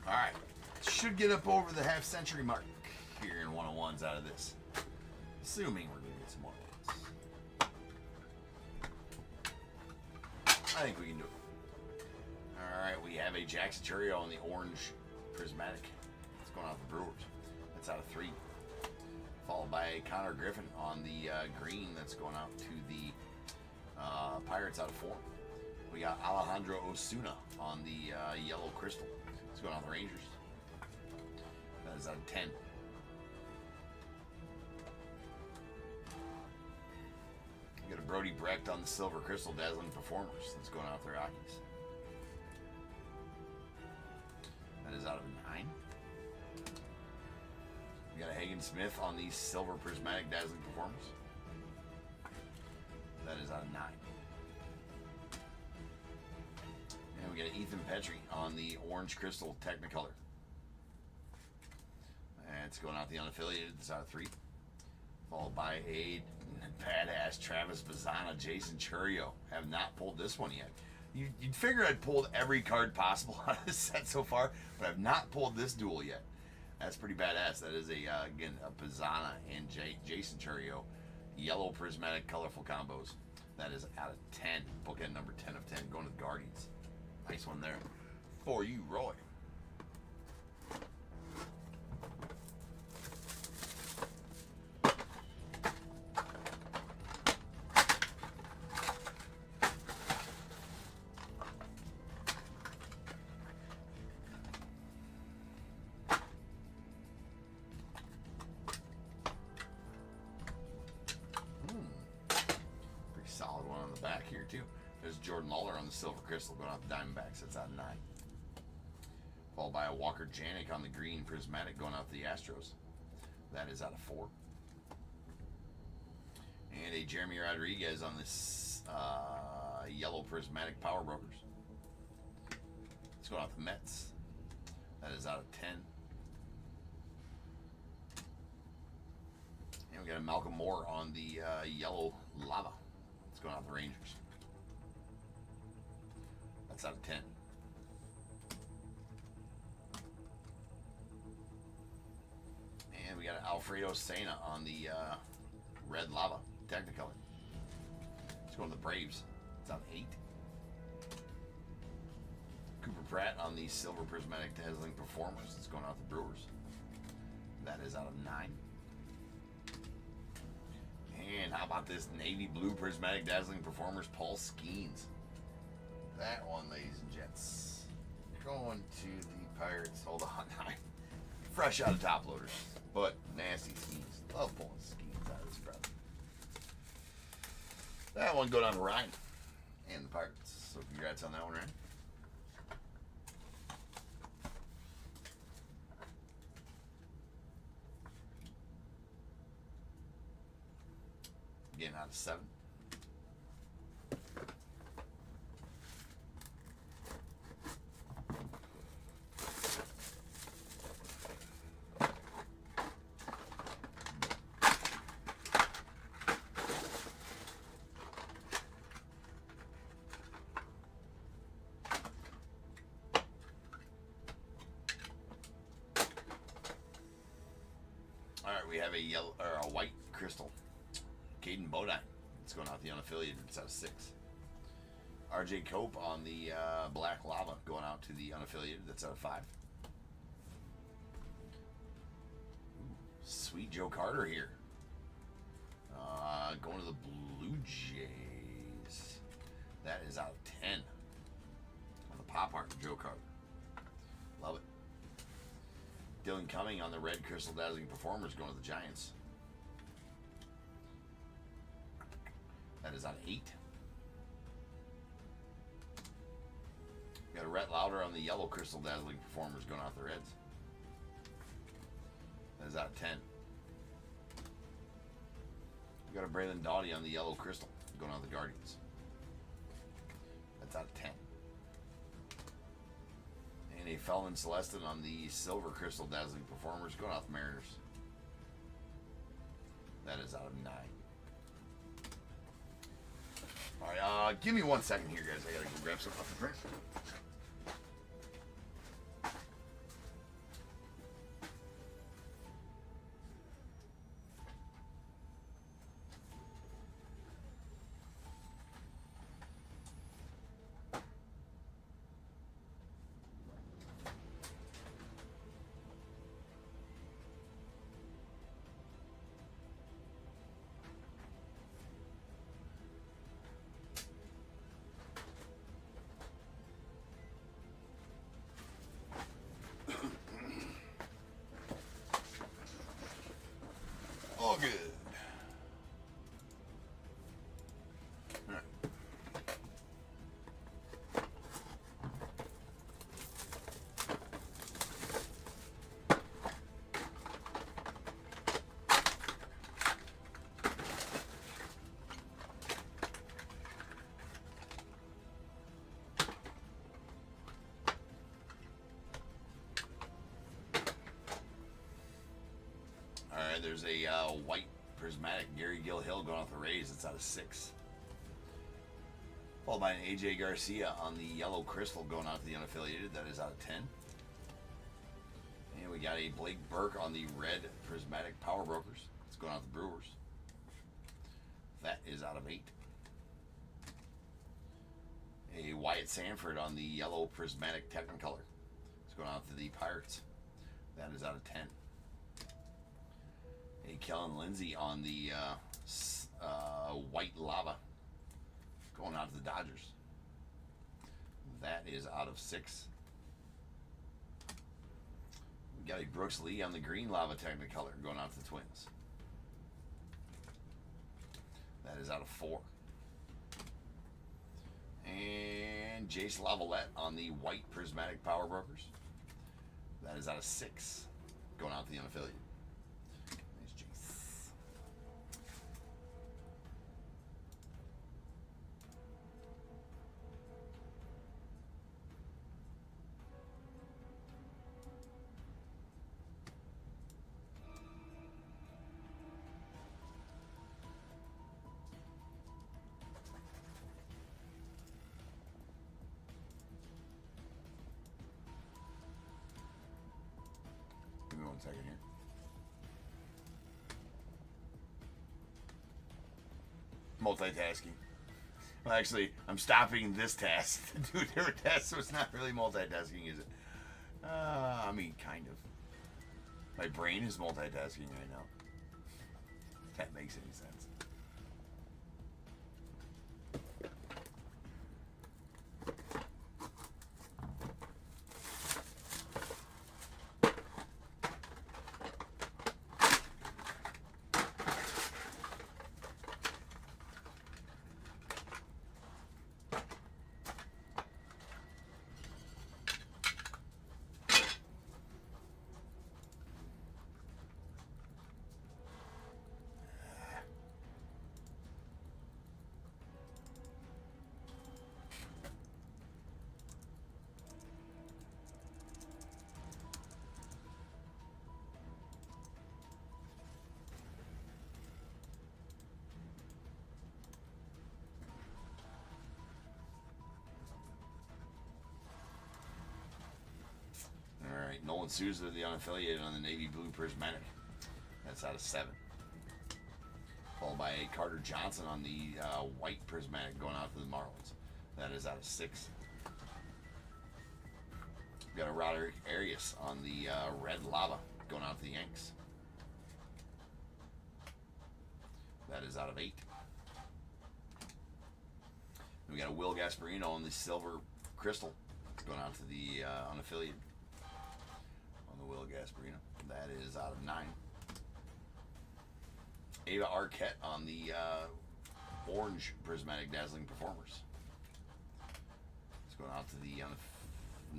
All right, should get up over the half-century mark here in 101s out of this. Assuming we're going to get some 101s. I think we can do it. Alright, we have a Jackson Churio on the orange prismatic. It's going out the Brewers. That's out of 3. Followed by a Connor Griffin on the green. That's going out to the Pirates out of 4. We got Alejandro Osuna on the yellow crystal. It's going out the Rangers. That is out of 10. We got a Brody Brecht on the silver crystal, dazzling performers. That's going out the Rockies. That is out of a 9. We got a Hagen Smith on the silver prismatic, dazzling performers. That is out of 9. And we got an Ethan Petrie on the orange crystal Technicolor. And it's going out the unaffiliated. It's out of 3. Followed by a badass Travis Bazzana, Jason Churio. Have not pulled this one yet. You'd figure I'd pulled every card possible out of this set so far, but I've not pulled this duel yet. That's pretty badass. That is again a Bazzana and Jason Churio, yellow prismatic colorful combos. That is out of 10. Bookend number 10 of 10 going to the Guardians. Nice one there for you, Roy. Solid one on the back here too. There's Jordan Lawler on the silver crystal going out the Diamondbacks. That's out of 9. Followed by a Walker Janik on the green prismatic going out the Astros. That is out of 4. And a Jeremy Rodriguez on this yellow prismatic Power Brokers. Let's go out the Mets. That is out of 10. And we we got a Malcolm Moore on the yellow lava. It's going out the Rangers. That's out of 10. And we got an Alfredo Sena on the red lava Technicolor. It's going to the Braves. It's out of 8. Cooper Pratt on the silver prismatic dazzling performers. It's going out the Brewers. That is out of 9. And how about this navy blue prismatic dazzling performers, Paul Skeens. That one, ladies and gents. Going to the Pirates. Hold on. Fresh out of top loaders. But nasty Skeens. Love pulling Skeens out of this brother. That one go down to Ryan and the Pirates. So congrats on that one, Ryan. Getting out of 7. All right, we have a yellow or a white crystal. Caden Bodine. It's going out the unaffiliated. It's out of 6. RJ Cope on the black lava going out to the unaffiliated. That's out of 5. Ooh, sweet Joe Carter here. Going to the Blue Jays. That is out of 10. On the pop art, Joe Carter. Love it. Dylan Cumming on the red crystal dazzling performers going to the Giants. That is out of 8. We got a Rhett Lauder on the yellow crystal dazzling performers going out the Reds. That is out of 10. We got a Braylon Doughty on the yellow crystal going out the Guardians. That's out of 10. And a Felvin Celestin on the silver crystal dazzling performers going out the Mariners. That is out of 9. All right, give me 1 second here, guys. I gotta go grab something off the print. All good. All right. All right, there's a white prismatic Gary Gill Hill going off the Rays. It's out of 6. Followed by an AJ Garcia on the yellow crystal going out to the unaffiliated. That is out of 10. And we got a Blake Burke on the red prismatic Power Brokers. It's going out the Brewers. That is out of 8. A Wyatt Sanford on the yellow prismatic Technicolor. It's going out to the Pirates. That is out of 10. A Kellen Lindsay on the white lava going out to the Dodgers. That is out of 6. We got a Brooks Lee on the green lava Technicolor going out to the Twins. That is out of 4. And Jace Lavalette on the white prismatic Power Brokers. That is out of 6 going out to the unaffiliated. 1 second here. Multitasking. Well, actually, I'm stopping this task to do a different task, so it's not really multitasking, is it? I mean, kind of. My brain is multitasking right now. If that makes any sense. Nolan Souza, the unaffiliated on the Navy Blue Prismatic. That's out of 7. Followed by Carter Johnson on the white Prismatic going out to the Marlins. That is out of 6. We got a Roderick Arias on the red Lava going out to the Yanks. That is out of 8. We got a Will Gasparino on the silver Crystal going out to the unaffiliated. Will Gasparino. That is out of 9. Ava Arquette on the orange Prismatic Dazzling Performers. It's going out to the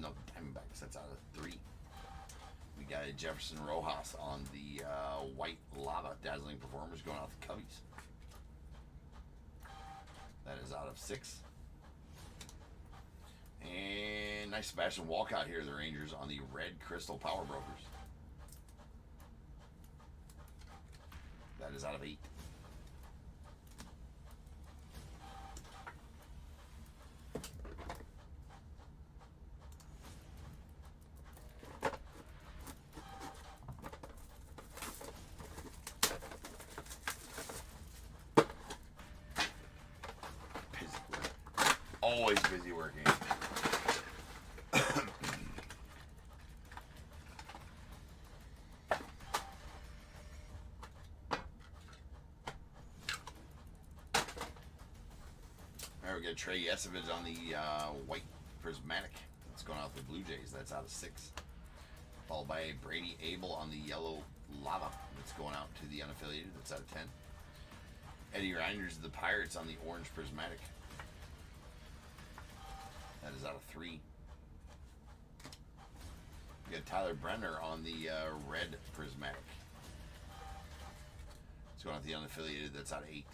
Diamondbacks. That's out of 3. We got a Jefferson Rojas on the white Lava Dazzling Performers going out to Cubbies. That is out of 6. And nice Sebastian Walcott here, the Rangers on the red Crystal Power Brokers. That is out of 8. Busy. Always busy working. We got Trey Yesevich on the white Prismatic. That's going out to the Blue Jays. That's out of 6. Followed by Brady Abel on the yellow Lava. That's going out to the unaffiliated. That's out of 10. Eddie Reinders of the Pirates on the orange Prismatic. That is out of 3. We got Tyler Brenner on the red Prismatic. It's going out to the unaffiliated. That's out of 8.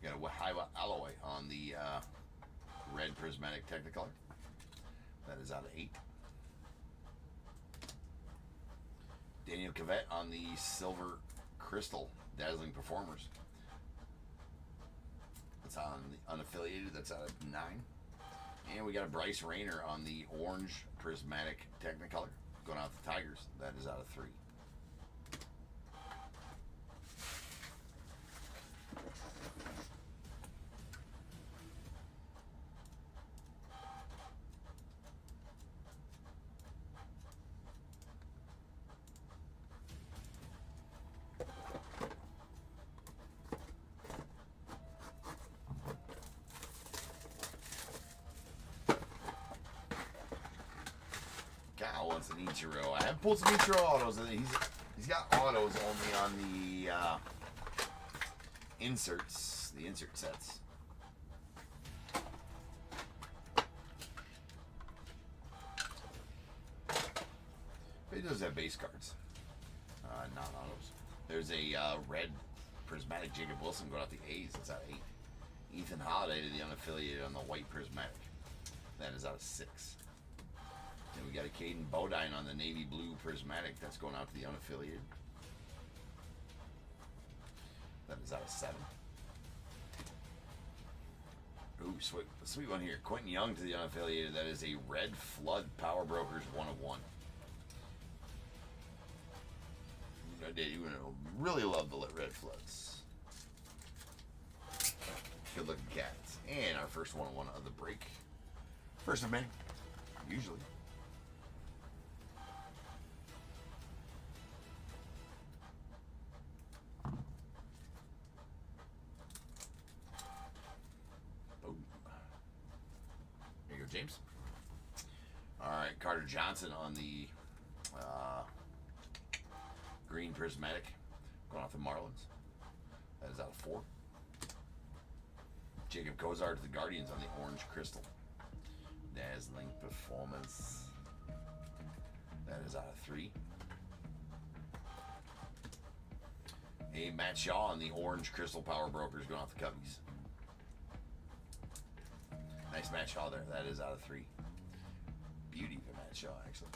We got a Wahaiwa Alloy on the red Prismatic Technicolor. That is out of 8. Daniel Cavett on the silver Crystal Dazzling Performers. That's on the unaffiliated. That's out of 9. And we got a Bryce Rayner on the orange Prismatic Technicolor going out to Tigers. That is out of 3. Wants an Ichiro. I have pulled some Ichiro autos. He's got autos only on the inserts, the insert sets. But he does have base cards, not autos. There's a red Prismatic Jacob Wilson going out the A's. That's out of 8. Ethan Holiday to the unaffiliated on the white Prismatic. That is out of 6. Then we got a Caden Bodine on the navy blue Prismatic. That's going out to the unaffiliated. That is out of 7. Ooh, sweet one here. Quentin Young to the unaffiliated. That is a red Flood Power Brokers 1 of 1. I did. You really love the lit red floods. Good looking cats. And our first 1-1 of the break. First of many, usually. Boom. There you go, James. All right, Carter Johnson on the green prismatic, going off the Marlins. That is out of 4. Jacob Kozar to the Guardians on the orange crystal. Dazzling performance. That is out of 3. A Matt Shaw on the orange crystal power brokers, going off the Cubbies. Nice Matt Shaw there. That is out of 3. Beauty for Matt Shaw, actually.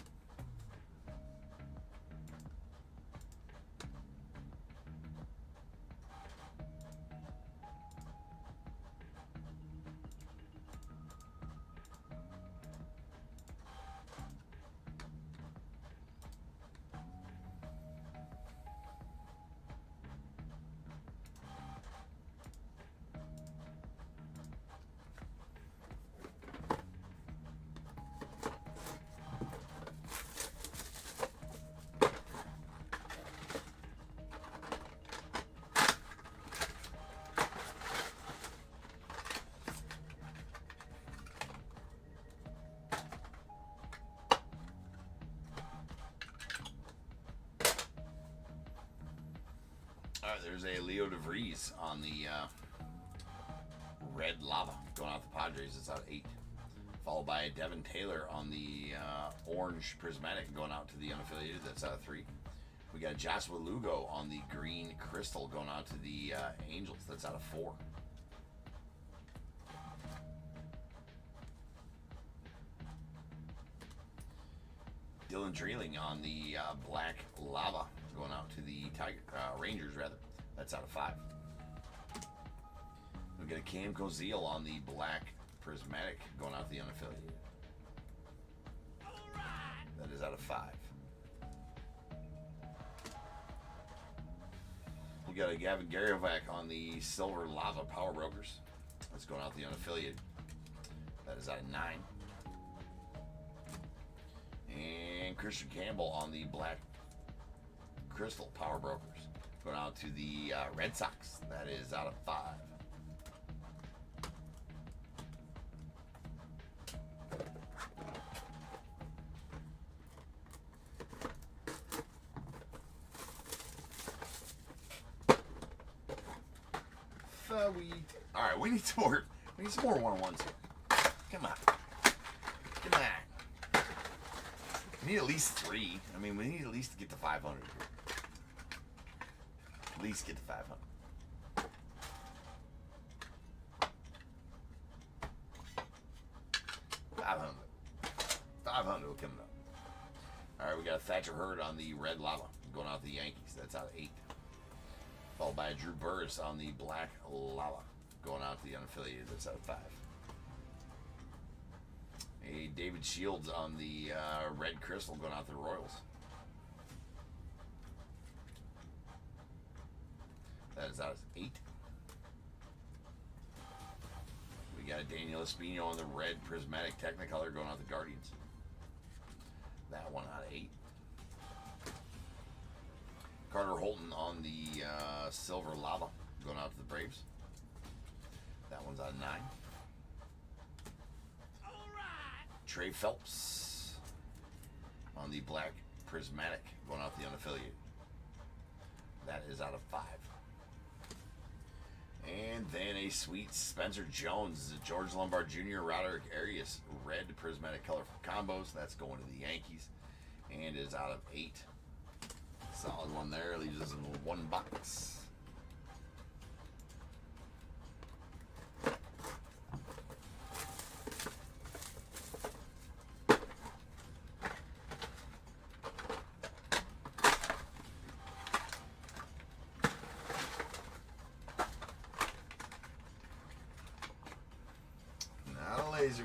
There's a Leo DeVries on the red lava going out the Padres. It's out of 8. Followed by a Devin Taylor on the orange prismatic going out to the unaffiliated. That's out of 3. We got Joshua Lugo on the green crystal going out to the Angels. That's out of 4. Dylan Dreeling on the black lava going out to the Rangers, rather. That's out of 5. We got a Cam Koziel on the black prismatic going out to the unaffiliated. That is out of 5. We got a Gavin Gariovac on the silver lava power brokers. That's going out to the unaffiliated. That is out of 9. And Christian Campbell on the black crystal power brokers going out to the Red Sox. That is out of 5. All right, we need some more. We need some more 1-on-1s here. Come on, come on. We need at least 3. I mean, we need at least to get to 500 here. At least get to 500. $500 will come up. All right, we got Thatcher Hurd on the red lava going out to the Yankees. That's out of 8. Followed by Drew Burris on the black lava going out to the unaffiliated. That's out of 5. A David Shields on the red crystal going out to the Royals. That is out of 8. We got a Daniel Espino on the red prismatic Technicolor going out to the Guardians. That one out of 8. Carter Holton on the silver lava going out to the Braves. That one's out of 9. Trey Phelps on the black prismatic going out to the unaffiliated. That is out of 5. And then a sweet Spencer Jones, George Lombard Jr., Roderick Arias, red prismatic colorful combos. That's going to the Yankees and is out of 8. Solid one there. Leaves us in 1 box. Not a laser.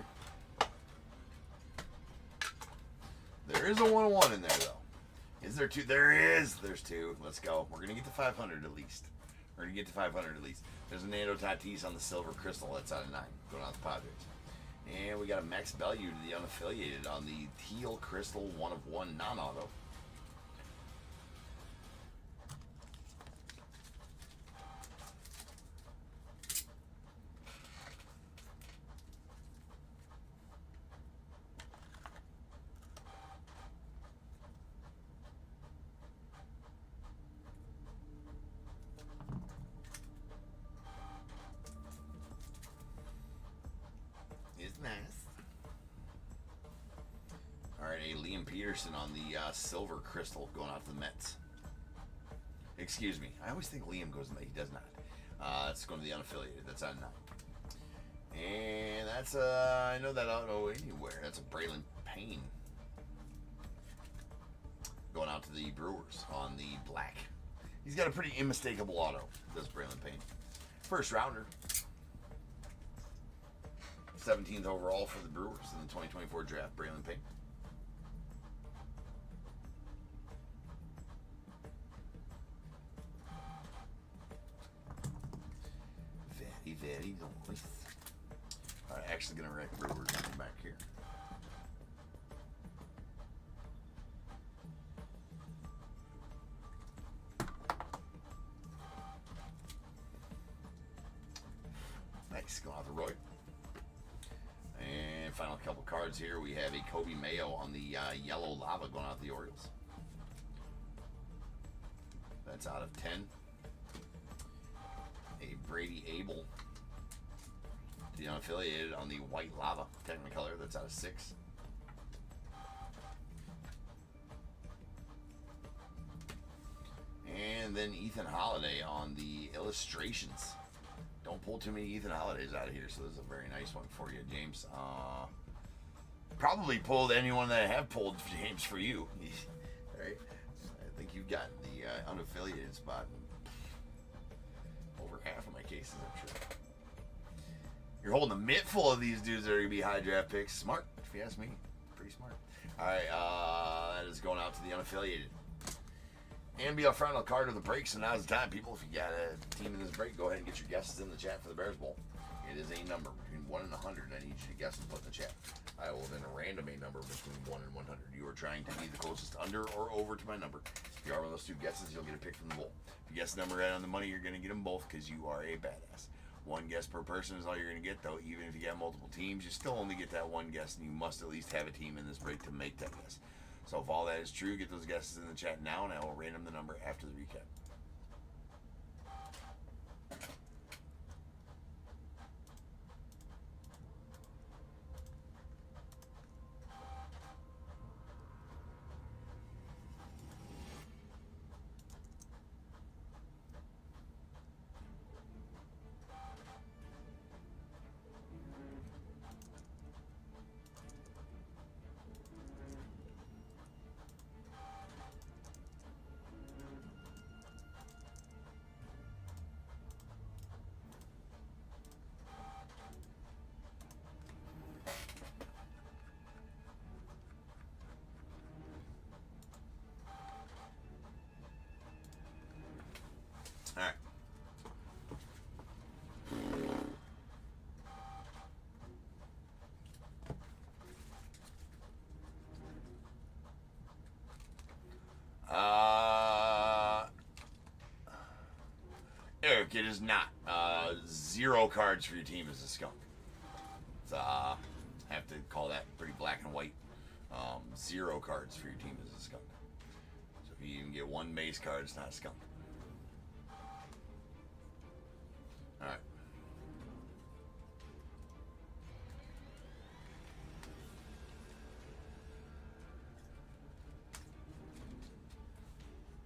There is a 1-1 in there, though. Is there two? There is. There's two. Let's go. We're gonna get to 500 at least. We're gonna get to 500 at least. There's a Nando Tatis on the silver crystal. That's out of 9. Going out the Padres. And we got a Max Bellew to the unaffiliated on the teal crystal 1/1 non-auto. Nice. All right, a Liam Peterson on the silver crystal going out to the Mets. Excuse me. I always think Liam goes in there. He does not. That's going to the unaffiliated. That's on 9. And that's I know that auto anywhere. That's a Braylon Payne going out to the Brewers on the black. He's got a pretty unmistakable auto. Does Braylon Payne. First rounder. 17th overall for the Brewers in the 2024 draft, Braylon Payne. Very, very nice. All right, actually going to write Brewers back here. Nice, going out to Roy. And final couple cards here. We have a Kobe Mayo on the yellow lava going out the Orioles. That's out of 10. A Brady Abel to the unaffiliated on the white lava Technicolor. That's out of 6. And then Ethan Holiday on the illustrations. Don't pull too many Ethan Holidays out of here, so this is a very nice one for you, James. Probably pulled anyone that I have pulled, James, for you. Right? I think you've got the unaffiliated spot in over half of my cases, I'm sure. You're holding a mitt full of these dudes that are going to be high draft picks. Smart, if you ask me. Pretty smart. All right, that is going out to the unaffiliated. And be our final card of the break, so now's the time, people. If you got a team in this break, go ahead and get your guesses in the chat for the Bears Bowl. It is a number between 1 and 100. I need you to guess and put in the chat. I will then random a number between 1 and 100. You are trying to be the closest under or over to my number. If you are one of those two guesses, you'll get a pick from the bowl. If you guess the number right on the money, you're going to get them both because you are a badass. One guess per person is all you're going to get, though. Even if you got multiple teams, you still only get that one guess, and you must at least have a team in this break to make that guess. So if all that is true, get those guesses in the chat now, and I will random the number after the recap. All right. Eric, it is not. 0 cards for your team is a skunk. It's, have to call that pretty black and white. 0 cards for your team is a skunk. So if you even get 1 mace card, it's not a skunk. All right.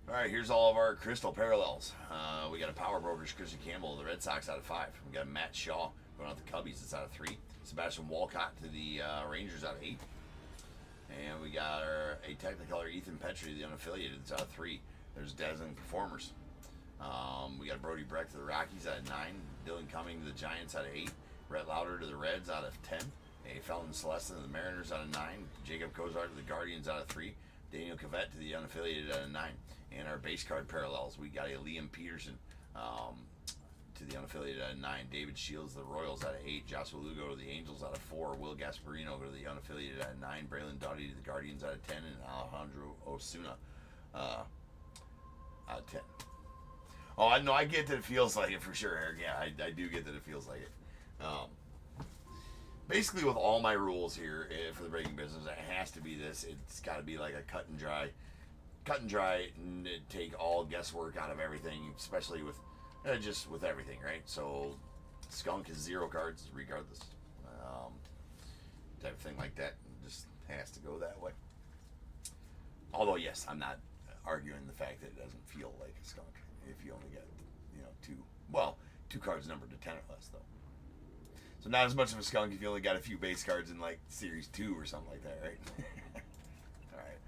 All right, here's all of our crystal parallels. We got a Power Brokers, Christian Campbell, the Red Sox out of 5. We got Matt Shaw going out the Cubbies, it's out of 3. Sebastian Walcott to the Rangers out of 8. And we got a Technicolor Ethan Petrie, the unaffiliated, it's out of 3. There's Dazzling Performers. We got Brody Breck to the Rockies out of 9. Dylan Cumming to the Giants out of 8. Rhett Lauder to the Reds out of 10. A Felton Celeste to the Mariners out of 9. Jacob Kozar to the Guardians out of 3. Daniel Cavett to the unaffiliated out of 9. And our base card parallels, we got a Liam Peterson to the unaffiliated out of 9. David Shields, the Royals out of 8. Joshua Lugo to the Angels out of 4. Will Gasparino to the unaffiliated out of 9. Braylon Doughty to the Guardians out of 10. And Alejandro Osuna out of 10. Oh, I know. I get that it feels like it for sure, Eric. Yeah, I do get that it feels like it. Basically, with all my rules here for the breaking business, it has to be this. It's got to be like a cut and dry, and take all guesswork out of everything, especially with just with everything, right? So, skunk is 0 cards regardless, type of thing like that. It just has to go that way. Although, yes, I'm not arguing the fact that it doesn't feel like a skunk if you only get, 2 cards numbered to 10 or less, though. So not as much of a skunk if you only got a few base cards in like Series 2 or something like that, right? All right.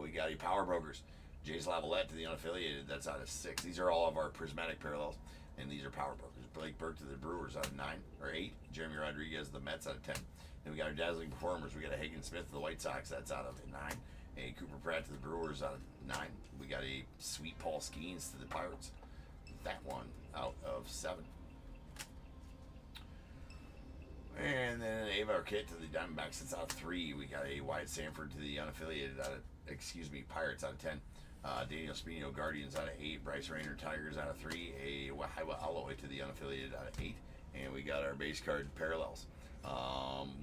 We got a Power Brokers. Jace Lavalette to the unaffiliated. That's out of 6. These are all of our prismatic parallels, and these are Power Brokers. Blake Burke to the Brewers out of 9 or 8. Jeremy Rodriguez to the Mets out of 10. Then we got our dazzling performers. We got a Hagen Smith to the White Sox. That's out of 9. A Cooper Pratt to the Brewers out of 9. We got a Sweet Paul Skeens to the Pirates. That one out of 7. And then Ava Arquette to the Diamondbacks. That's out of 3. We got a Wyatt Sanford to the unaffiliated Pirates out of 10. Daniel Spino Guardians out of 8. Bryce Rayner Tigers out of 3. A Wahaiwa Aloe to the unaffiliated out of 8. And we got our base card parallels.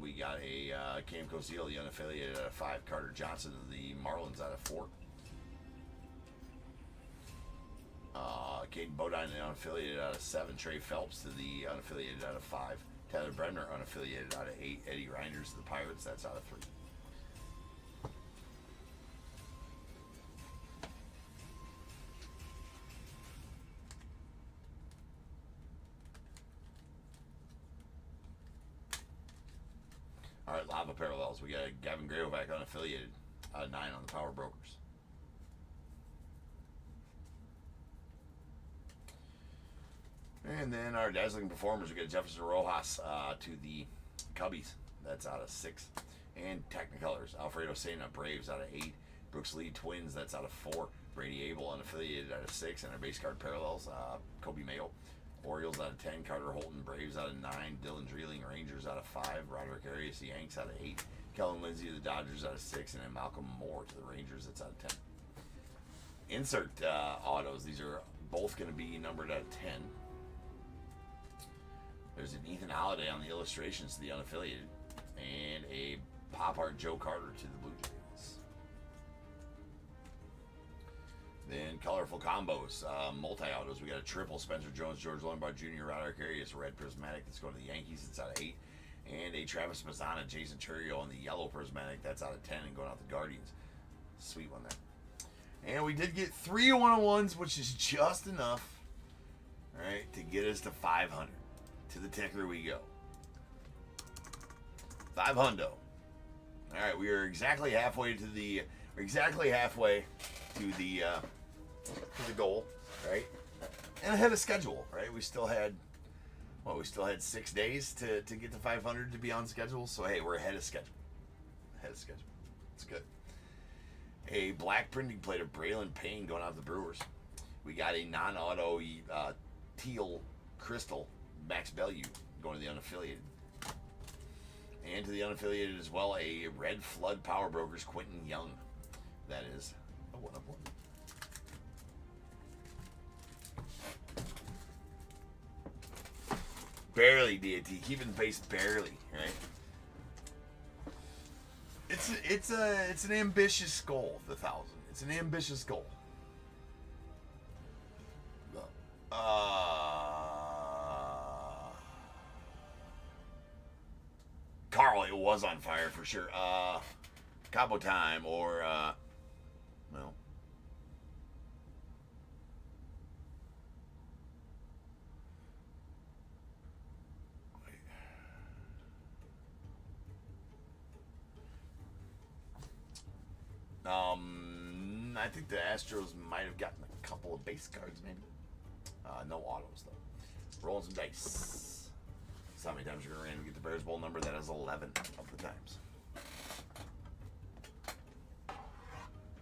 We got a Cam Cosile, the unaffiliated out of 5. Carter Johnson to the Marlins out of 4. Caden Bodine, the unaffiliated out of 7. Trey Phelps to the unaffiliated out of 5. Tyler Bremner, unaffiliated out of 8. Eddie Reinders to the Pirates, that's out of 3. All right, Lava Parallels. We got Gavin Grayovac, unaffiliated, out of 9 on the Power Brokers. And then our dazzling performers, we got Jefferson Rojas to the Cubbies. That's out of 6. And Technicolors, Alfredo Sena, Braves out of 8. Brooks Lee Twins, that's out of 4. Brady Abel, unaffiliated, out of 6. And our base card parallels, Kobe Mayo, Orioles out of 10. Carter Holton, Braves out of 9. Dylan Dreeling, Rangers out of 5. Roderick Arias, the Yanks out of 8. Kellen Lindsey to the Dodgers out of 6. And then Malcolm Moore to the Rangers, that's out of 10. Insert autos, these are both going to be numbered out of 10. There's an Ethan Holiday on the illustrations to the unaffiliated, and a pop art Joe Carter to the Blue Jays. Then colorful combos, multi-autos. We got a triple Spencer Jones, George Lombard Jr., Roderick Arias, red prismatic. That's going to the Yankees. It's out of 8. And a Travis Mazzana, Jason Churio on the yellow prismatic. That's out of 10 and going out the Guardians. Sweet one there. And we did get 3 1-on-1s, which is just enough, right, to get us to 500. To the ticker we go. 5 hundo. All right, we are exactly halfway to the goal, right? And ahead of schedule, right? We still had 6 days to get to 500 to be on schedule. So hey, we're ahead of schedule. It's good. A black printing plate of Braylon Payne going out to the Brewers. We got a non-auto teal crystal Max Bellew going to the unaffiliated. And to the unaffiliated as well, a red flood Power Brokers Quentin Young. That is a 1 of 1. Barely, deity. Keeping the pace barely, right? It's an ambitious goal, the 1,000. It's an ambitious goal. Carl, it was on fire for sure. Capo time or well. I think the Astros might have gotten a couple of base cards, maybe. No autos though. Rolling some dice. So how many times you're going to get the Bears Bowl number? That is 11 of the times.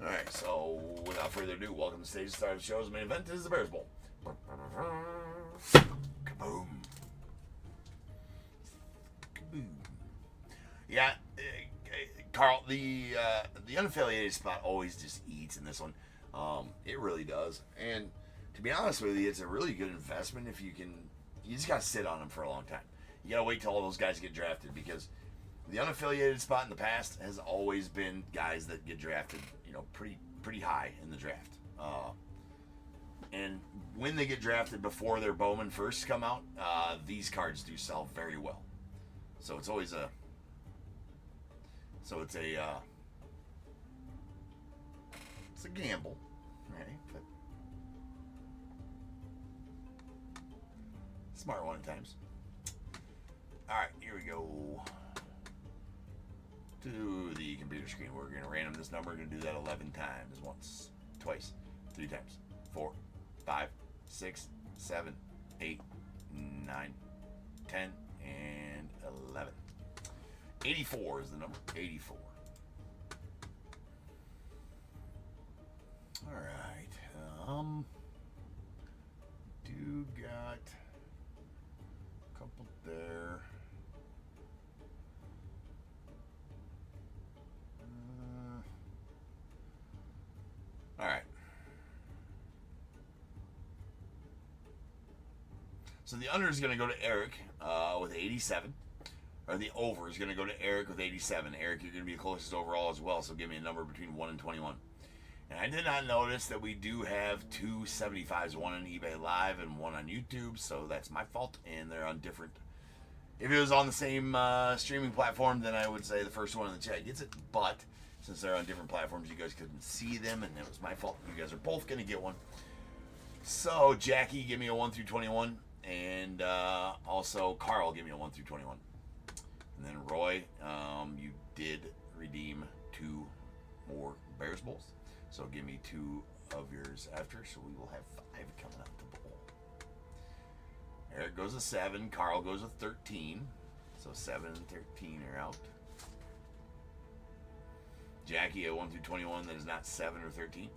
All right, so without further ado, welcome to the stage. Start of the show's main event is the Bears Bowl. Kaboom. Kaboom. Yeah, Carl, the unaffiliated spot always just eats in this one. It really does. And to be honest with you, it's a really good investment if you can. You just got to sit on them for a long time. You got to wait till all those guys get drafted, because the unaffiliated spot in the past has always been guys that get drafted, pretty high in the draft. And when they get drafted before their Bowman first come out, these cards do sell very well. So it's always it's a gamble, right? But smart one at times. All right, here we go. To the computer screen. We're going to random this number. We're going to do that 11 times. Once, twice, 3 times, 4, 5, 6, 7, 8, 9, 10, and 11. 84 is the number. 84. All right. Do got a couple there. All right. So the under is going to go to Eric with 87. Or the over is going to go to Eric with 87. Eric, you're going to be the closest overall as well, so give me a number between 1 and 21. And I did not notice that we do have 2 75s, one on eBay Live and one on YouTube, so that's my fault, and they're on different. If it was on the same streaming platform, then I would say the first one in the chat gets it, but since they're on different platforms, you guys couldn't see them, and it was my fault. You guys are both going to get one. So, Jackie, give me a 1 through 21, and also Carl, give me a 1 through 21. And then Roy, you did redeem 2 more Bears Bowls, so give me 2 of yours after, so we will have 5 coming out the bowl. Eric goes a 7, Carl goes a 13, so 7 and 13 are out. Jackie, a 1 through 21 that is not 7 or 13.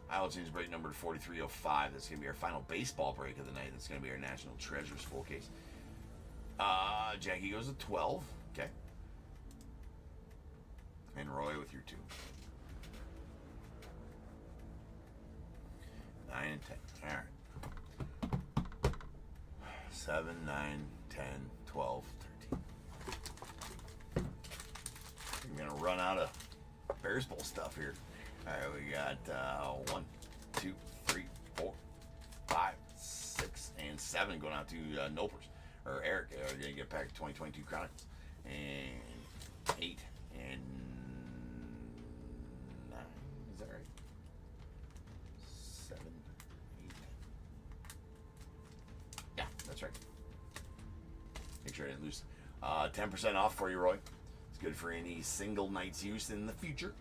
I will change break number to 4305. That's going to be our final baseball break of the night. That's going to be our National Treasures full case. Jackie goes to 12. Okay. And Roy with your 2. 9 and 10. All right. 7, 9, 10, 12, 13. I'm going to run out of Bears Bowl stuff here. All right, we got 1, 2, 3, 4, 5, 6, and 7 going out to Nopers. Or Eric, going to get a pack of 2022 Chronicles. And 8 and 9. Is that right? 7, 8. Yeah, that's right. Make sure I didn't lose. 10% off for you, Roy. It's good for any single night's use in the future.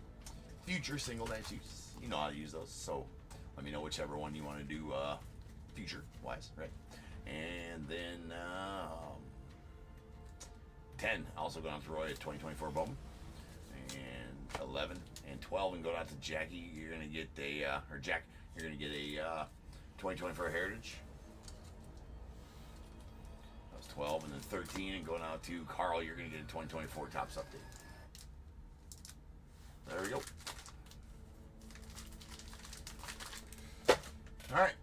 Future single night's use. You know how to use those. So let me know whichever one you want to do future wise, right? And then 10 also going out to Roy at 2024 Bowman. And 11 and 12 and going out to Jackie. You're going to get a, or Jack, you're going to get a 2024 Heritage. That was 12. And then 13 and going out to Carl, you're going to get a 2024 Topps update. There we go. All right.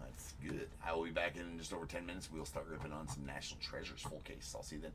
That's good. I will be back in just over 10 minutes. We'll start ripping on some National Treasures full case. I'll see you then.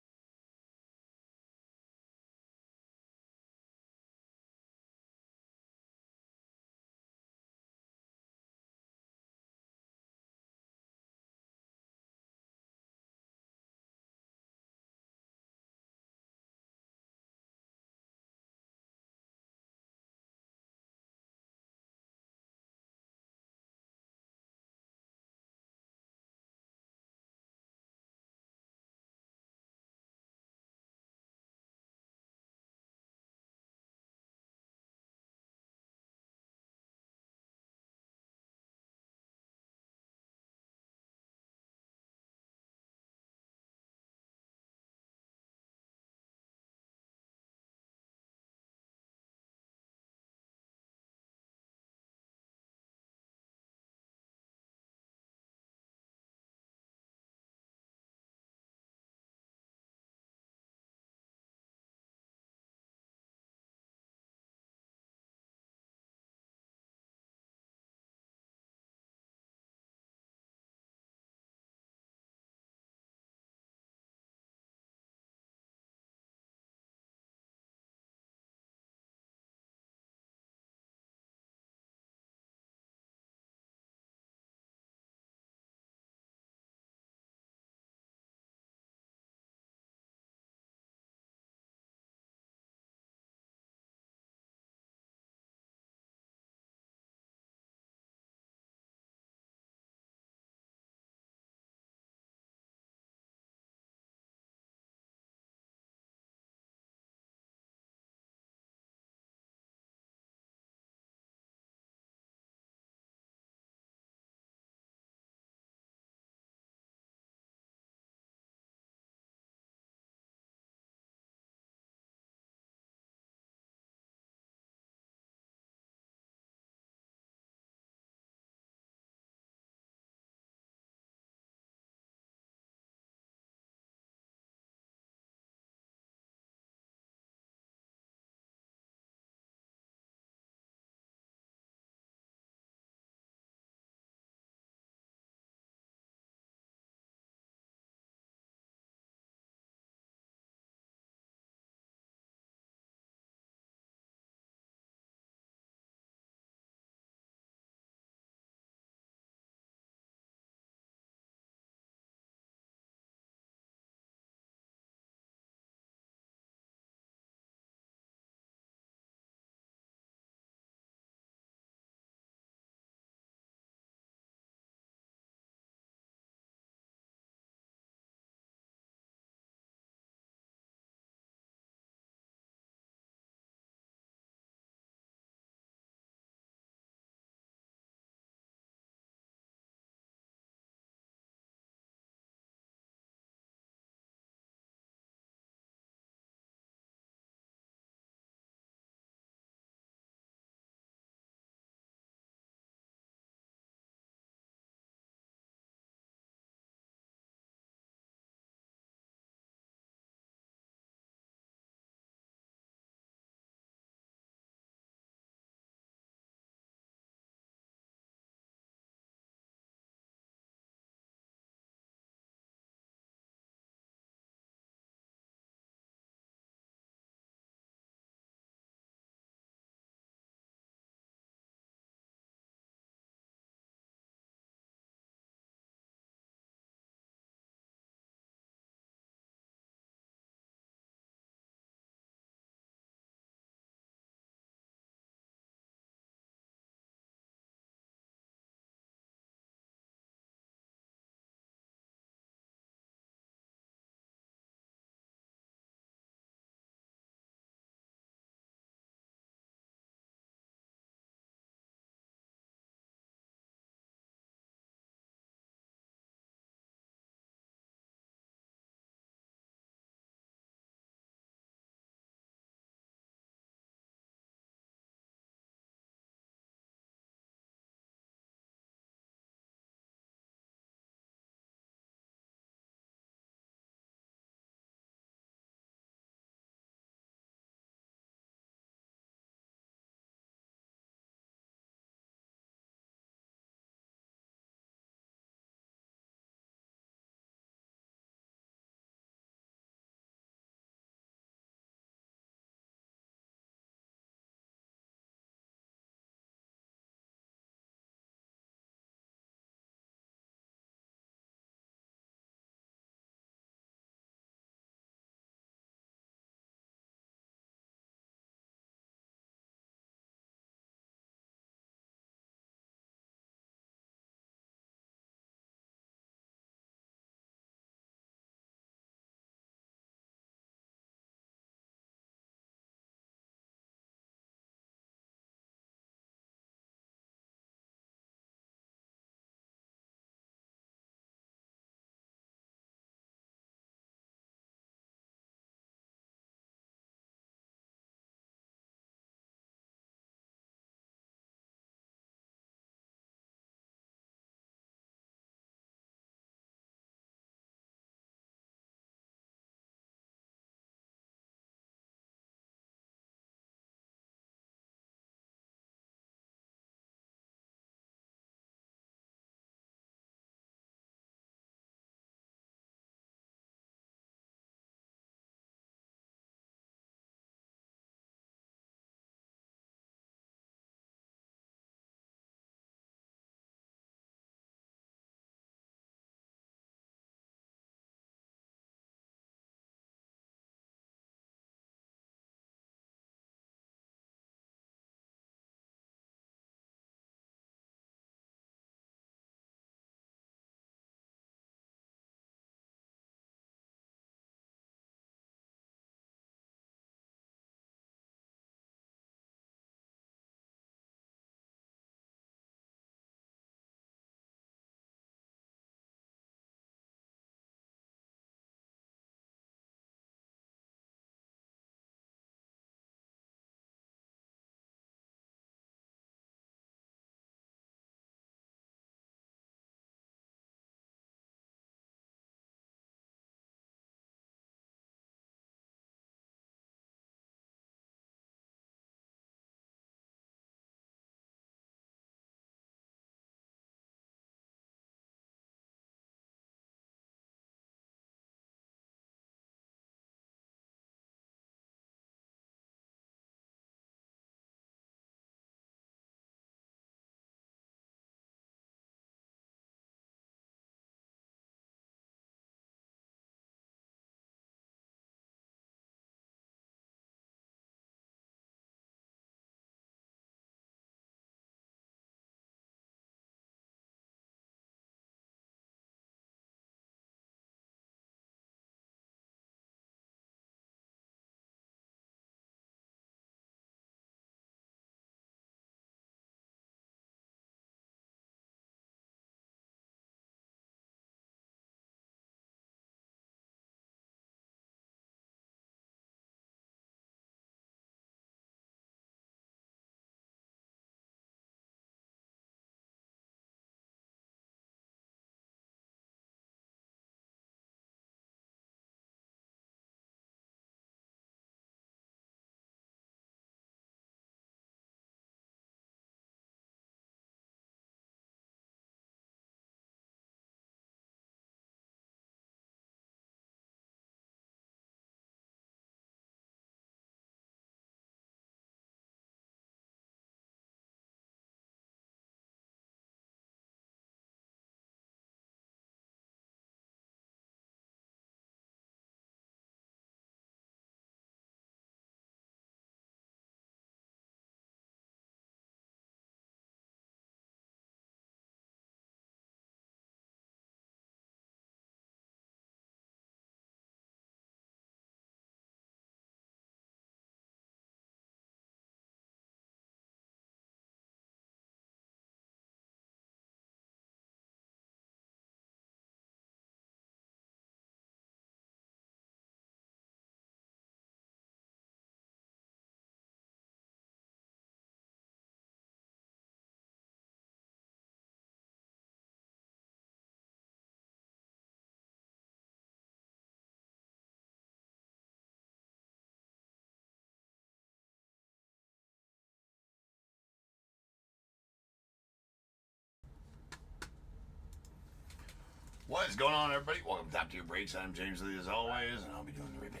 What is going on, everybody? Welcome to Top Tier Breaks. I'm James Lee, as always, and I'll be doing the ribbon.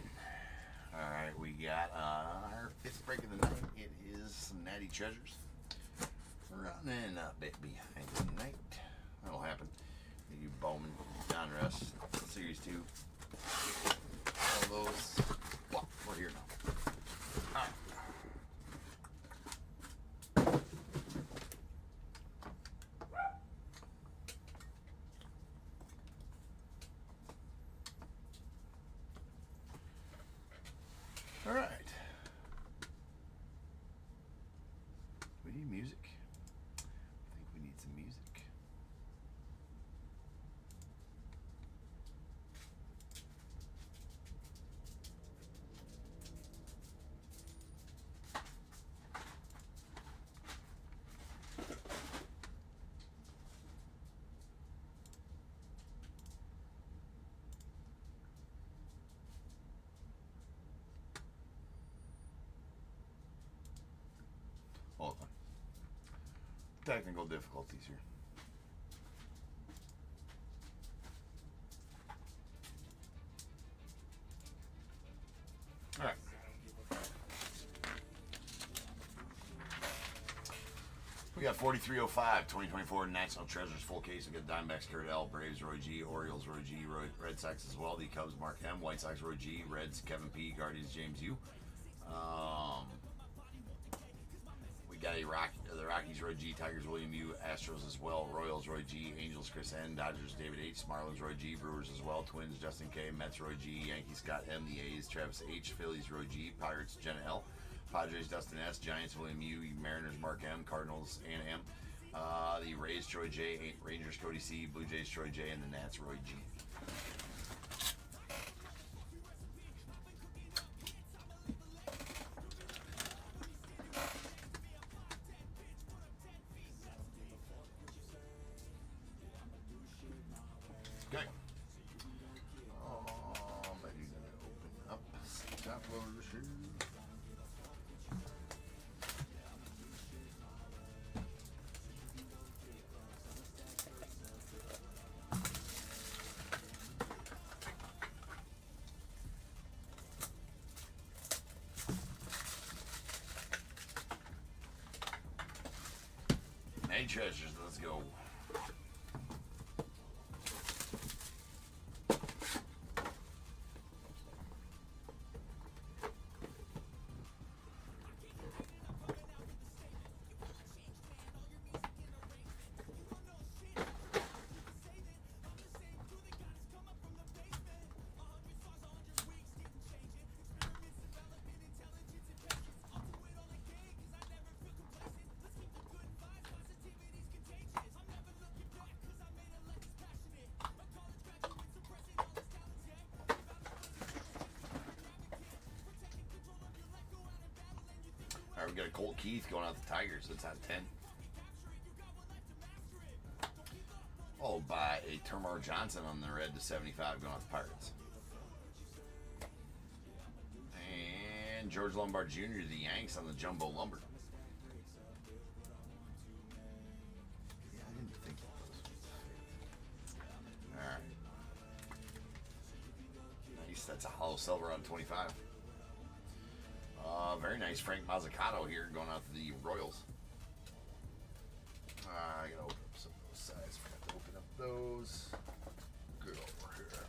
Alright, we got our fifth break of the night. It is some Natty Treasures. Running a bit behind tonight. That'll happen. You Bowman, Donruss, Series 2. All those. Well, we're here now. Alright. All right. We need music. I think we need some music. Hold on. Technical difficulties here. All right. We got 4305, 2024 National Treasures full case. We got Diamondbacks, Kurt L, Braves, Roy G, Orioles, Roy G, Red Sox as well. The Cubs, Mark M, White Sox, Roy G, Reds, Kevin P, Guardians, James U. We got the Rockies, Roy G, Tigers, William U, Astros as well, Royals, Roy G, Angels, Chris N, Dodgers, David H, Marlins, Roy G, Brewers as well, Twins, Justin K, Mets, Roy G, Yankees, Scott M, the A's, Travis H, Phillies, Roy G, Pirates, Jenna L, Padres, Dustin S, Giants, William U, Mariners, Mark M, Cardinals, Anna M, the Rays, Troy J, Rangers, Cody C, Blue Jays, Troy J, and the Nats, Roy G. Okay. I'm ready to open up top loaders here. Hey, treasures, let's go. All right, we got a Colt Keith going out the Tigers. That's out of 10. Followed by a Termar Johnson on the red to 75 going out the Pirates. And George Lombard Jr. to the Yanks on the Jumbo Lumber. Yeah, I didn't think of those. All right. Nice. That's a hollow silver on 25. Very nice Frank Mazzucato here going out to the Royals. I gotta open up some of those sides. Forgot to open up those. Good over here.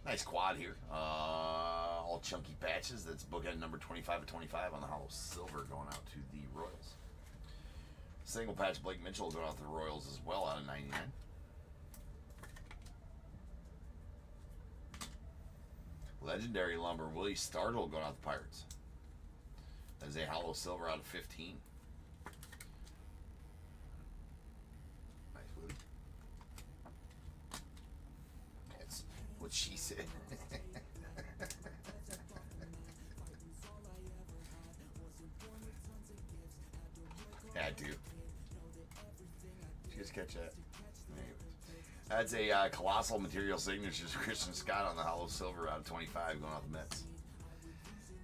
Nice quad here. All chunky patches. That's bookend number 25 of 25 on the hollow silver going out to the Royals. Single patch Blake Mitchell going out to the Royals as well out of 99. Legendary Lumber Willie Startle going out to the Pirates. As a hollow silver out of 15. Nice Willie. That's what she said. Yeah, I do. Did you guys catch that? Anyways. That's a colossal material signatures. Christian Scott on the hollow silver out of 25 going off the Mets.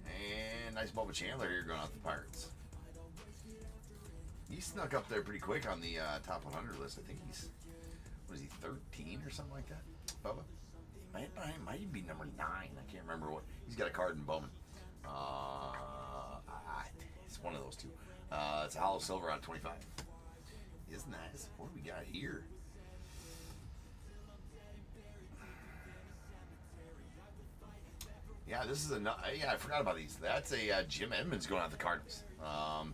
And nice Bubba Chandler here going off the Pirates. He snuck up there pretty quick on the top 100 list. I think he's, what is he, 13 or something like that? Bubba? Might be number 9. I can't remember what. He's got a card in Bowman. It's one of those two. It's a hollow silver out of 25. Isn't that? What do we got here? Yeah, this is a. Yeah, I forgot about these. That's a Jim Edmonds going out the Cardinals.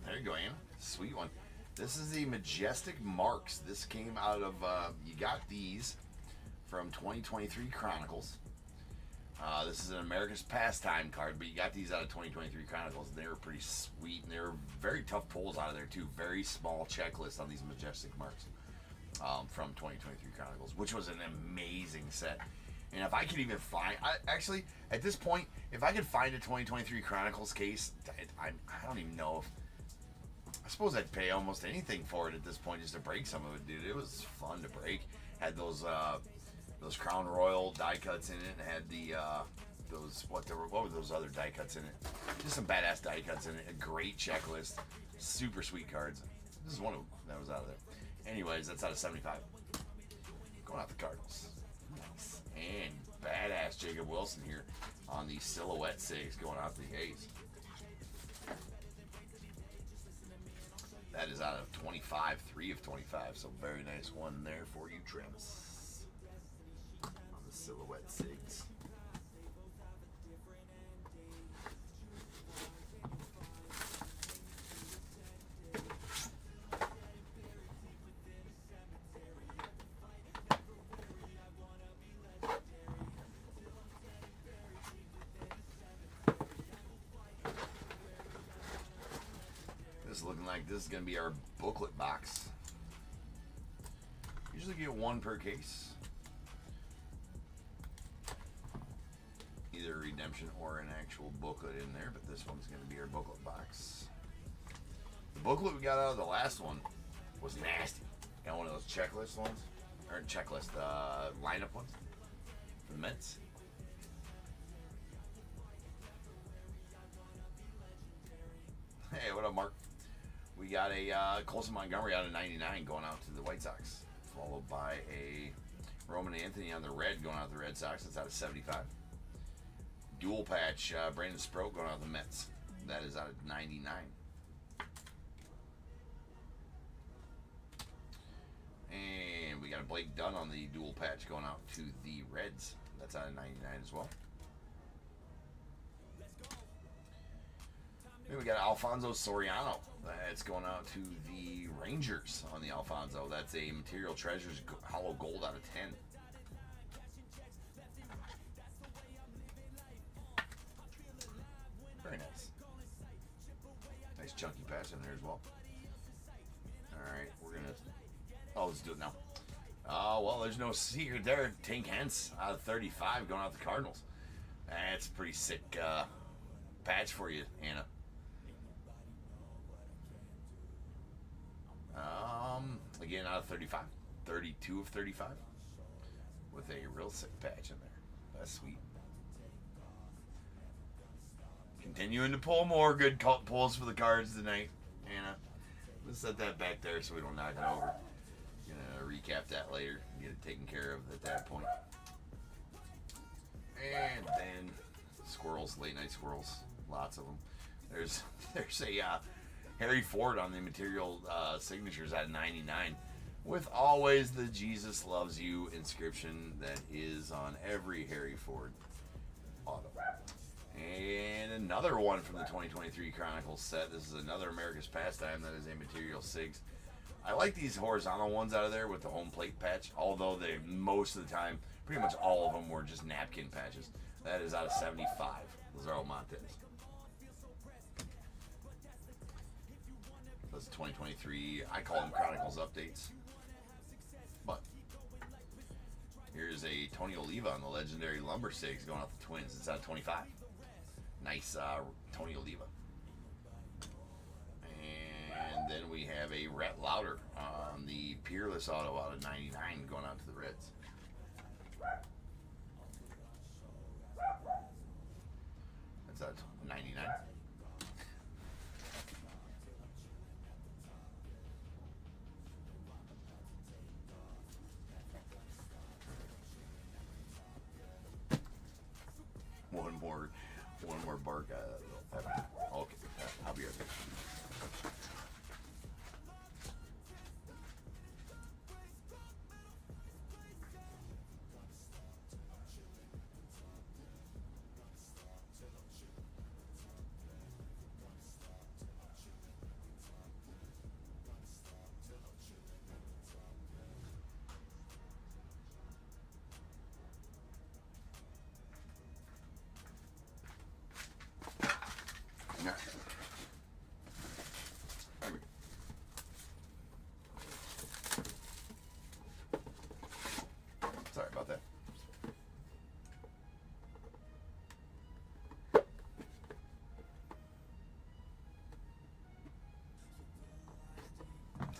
There you go, Anna. Sweet one. This is the Majestic Marks. This came out of. You got these from 2023 Chronicles. This is an America's Pastime card, but you got these out of 2023 Chronicles. They were pretty sweet, and they were very tough pulls out of there too. Very small checklist on these Majestic Marks from 2023 Chronicles, which was an amazing set. And if I could even find, actually, at this point, if I could find a 2023 Chronicles case, I don't even know if, I suppose I'd pay almost anything for it at this point just to break some of it, dude. It was fun to break. Had those Crown Royal die cuts in it, and had the what were those other die cuts in it? Just some badass die cuts in it. A great checklist, super sweet cards. This is one of them that was out of there. Anyways, that's out of 75. Going out the Cardinals. Nice. And badass Jacob Wilson here on the Silhouette 6 going out the A's. That is out of 25, 3 of 25. So very nice one there for you, Travis. On the Silhouette 6. Looking like this is going to be our booklet box. Usually get one per case. Either a redemption or an actual booklet in there, but this one's going to be our booklet box. The booklet we got out of the last one was nasty. Got one of those checklist ones, or checklist lineup ones for the Mets. Hey, what up, Mark? We got a Colson Montgomery out of 99 going out to the White Sox, followed by a Roman Anthony on the red going out to the Red Sox. That's out of 75. Dual patch Brandon Sproat going out to the Mets. That is out of 99. And we got a Blake Dunn on the dual patch going out to the Reds. That's out of 99 as well. Then we got Alfonso Soriano. That's going out to the Rangers on the Alfonso. That's a Material Treasures hollow gold out of 10. Very nice. Nice chunky patch in there as well. Alright, we're going to... Oh, let's do it now. Oh, well, there's no secret there. Tank Hence out of 35 going out the Cardinals. That's a pretty sick patch for you, Anna. Again, out of 35. 32 of 35. With a real sick patch in there. That's sweet. Continuing to pull more good pulls for the cards tonight, Anna. Let's set that back there so we don't knock it over. Gonna recap that later and get it taken care of at that point. And then squirrels, late night squirrels, lots of them. There's a Harry Ford on the Material signatures at 99, with always the Jesus loves you inscription that is on every Harry Ford auto. And another one from the 2023 Chronicles set. This is another America's Pastime. That is a Material Sigs. I like these horizontal ones out of there with the home plate patch, although they most of the time, pretty much all of them were just napkin patches. That is out of 75. Those are all Montez. That's 2023. I call them Chronicles updates. But here's a Tony Oliva on the legendary Lumber Sigs going off the Twins. It's out of 25. Nice Tony Oliva. And then we have a Rhett Lauder on the Peerless auto out of 99 going out to the Reds. That's at 99. One more bark out of that little pepper. Okay, I'll be right back. Sorry about that.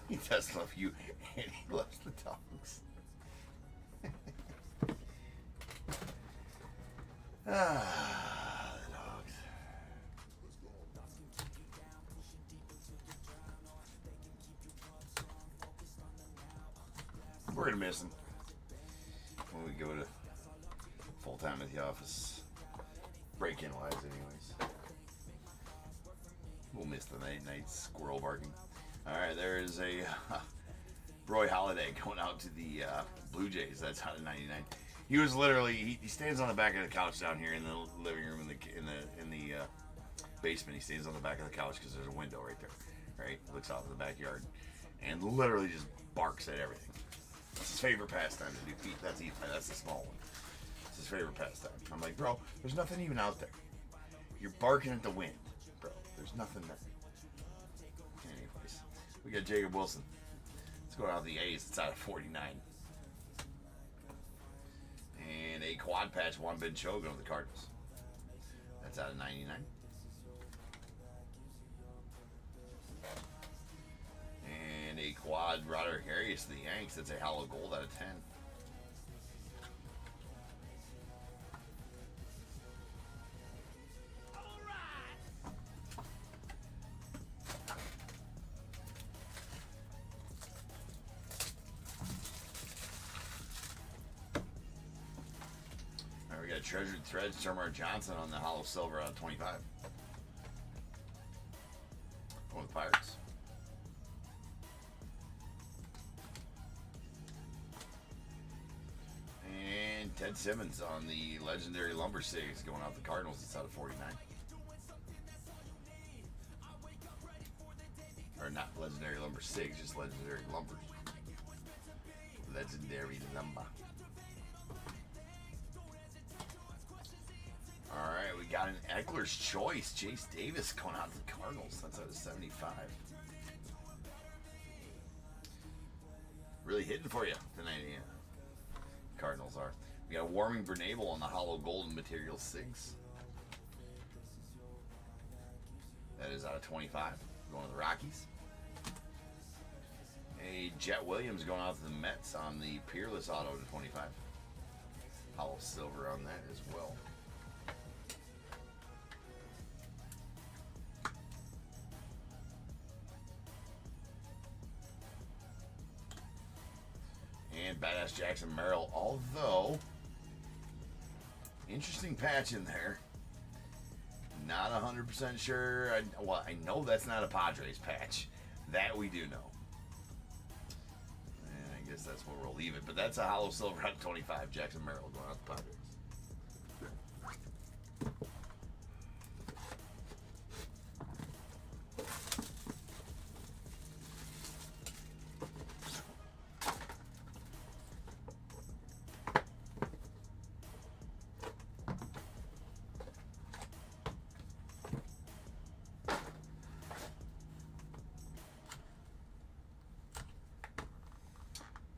He does love you, and he loves the dogs. The dogs. We're gonna miss him when we go to full time at the office. Break-in wise, anyways. We'll miss the night squirrel barking. All right, there is a Roy Halladay going out to the Blue Jays. That's out of 99. He was literally he stands on the back of the couch down here in the living room in the basement. He stands on the back of the couch because there's a window right there. Right, looks out in the backyard and literally just barks at everything. That's his favorite pastime to do. That's the small one. It's his favorite pastime. I'm like, bro, there's nothing even out there. You're barking at the wind, bro. There's nothing there. Anyways, we got Jacob Wilson. Let's go out to the A's. It's out of 49. And a quad patch Juan Ben Cho going to the Cardinals. That's out of 99. And a quad Roderick Arias to the Yanks. That's a hollow gold out of 10. We got Treasured Threads, Termar Johnson on the hollow silver out of 25. Going with the Pirates. And Ted Simmons on the legendary Lumber Sigs going out the Cardinals. It's out of 49. Or not legendary Lumber Sigs, just legendary Lumbers. Legendary Lumber. All right, we got an Eckler's Choice. Chase Davis going out to the Cardinals. That's out of 75. Really hitting for you tonight, yeah. Cardinals are. We got a Warming Bernabel on the hollow golden material SIGs. That is out of 25. Going to the Rockies. A Jet Williams going out to the Mets on the Peerless Auto to 25. Hollow silver on that as well. And Badass Jackson Merrill, although interesting patch in there. Not 100% sure. I know that's not a Padres patch. That we do know. And I guess that's where we'll leave it. But that's a hollow silver out of 25. Jackson Merrill going out the Padres.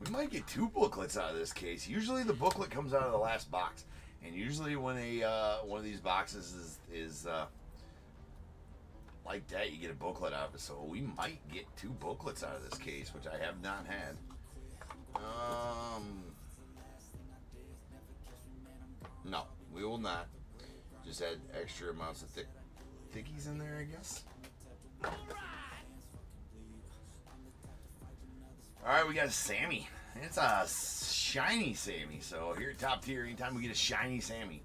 Might get two booklets out of this case. Usually the booklet comes out of the last box, and usually when a one of these boxes is like that, you get a booklet out of it. So we might get two booklets out of this case, which I have not had. No, we will not. Just add extra amounts of thickies in there, I guess. All right, we got a Sammy. It's a shiny Sammy. So here at Top Tier, anytime we get a shiny Sammy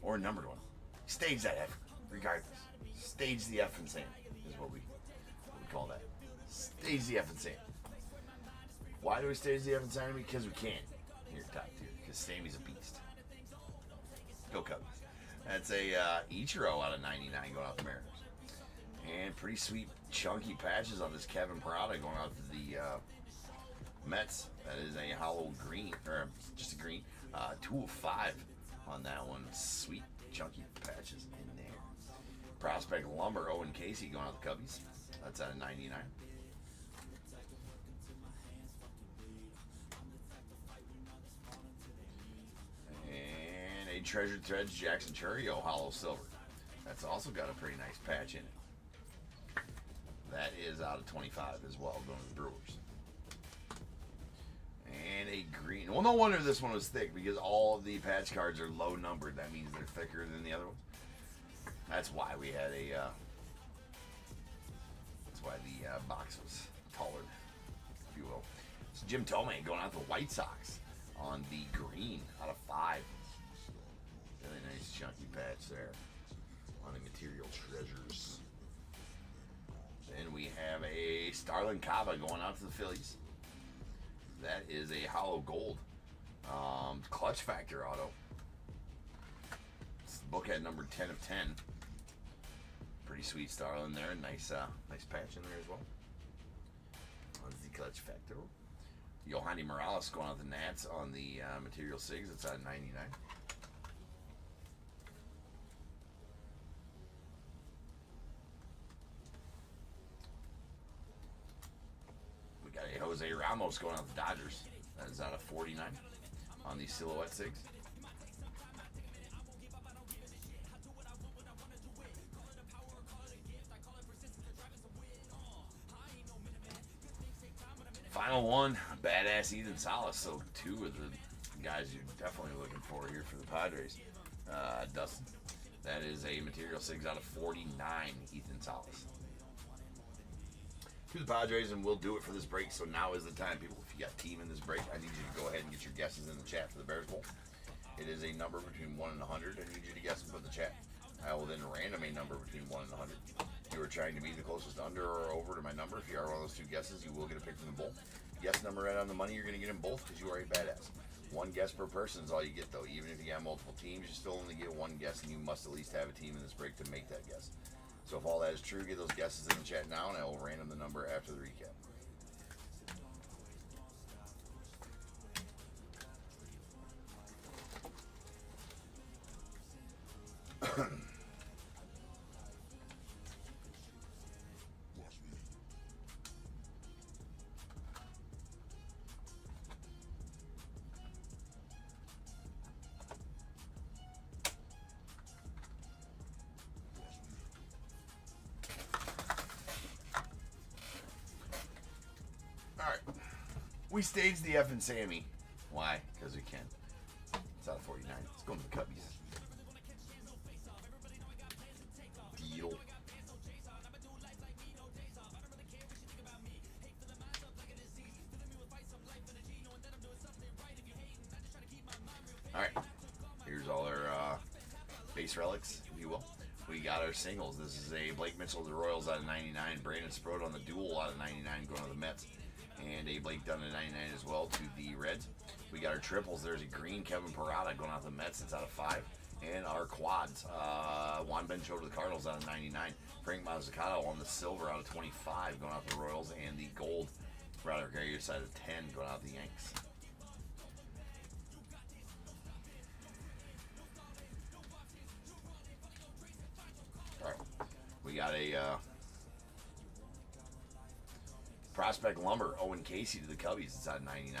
or a numbered one, stage that F, regardless. Stage the F and Sammy is what we call that. Stage the F and Sammy. Why do we stage the F and Sammy? Because we can here at Top Tier. Because Sammy's a beast. Go Cubs. That's a Ichiro out of 99 going out to Mariners. And pretty sweet chunky patches on this Kevin Parada going out to the Mets. That is a hollow green, or just a green. 2 of 5 on that one. Sweet chunky patches in there. Prospect Lumber, Owen Casey going out to Cubbies. That's out of 99. And a Treasured Threads Jackson Churio hollow silver. That's also got a pretty nice patch in it. That is out of 25 as well, going to the Brewers. And a green. Well, no wonder this one was thick because all of the patch cards are low numbered. That means they're thicker than the other ones. That's why we had a. That's why the box was taller, if you will. It's Jim Thome going out to the White Sox on the green out of 5. Really nice chunky patch there on the Material Treasures. Then we have a Starlin Cava going out to the Phillies. That is a hollow gold clutch factor auto. It's bookhead number 10 of 10. Pretty sweet Starlin there. Nice nice patch in there as well. On the clutch factor. Yohandy Morales going out the Nats on the Material Sigs. It's out of 99. A Jose Ramos going out the Dodgers. That is out of 49 on the Silhouette 6. Final one, badass Ethan Salas. So 2 of the guys you're definitely looking for here for the Padres. Dustin. That is a Material 6 out of 49, Ethan Salas. To the Padres, and we'll do it for this break. So now is the time, people. If you got team in this break, I need you to go ahead and get your guesses in the chat for the Bears Bowl. It is a number between 1 and 100. I need you to guess and put in the chat. I will then random a number between 1 and 100. You are trying to be the closest under or over to my number. If you are one of those 2 guesses, you will get a pick from the bowl. Guess number right on the money, you're going to get them both because you are a badass. 1 guess per person is all you get, though. Even if you got multiple teams, you still only get 1 guess, and you must at least have a team in this break to make that guess. So if all that is true, get those guesses in the chat now, and I will random the number after the recap. We staged the F and Sammy. Why? Because we can. It's out of 49. Let's go to the Cubbies. Deal. Alright. Here's all our base relics, if you will. We got our singles. This is a Blake Mitchell to the Royals out of 99. Brandon Sprode on the duel out of 99 going to the Mets. And a Blake Dunn at 99 as well to the Reds. We got our triples. There's a green Kevin Parada going out to the Mets. It's out of 5. And our quads. Juan Bencho to the Cardinals out of 99. Frank Mazzucato on the silver out of 25 going out to the Royals. And the gold Ryder Garrius out of 10 going out to the Yanks. All right. We got a... Prospect Lumber, Owen Casey to the Cubbies. It's out of 99.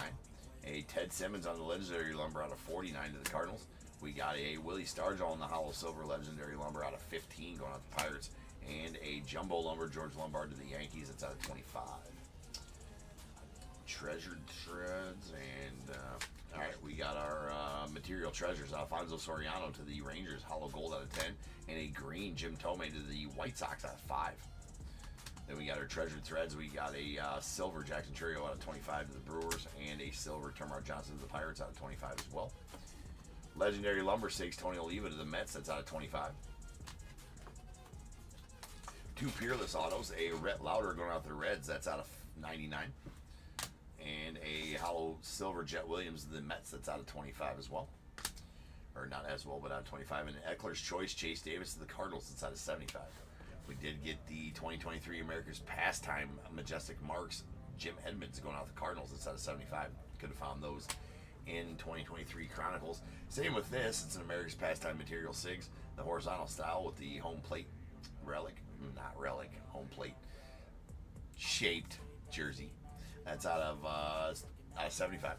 A Ted Simmons on the Legendary Lumber out of 49 to the Cardinals. We got a Willie Stargell on the Hollow Silver Legendary Lumber out of 15 going out to the Pirates. And a Jumbo Lumber, George Lombard to the Yankees. It's out of 25. treasured threads, and all right, we got our material treasures. Alfonso Soriano to the Rangers, hollow gold out of 10, and a green Jim Thome to the White Sox out of 5. Then we got our treasured threads. We got a silver Jackson Churio out of 25 to the Brewers, and a silver Termarr Johnson to the Pirates out of 25 as well. Legendary lumber stakes, Tony Oliva to the Mets, that's out of 25. 2 Peerless autos, a Rhett Lauder going out to the Reds, that's out of 99. And a hollow silver Jet Williams to the Mets, that's out of 25 as well. Or not as well, but out of 25. And Eckler's Choice, Chase Davis to the Cardinals, that's out of 75. We did get the 2023 America's Pastime Majestic Marks, Jim Edmonds going out to the Cardinals, that's out of 75. Could have found those in 2023 Chronicles. Same with this, it's an America's Pastime Material Sigs, the horizontal style with the home plate relic, not relic, home plate shaped jersey. That's out of 75.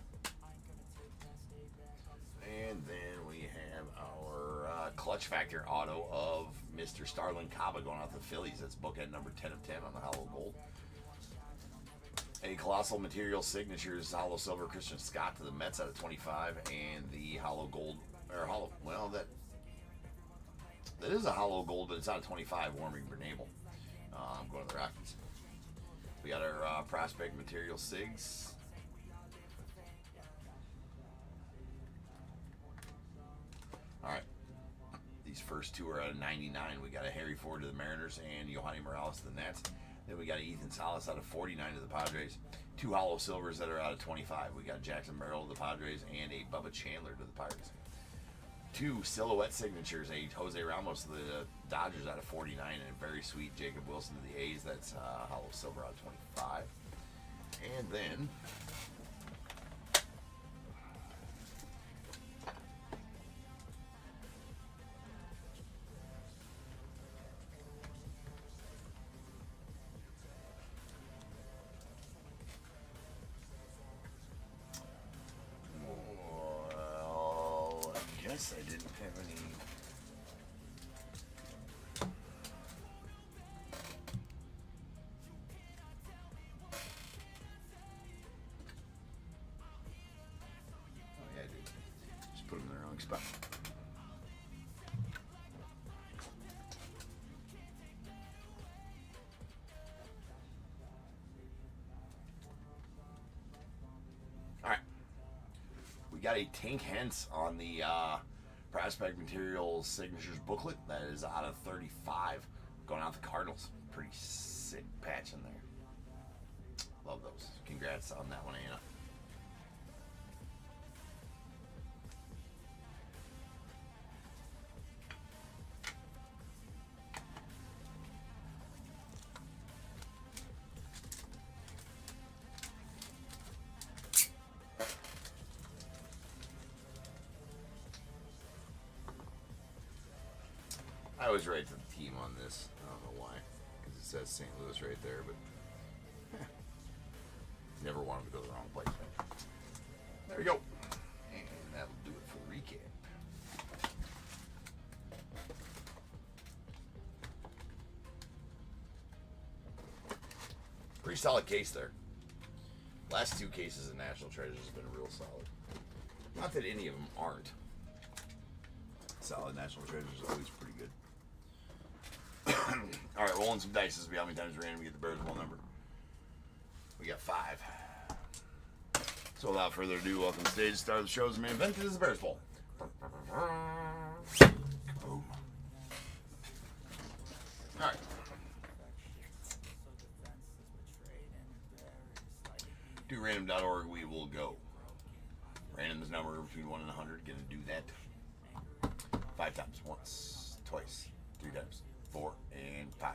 And then we have our Clutch Factor auto of Mr. Starlin Caba going out to the Phillies. That's bookend number 10 of 10 on the hollow gold. A Colossal Material Signatures hollow silver Christian Scott to the Mets out of 25, and the hollow gold, or hollow, well, that is a hollow gold, but it's out of 25, Warming Bernabel. Going to the Rockies. We got our Prospect Material Sigs. Alright. These first two are out of 99. We got a Harry Ford to the Mariners and Yohani Morales to the Nets. Then we got an Ethan Salas out of 49 to the Padres. 2 hollow silvers that are out of 25. We got Jackson Merrill to the Padres and a Bubba Chandler to the Pirates. 2 silhouette signatures, a Jose Ramos to the Dodgers out of 49, and a very sweet Jacob Wilson to the A's. That's hollow silver out of 25. And then I didn't have any. Oh yeah, I did. Just put them in the wrong spot. All right. We got a Tank Hence on the Prospect Materials Signatures booklet. That is out of 35. Going out the Cardinals. Pretty sick patch in there. Love those. Congrats on that one, Anna. I always write to the team on this. I don't know why, because it says St. Louis right there, but never want them to go to the wrong place. Right? There we go. And that'll do it for recap. Pretty solid case there. Last 2 cases of National Treasures has been real solid. Not that any of them aren't. Solid National Treasures is always pretty good. All right, rolling some dice. This will be how many times random we get the Bears ball number. We got 5. So without further ado, welcome to the stage. Start of the show's main event. It is the Bears ball. Boom. All right. Do random.org. We will go. Random is number between 1 and 100. Gonna do that 5 times. Once, twice, 3 times. 4 and 5.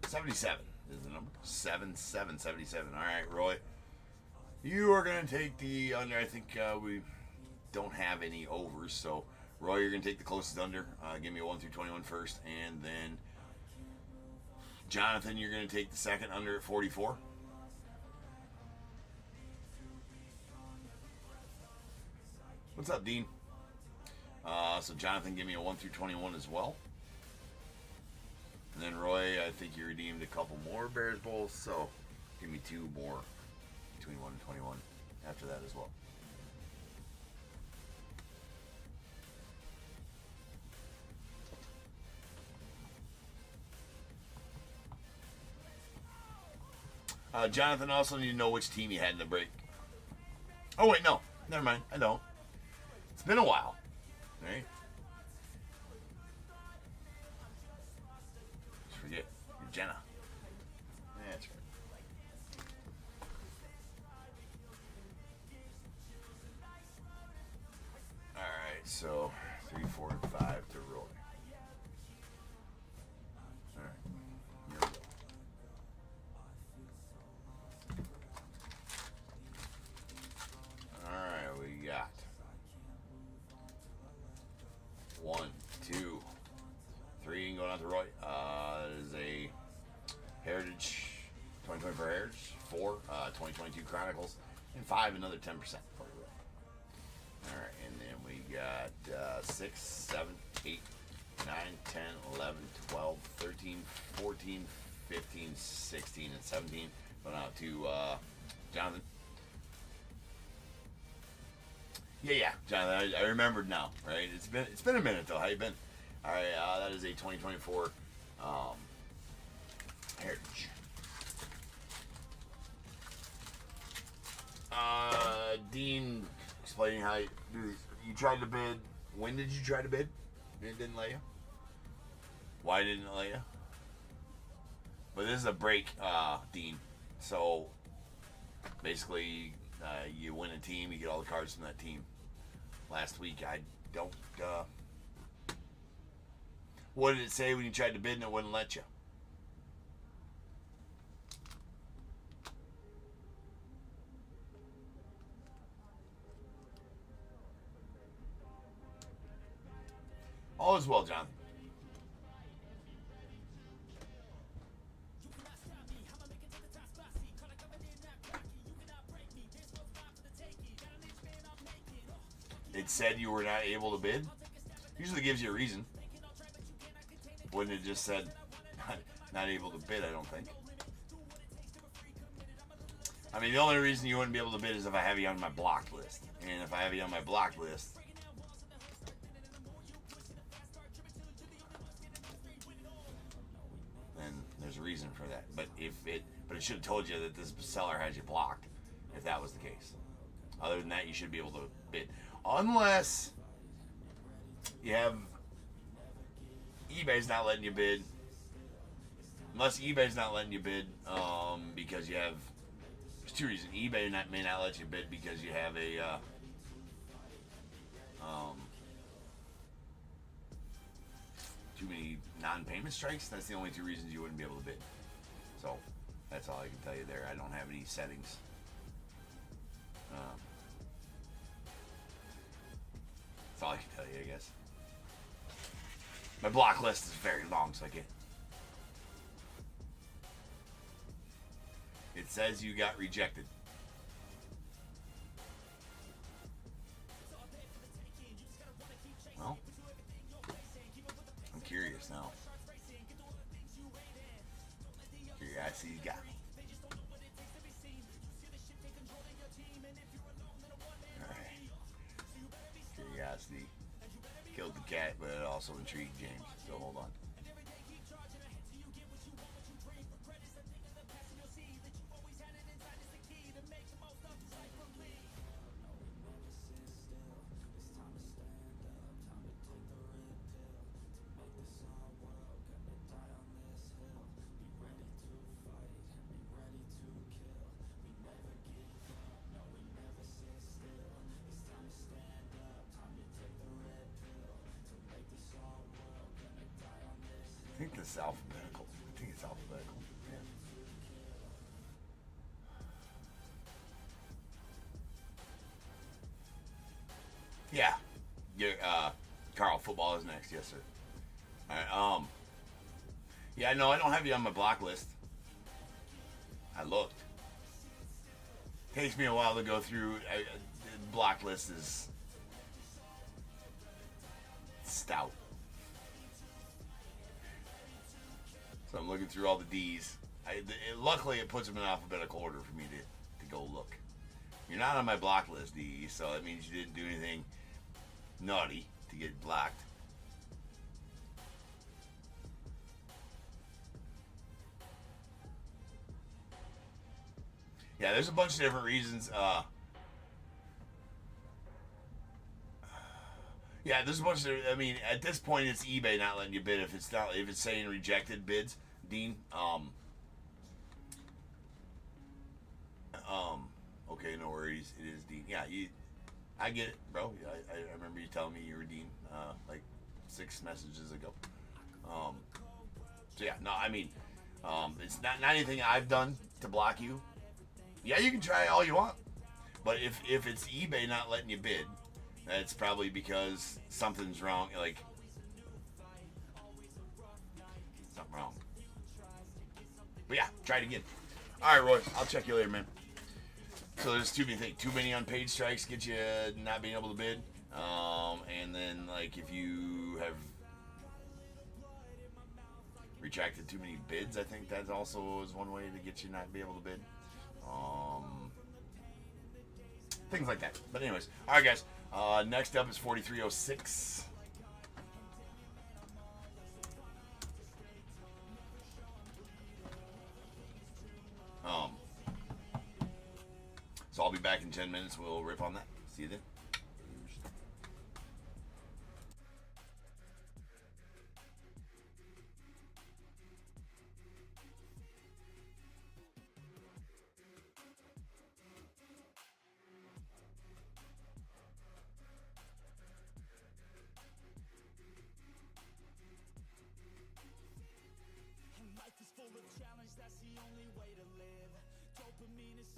77 is the number. 7777. All right, Roy. You are going to take the under. I think we don't have any overs. So, Roy, you're going to take the closest under. Give me a 1 through 21 first. And then, Jonathan, you're going to take the second under at 44. What's up, Dean? So, Jonathan, give me a 1 through 21 as well. And then Roy, I think you redeemed a couple more Bears Bowls, so give me 2 more to between 1 and 21 after that as well. Jonathan also need to know which team you had in the break. Oh, wait, no. Never mind. I don't. It's been a while. Right? Just forget. You're Jenna. Yeah, that's right. Alright, so 3, 4, and 5 to Roy. Alright. Here we go. Alright, we got 1, 2, 3, and going on to Roy. That is a Heritage, 2024 Heritage, 4, 2022 Chronicles, and 5, another 10% for you. Alright, and then we got 6, 7, 8, 9, 10, 11, 12, 13, 14, 15, 16, and 17. Going out to Jonathan. Yeah, Jonathan, I remembered now, right? It's been a minute though. How you been? All right, that is a 2024 Heritage. Dean explaining how you tried to bid. When did you try to bid? It didn't let you. Why didn't it let you? But this is a break, Dean. So basically, you win a team, you get all the cards from that team. Last week, I don't. What did it say when you tried to bid and it wouldn't let you? All is well, John. It said you were not able to bid? Usually gives you a reason. Wouldn't it just said not able to bid, I don't think. I mean, the only reason you wouldn't be able to bid is if I have you on my blocked list. And if I have you on my blocked list, then there's a reason for that. But it should have told you that this seller has you blocked, if that was the case. Other than that, you should be able to bid. Unless you have eBay's not letting you bid. Unless eBay's not letting you bid because you have... There's two reasons. eBay may not let you bid because you have a... too many non-payment strikes. That's the only two reasons you wouldn't be able to bid. So, that's all I can tell you there. I don't have any settings. That's all I can tell you, I guess. My block list is very long, so I can't. It says you got rejected. Well, I'm curious now. Curiosity got me. Curiosity killed the cat, but it also intrigued James. So hold on. I think this is alphabetical. I think it's alphabetical. Yeah. Yeah. Carl, football is next. Yes, sir. All right. Yeah, no, I don't have you on my block list. I looked. Takes me a while to go through. The block list is stout. So I'm looking through all the D's. Luckily, it puts them in alphabetical order for me to go look. You're not on my block list, D, so that means you didn't do anything naughty to get blocked. Yeah, there's a bunch of different reasons. Yeah, there's a bunch of. I mean, at this point, it's eBay not letting you bid if it's not if it's saying rejected bids, Dean. Okay, no worries. It is Dean. Yeah, I get it, bro. I remember you telling me you were Dean, like 6 messages ago. So yeah, no, I mean, it's not anything I've done to block you. Yeah, you can try all you want, but if it's eBay not letting you bid, that's probably because something's wrong. Like something wrong. But yeah, try it again. All right, Roy. I'll check you later, man. So there's too many things. Too many unpaid strikes get you not being able to bid. And then like if you have retracted too many bids, I think that also is one way to get you not be able to bid. Things like that. But anyways, all right, guys. Next up is 4306. So I'll be back in 10 minutes. We'll rip on that. See you then.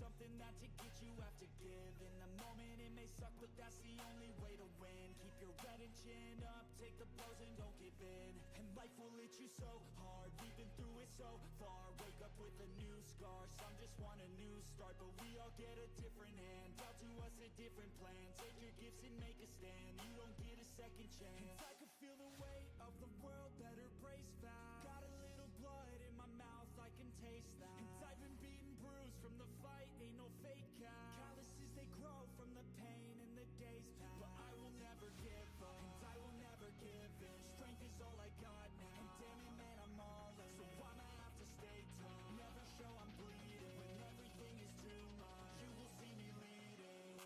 Something that to get you have to give. In the moment it may suck, but that's the only way to win. Keep your head and chin up, take the blows and don't give in. And life will hit you so hard, we've been through it so far. Wake up with a new scar, some just want a new start. But we all get a different hand, dealt to us a different plan. Take your gifts and make a stand, you don't get a second chance. I can feel the weight of the world, better brace fast. Got a little blood in my mouth, I can taste that. And I've been beaten, bruised from the fight, ain't no fake out. Calluses, they grow from the pain and the days pass. But I will never give up, and I will never give in. Strength is all I got now, and damn it, man, I'm all in. So I'ma have to stay tough, never show I'm bleeding. When everything is too much, you will see me leading.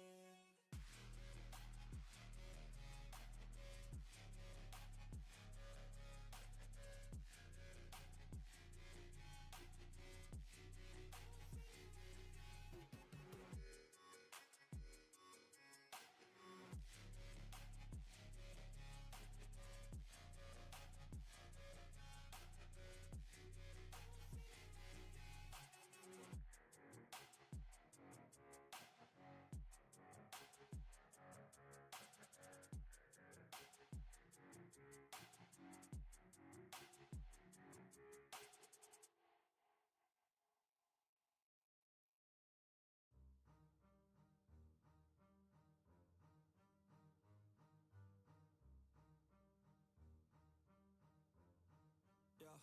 Yeah.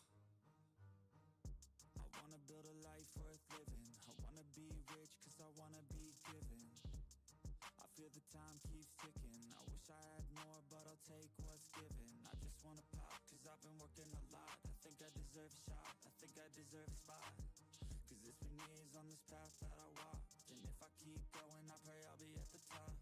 I wanna build a life worth living. I wanna be rich cause I wanna be given. I feel the time keeps ticking. I wish I had more but I'll take what's given. I just wanna pop cause I've been working a lot. I think I deserve a shot, I think I deserve a spot. Cause it's been years on this path that I walked. And if I keep going I pray I'll be at the top.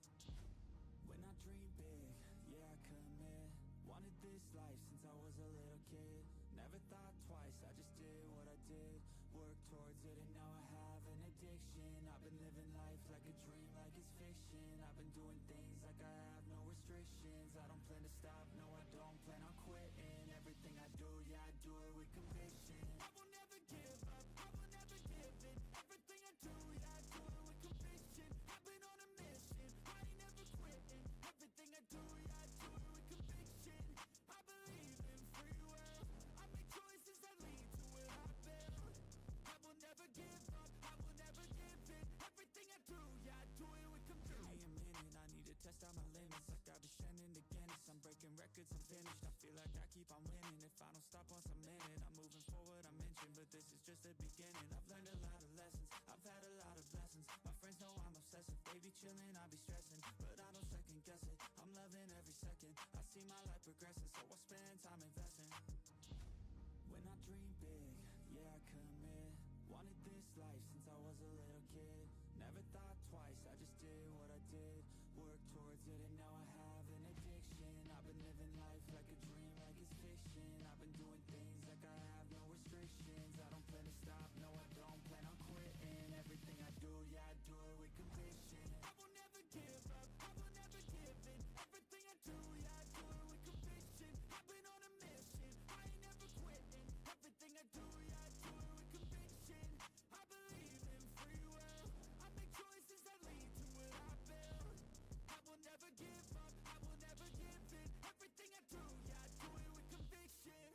When I dream big, yeah I commit. Wanted this life since I was a little kid. Never thought twice, I just did what I did. Worked towards it and now I have an addiction. I've been living life like a dream, like it's fiction. I've been doing things like I have no restrictions. I don't plan to stop, no I don't plan on quitting. Everything I do, yeah I do it with conviction. I will never give up, I will never give in. Everything I do, yeah I do it with conviction. I've been on a mission, I ain't never quitting. Everything I do, yeah I do it with conviction. I believe in free will, I make choices that lead to what I build. I will never give up, I will never give in. Everything I do, yeah I do it with conviction. Give me a minute, I need to test out my limits. Like I've been shining to Guinness, I'm breaking records, I'm finished. I feel like I keep on winning. If I don't stop once I'm in it, I'm moving forward, I'm inching. But this is just the beginning. I've learned a lot of lessons, I've had a lot of blessings. My chillin', I be stressing, but I don't second guess it. I'm loving every second, I see my life progressing, so I spend time investing. When I dream big, yeah, I commit. Wanted this life since I was a little kid. Never thought twice, I just did what I did. Worked towards it and now I have an addiction. I've been living life like a dream, like it's fiction. I've been doing things like I have no restrictions. I don't plan to stop, no I don't plan on quitting. Everything I do, yeah I do it with conviction. I will never give up, I will never give in. Everything I do, yeah I do it with conviction. I've been on a mission, I ain't never quitting. Everything I do, yeah I do it with conviction. I believe in free will, I make choices that lead to what I build. I will never give up, I will never give in. Everything I do, yeah I do it with conviction.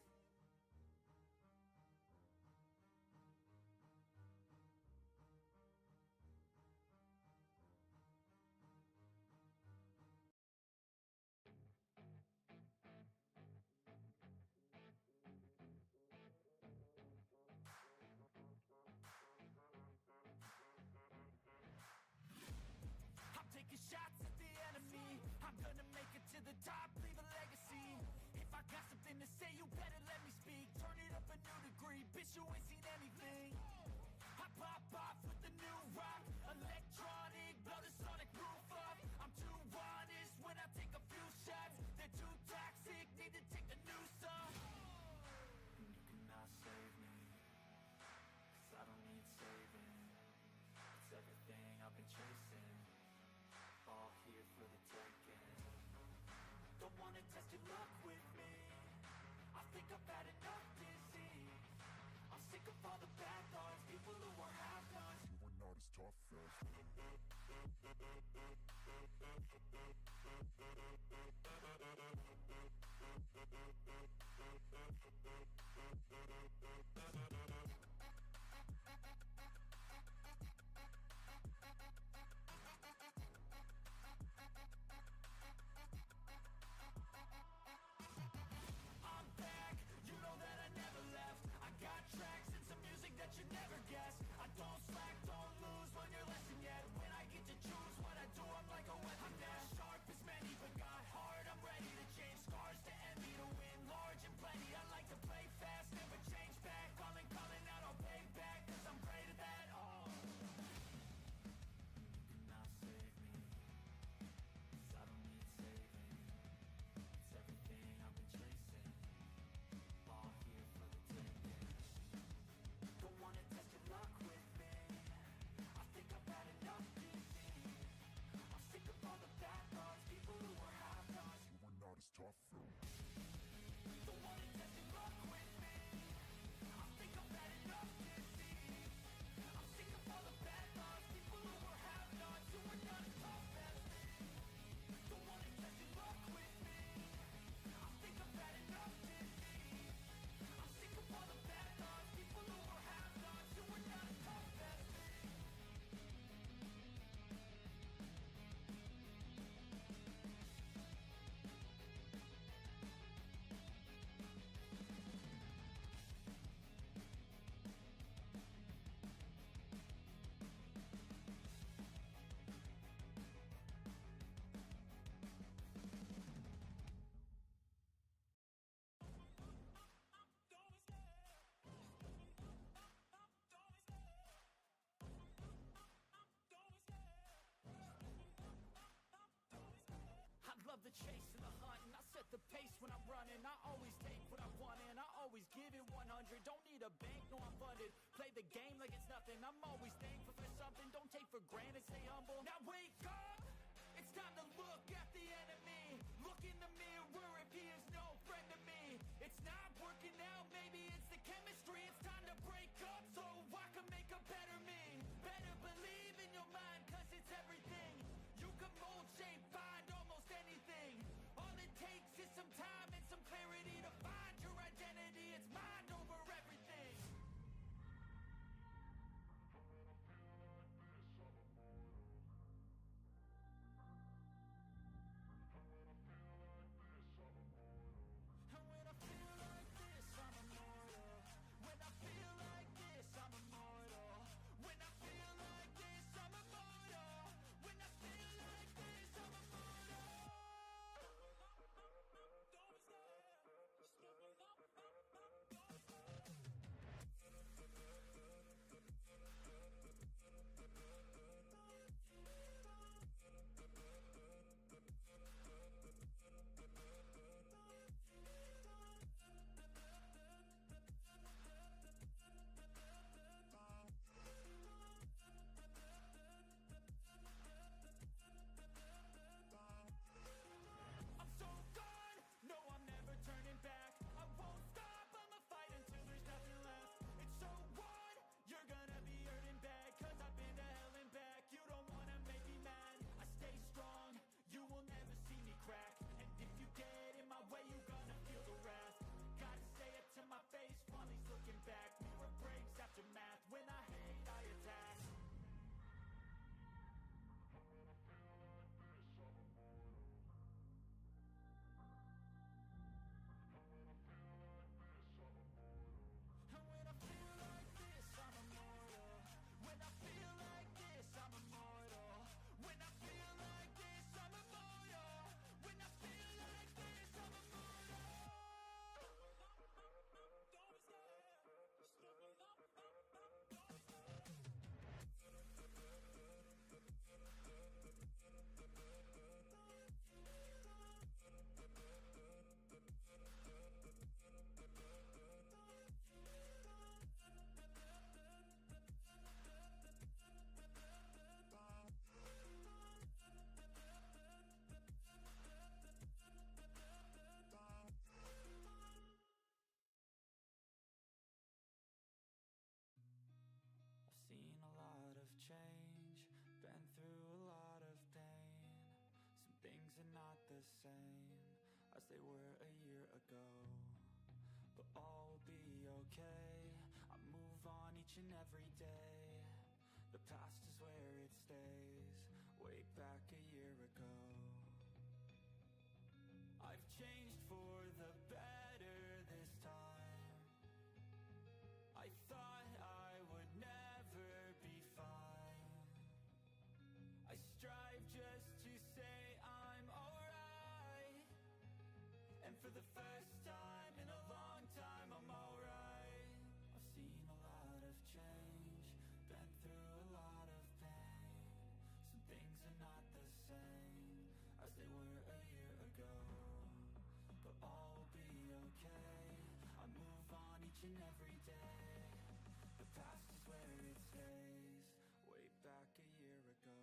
I'm taking shots at the enemy. I'm gonna make it to the top, leave a legacy. If I got something to say, you better let me speak. Turn it up a new degree, bitch, you ain't seen anything. I pop off with the new rock, electronic, blow the sonic roof up. I'm too honest when I take a few shots. They're too toxic, need to take the noose off. And you cannot save me, 'cause I don't need saving. It's everything I've been chasing, all here for the taking. Don't wanna test your luck with me, I think I've had enough disease. I'm sick of all the bad thoughts, people who are half-nots. You were not as tough as I'm back, you know that I never left. I got tracks and some music that you never guessed. I don't slack, don't lose, learn your lesson yet. When I get to choose what I do, I'm like a weapon. I'm not sharp as many, but got hard. I'm ready to change scars to envy, to win large and plenty. I like to play fast, never change back. Calling out, I'll pay back, 'cause I'm great at that. Oh, you cannot save me, 'cause I don't need saving. It's everything I've been chasing, all here for the taking. Don't wanna test your luck with me, I think I've had enough disease. I'm sick of all the bad thoughts, people who are half-nots. you were not as tough as Don't wanna test your luck with me, I think I've had enough disease. I'm sick of all the bad thoughts, people who are half-nots, who are not as tough as me. Don't wanna test your luck with me, I think I've had enough disease. I'm sick of all the bad thoughts, people who are half-nots, who are not as tough as me. I love the chase and the hunt, and I set the pace when I'm running. I always take what I want and I always give it 100. Don't need a bank, no I'm funded. Play the game like it's nothing. I'm always thankful for something. Don't take for granted, stay humble. Now wake up! It's time to look at the enemy. Look in the mirror if he is no friend to me. It's not working out, maybe it's the chemistry. It's time to break up so I can make a better me. Better believe in your mind, 'cause it's everything. You can mold, shape, find almost anything. All it takes is some time and some clarity to find your identity. It's mind over everything. And when I feel like as they were a year ago. But all will be okay, I move on each and every day. The past is where it stays, way back a year ago. I've changed for the better this time. I thought I would never be fine. I strive just to say I'm alright, and for the first time in a long time I'm alright. I've seen a lot of change, been through a lot of pain. Some things are not the same as they were a year ago, but all will be okay. I move on each and every day. The past is where it stays, way back a year ago.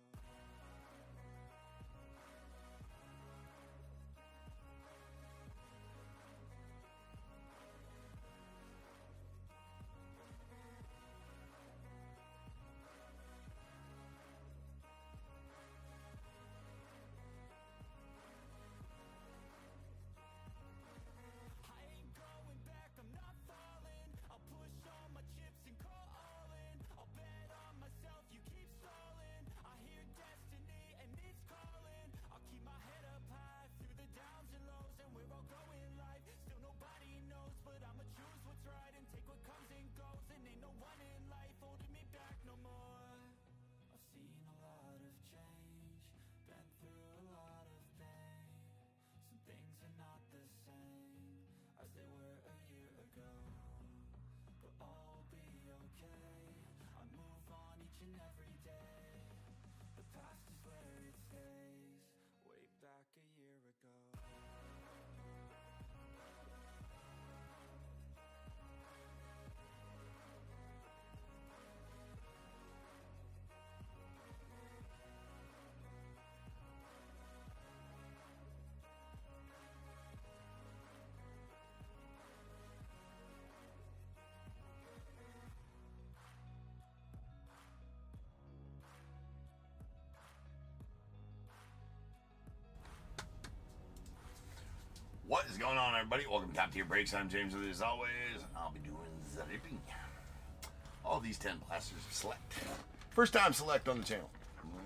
I ain't going back, I'm not falling. I'll push all my chips and call all in. I'll bet on myself, you keep stalling. I hear destiny and it's calling. I'll keep my head up high through the downs and lows, and we're all going life. Still nobody knows, but I'ma choose what's right and take what comes and goes. And ain't no one in life holding me back no more. I've seen a lot of change, been through a lot of pain. Some things are not the same as they were a year ago, but all will be okay. I move on each and every day. The past is where it stays, way back a year ago. What is going on, everybody? Welcome to Top Tier Breaks. I'm James with you as always. I'll be doing zipping. All these 10 blasters are select. First time select on the channel.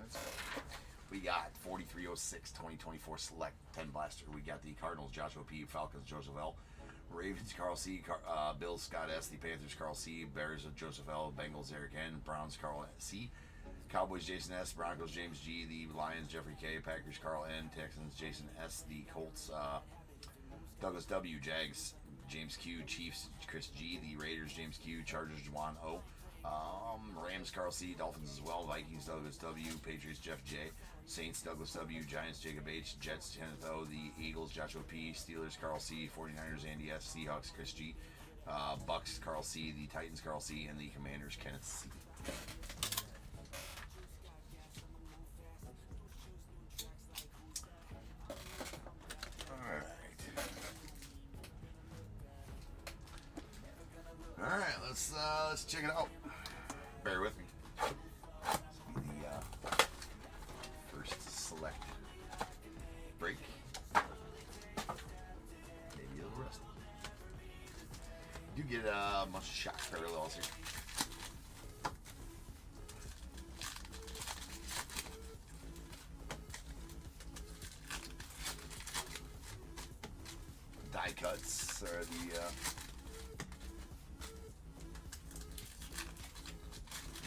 Let's go. We got 4306 2024 select 10 blaster. We got the Cardinals, Joshua P. Falcons, Joseph L. Ravens, Carl C. Bills, Scott S. The Panthers, Carl C. Bears, Joseph L. Bengals, Eric N. Browns, Carl C. Cowboys, Jason S. Broncos, James G. The Lions, Jeffrey K. Packers, Carl N. Texans, Jason S. The Colts, Douglas W. Jags, James Q. Chiefs, Chris G. The Raiders, James Q. Chargers, Juwan O. Rams, Carl C. Dolphins as well. Vikings, Douglas W. Patriots, Jeff J. Saints, Douglas W. Giants, Jacob H. Jets, Kenneth O. The Eagles, Joshua P. Steelers, Carl C. 49ers, Andy S. Seahawks, Chris G. Bucks, Carl C. The Titans, Carl C. And the Commanders, Kenneth C. Alright, let's check it out. Bear with me. This will be the first select break. Maybe a little rusty. You get a bunch of shot parallels here. Die cuts are the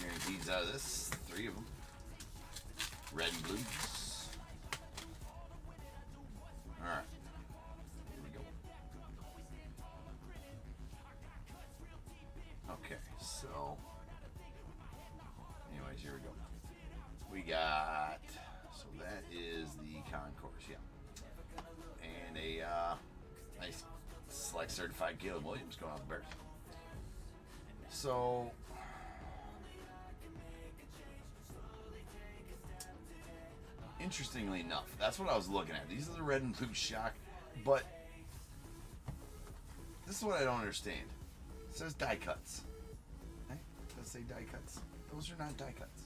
guarantees out of this. 3 of them. Red and blues. Alright. Here we go. Okay, so anyways, here we go. We got, so that is the concourse, yeah. And a nice select certified Caleb Williams going on the Bears. So interestingly enough, that's what I was looking at. These are the red and blue shock, but this is what I don't understand. It says die cuts. Right? It does say die cuts. Those are not die cuts.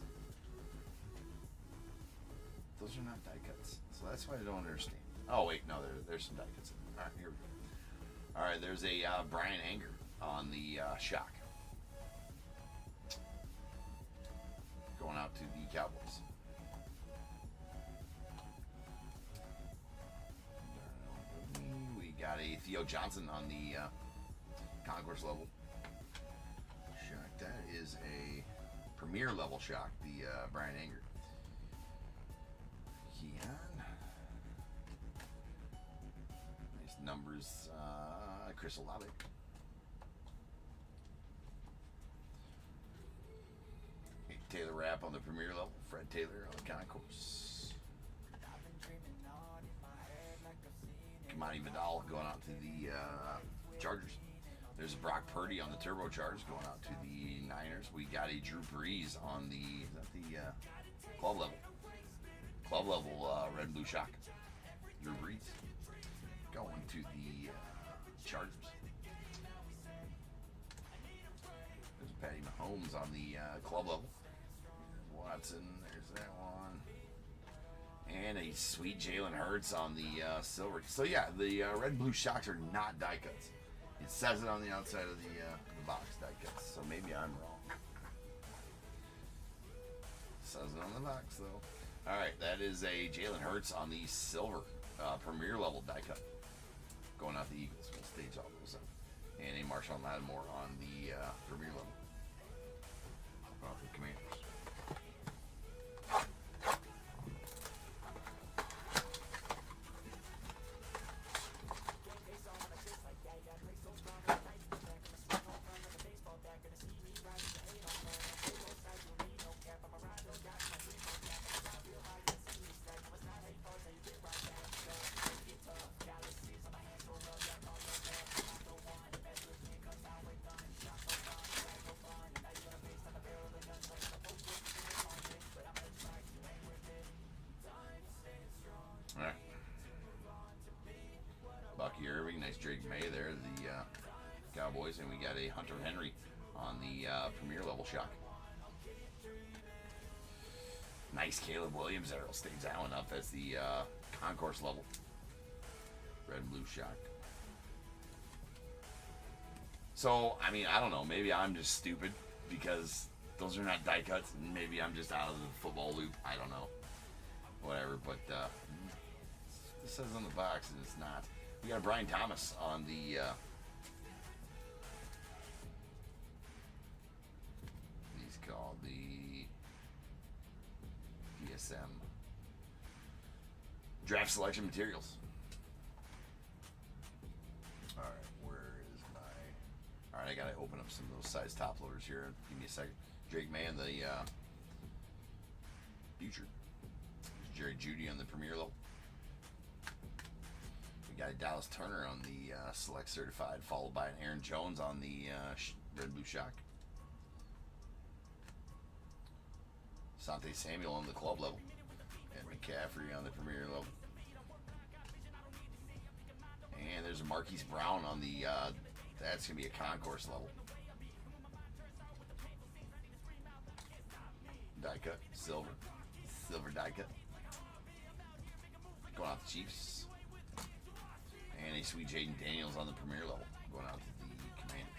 Those are not die cuts. So that's what I don't understand. Oh wait, no, there's some die cuts in there. All right, here we go. All right, there's a Brian Anger on the shock, going out to the Cowboys. We got a Theo Johnson on the concourse level shock. That is a premier level shock, the Brian Anger. Nice numbers, Chris Olave. Taylor Rapp on the premier level, Fred Taylor on the concourse. Kamani Vidal going out to the Chargers. There's a Brock Purdy on the turbocharged going out to the Niners. We got a Drew Brees on the club level. Club level red and blue shock. Drew Brees going to the Chargers. There's Patty Mahomes on the club level. Watson, there's that one. And a sweet Jalen Hurts on the silver. So yeah, the red and blue shocks are not die cuts. It says it on the outside of the box, die cuts. So maybe I'm wrong. Says it on the box though. All right, that is a Jalen Hurts on the silver premier level die cut. Going out the Eagles. We'll stage all those up. And a Marshawn Lattimore on the premier level. Going out the Commanders. Alright. Bucky Irving, nice Drake May there, the Cowboys, and we got a Hunter Henry on the premier level shock. Nice Caleb Williams there, will stage that one up. That's the concourse level. Red and blue shock. So, I mean, I don't know. Maybe I'm just stupid because those are not die cuts, and maybe I'm just out of the football loop. I don't know. Whatever, but this says on the box and it's not. We got Brian Thomas on the he's called the DSM draft selection materials. Alright, where is my... Alright, I gotta open up some of those size top loaders here. Give me a second. Drake May and the Future. Jerry Jeudy on the premier level. We got a Dallas Turner on the select certified, followed by an Aaron Jones on the red blue shock. Sante Samuel on the club level, and McCaffrey on the premier level. And there's a Marquise Brown on the that's gonna be a concourse level. Die cut, silver die cut. Going out the Chiefs. And a sweet Jaden Daniels on the premier level. Going out to the Commanders.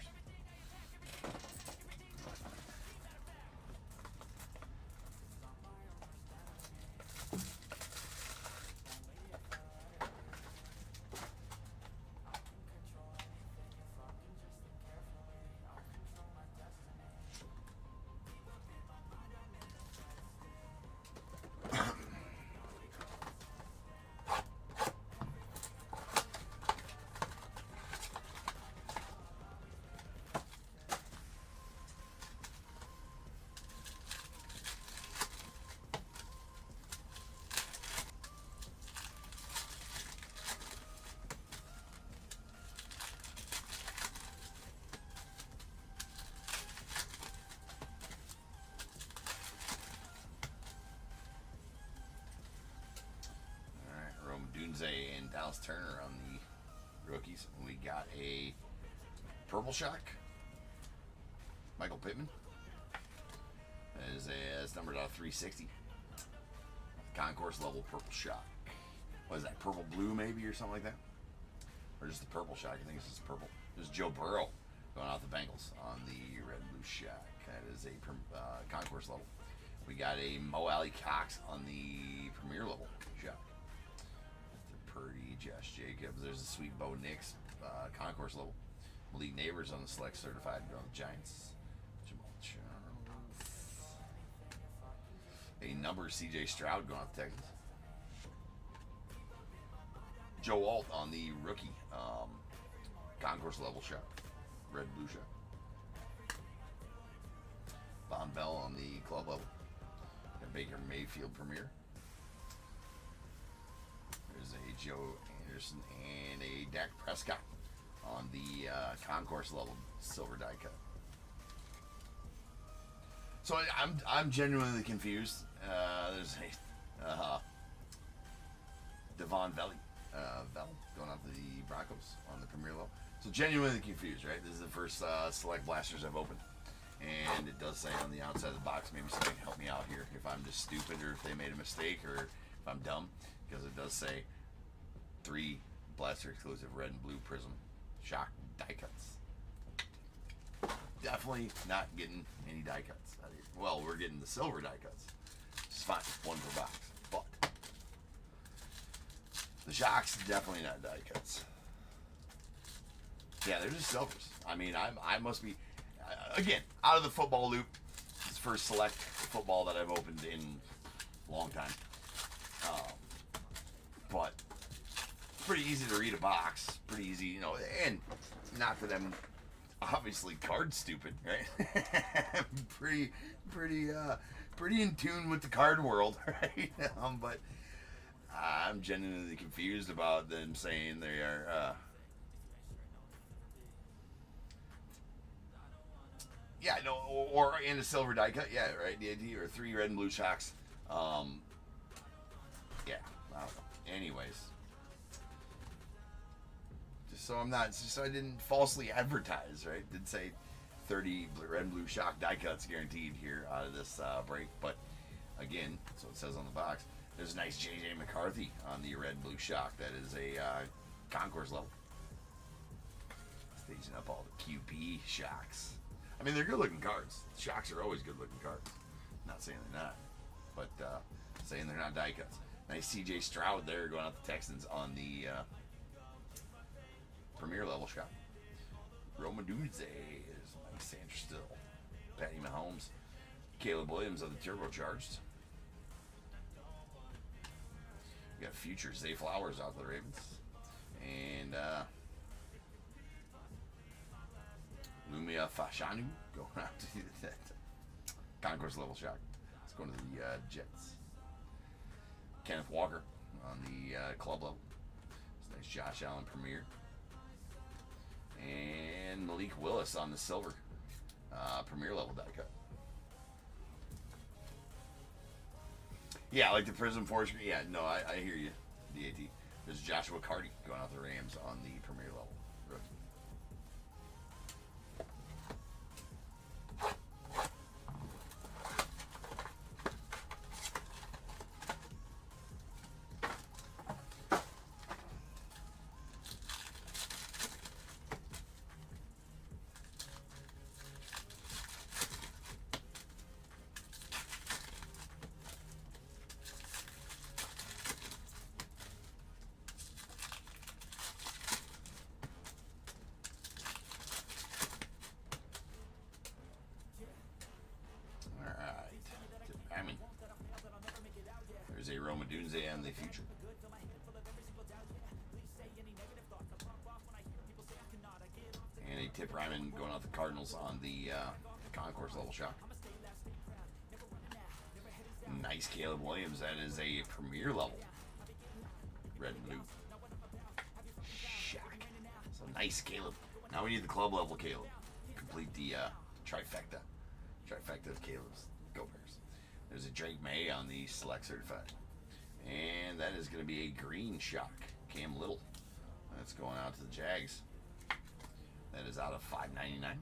And Dallas Turner on the rookies. And we got a purple shock. Michael Pittman. That is numbered out of 360. Concourse level purple shock. what is that, purple blue maybe or something like that? Or just the purple shack. I think it's just purple. There's Joe Burrow going out the Bengals on the red and blue shack. That is a concourse level. We got a Mo Alley Cox on the premier level shack. Mr. Purdy, Josh Jacobs. There's a Sweet Bo Nix concourse level. Malik Neighbors on the select certified going to the Giants. Jamal Charles. A number CJ Stroud going out to Texans. Joe Alt on the rookie concourse level shot. Red blue shot. Von Bell on the club level. And Baker Mayfield premier. There's a Joe Anderson and a Dak Prescott on the concourse level silver die cut. So I'm genuinely confused. There's a Devon Valley. Going out to the Broncos on the premier level. So genuinely confused, right? This is the first select blasters I've opened. And it does say on the outside of the box, maybe somebody can help me out here if I'm just stupid or if they made a mistake or if I'm dumb. Because it does say 3 blaster exclusive red and blue prism shock die cuts. Definitely not getting any die cuts out of here. Well, we're getting the silver die cuts. It's fine, 1 per box. But the shocks, definitely not die cuts. Yeah, they're just silvers. I mean, I must be, again, out of the football loop. This is the first select football that I've opened in a long time. But pretty easy to read a box. Pretty easy, you know, and not that I'm obviously card stupid, right? pretty in tune with the card world, right? But I'm genuinely confused about them saying they are. Yeah, no, or in a silver die cut, yeah, right. The idea, or 3 red and blue shocks. Yeah, I don't know. Anyways, just so I'm not, just so I didn't falsely advertise, right? Did say 30 red and blue shock die cuts guaranteed here out of this break, but again, so it says on the box. There's a nice JJ McCarthy on the red and blue shock. That is a concourse level. Staging up all the QP shocks. I mean, they're good-looking cards. Shocks are always good-looking cards. Not saying they're not, but saying they're not die cuts. Nice CJ Stroud there going out the Texans on the premier level shot. Roma Doomsday is nice Sandra Still. Patty Mahomes. Caleb Williams of the Turbocharged. We got future Zay Flowers out to the Ravens. And Lumia Fashanu going out to that concourse level shot. It's going to the Jets. Kenneth Walker on the club level. It's nice Josh Allen Premier. And Malik Willis on the silver premier level die cut. Yeah, like the Prism Force. Yeah, no, I hear you, DAT. There's Joshua Carty going out the Rams on the premier level rookie. There's a Roma Dunze and the future. And a Tip Ryman going out the Cardinals on the concourse level shock. Nice Caleb Williams. That is a premier level. Red and blue. Shock. So nice Caleb. Now we need the club level Caleb. Complete the trifecta. Trifecta of Caleb's. Go Bears. There's a Drake May on the select certified. And that is going to be a green shock. Cam Little. That's going out to the Jags. That is out of $5.99.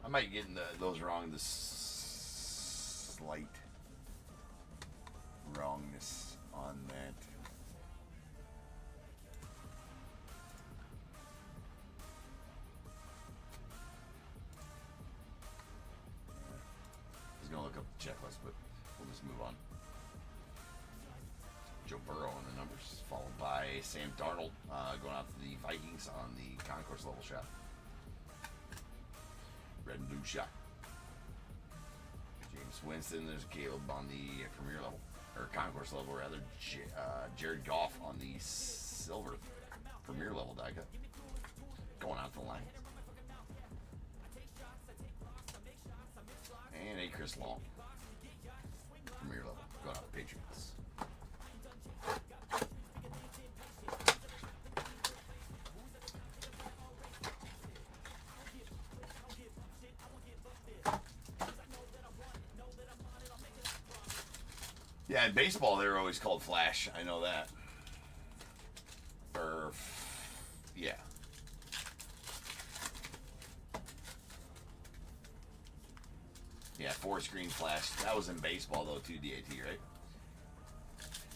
I might get those wrong. The slight wrongness on that. I was gonna look up the checklist, but we'll just move on. Joe Burrow on the numbers, followed by Sam Darnold going out to the Vikings on the concourse level shot. Red and blue shot. James Winston, there's Caleb on the premier level, or concourse level rather. Jared Goff on the silver premier level die cut. Going out the line. And a Chris Long. Premier level. Going out the Patriots. Yeah, in baseball they were always called Flash. I know that. Or, yeah. Yeah, 4-screen Flash. That was in baseball though too, DAT, right?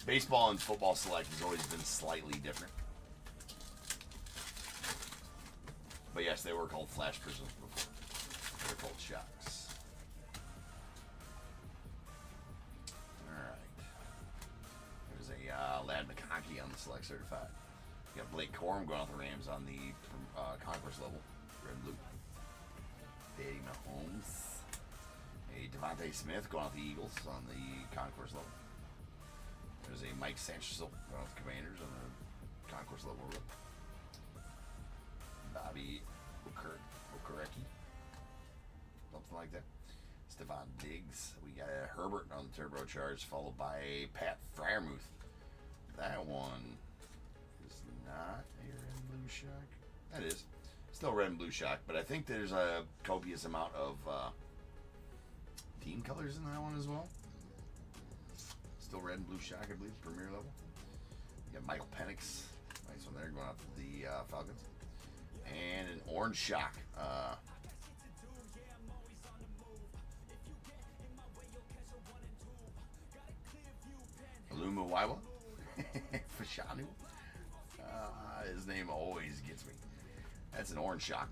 Baseball and football select has always been slightly different. But yes, they were called Flash prisms before. They were called shocks. Lad McConkey on the select certified. You got Blake Corum going off the Rams on the concourse level, red and blue. Daddy Mahomes. A Devontae Smith going off the Eagles on the concourse level. There's a Mike Sanchez going off the Commanders on the concourse level. Bobby Okereke, something like that. Stephon Diggs. We got a Herbert on the turbocharged, followed by a Pat Freiermuth. That one is not a red and blue shock. That is. Still red and blue shock, but I think there's a copious amount of team colors in that one as well. Still red and blue shock, I believe, premier level. You got Michael Penix. Nice one there, going out to the Falcons. And an orange shock. Alumawiwa. Fashanu. His name always gets me. That's an orange shock.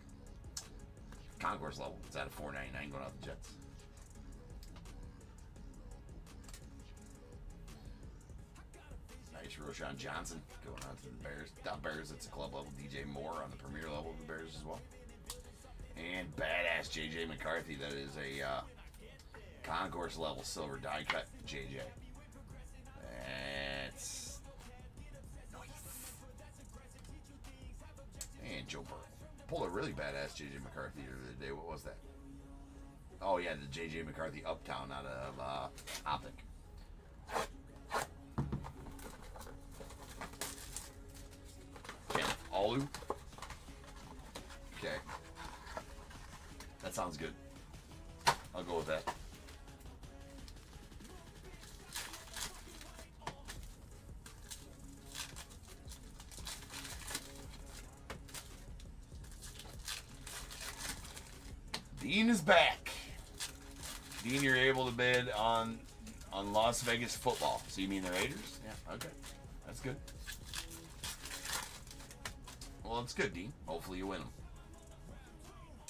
Concourse level. It's at a $4.99 going out the Jets. Nice Roshan Johnson going out to the Bears. Not Bears, it's a club level. DJ Moore on the premier level of the Bears as well. And badass JJ McCarthy. That is a concourse level silver die cut JJ. That's nice. And Joe Burrow. Pulled a really badass JJ McCarthy the other day. What was that? Oh yeah, the JJ McCarthy Uptown out of Optic. Kenneth Alu. Okay. That sounds good. I'll go with that. Dean is back. Dean, you're able to bid on Las Vegas football. So you mean the Raiders? Yeah, okay. That's good. Well, it's good, Dean. Hopefully you win them.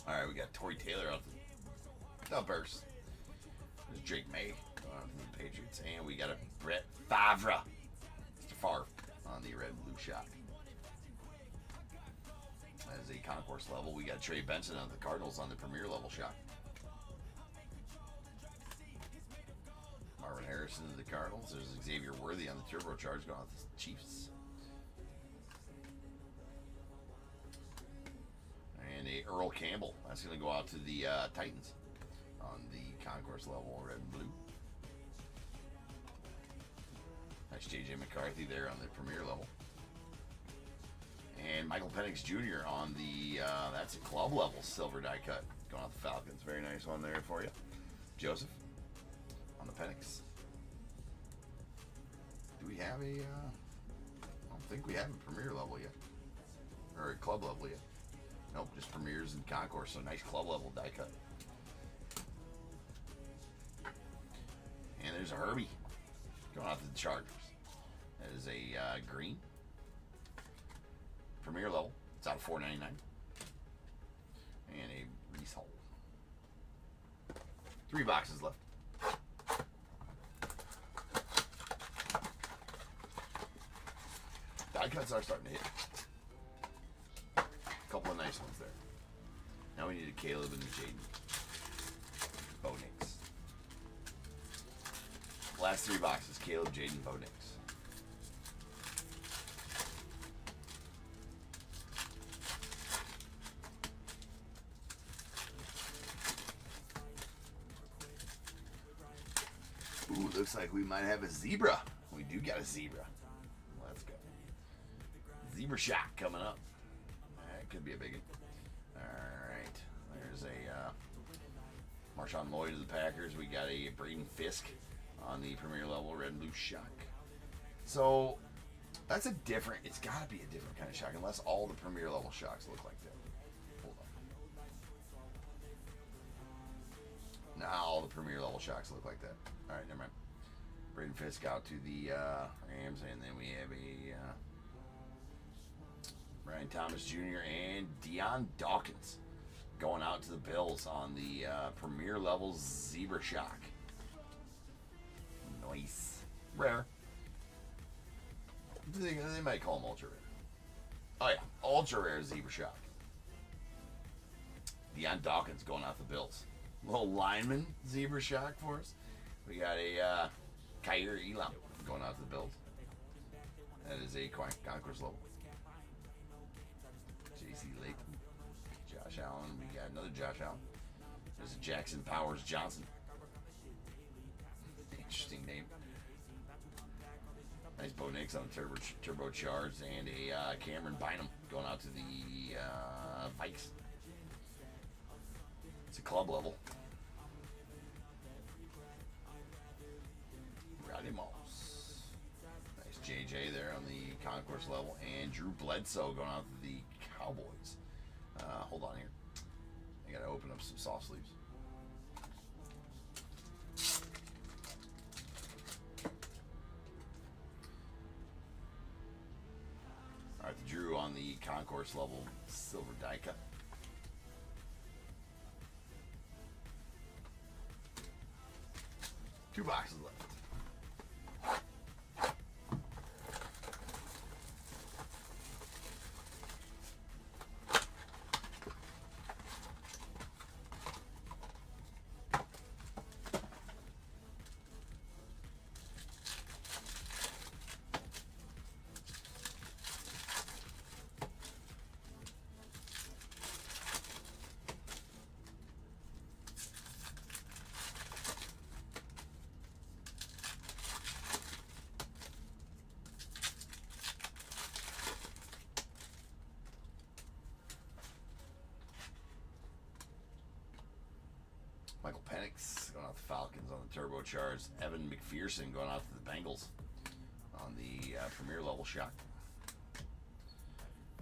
All right, we got Torrey Taylor out the Bears. There's Drake May from the Patriots. And we got a Brett Favre. Mr. Favre on the red and blue shot. As a concourse level, we got Trey Benson on the Cardinals on the premier level shot. Marvin Harrison of the Cardinals. There's Xavier Worthy on the turbocharge going with the Chiefs. And a Earl Campbell. That's going to go out to the Titans on the concourse level, red and blue. Nice JJ McCarthy there on the premier level. And Michael Penix Jr. on the, that's a club level silver die cut. Going off the Falcons. Very nice one there for you. Joseph on the Penix. Do we have a, I don't think we have a premier level yet. Or a club level yet. Nope, just premiers and concourse. So nice club level die cut. And there's a Herbie. Going out to the Chargers. That is a green. Premier level. It's out of $4.99. And a Reese Hall. 3 boxes left. Die cuts are starting to hit. A couple of nice ones there. Now we need a Caleb and a Jaden. Bo Nix. Last 3 boxes. Caleb, Jaden, Bo Nix. Ooh, looks like we might have a zebra. We do got a zebra. Let's go. Zebra shot coming up. That could be a big one. Alright. There's a Marshawn Lloyd of the Packers. We got a Braden Fisk on the Premier level red and blue shock. So that's a different, it's got to be a different kind of shock unless all the Premier level shocks look like that. Hold on. Now all the Premier level shocks look like that. Alright, never mind. Braden Fisk out to the Rams, and then we have a Brian Thomas Jr. and Deion Dawkins going out to the Bills on the Premier level Zebra Shock. Nice. Rare. They might call them ultra rare. Oh yeah, ultra rare Zebra Shock. Deion Dawkins going out the Bills. Little lineman Zebra Shock for us. We got a Kyer Elam going out to the Bills. That is a Concourse level. J.C. Latham. Josh Allen. We got another Josh Allen. There's a Jackson Powers Johnson. Interesting name. Nice Bo Nix on the turbocharged, and a Cameron Bynum going out to the Vikes. It's a club level. Roddy Moss. Nice JJ there on the Concourse level, and Drew Bledsoe going out to the Cowboys. Hold on here. I gotta open up some soft sleeves. Alright, the Drew on the Concourse level silver die cut. Two boxes left. Michael Penix going out the Falcons on the turbocharged. Evan McPherson going out to the Bengals on the Premier level shock.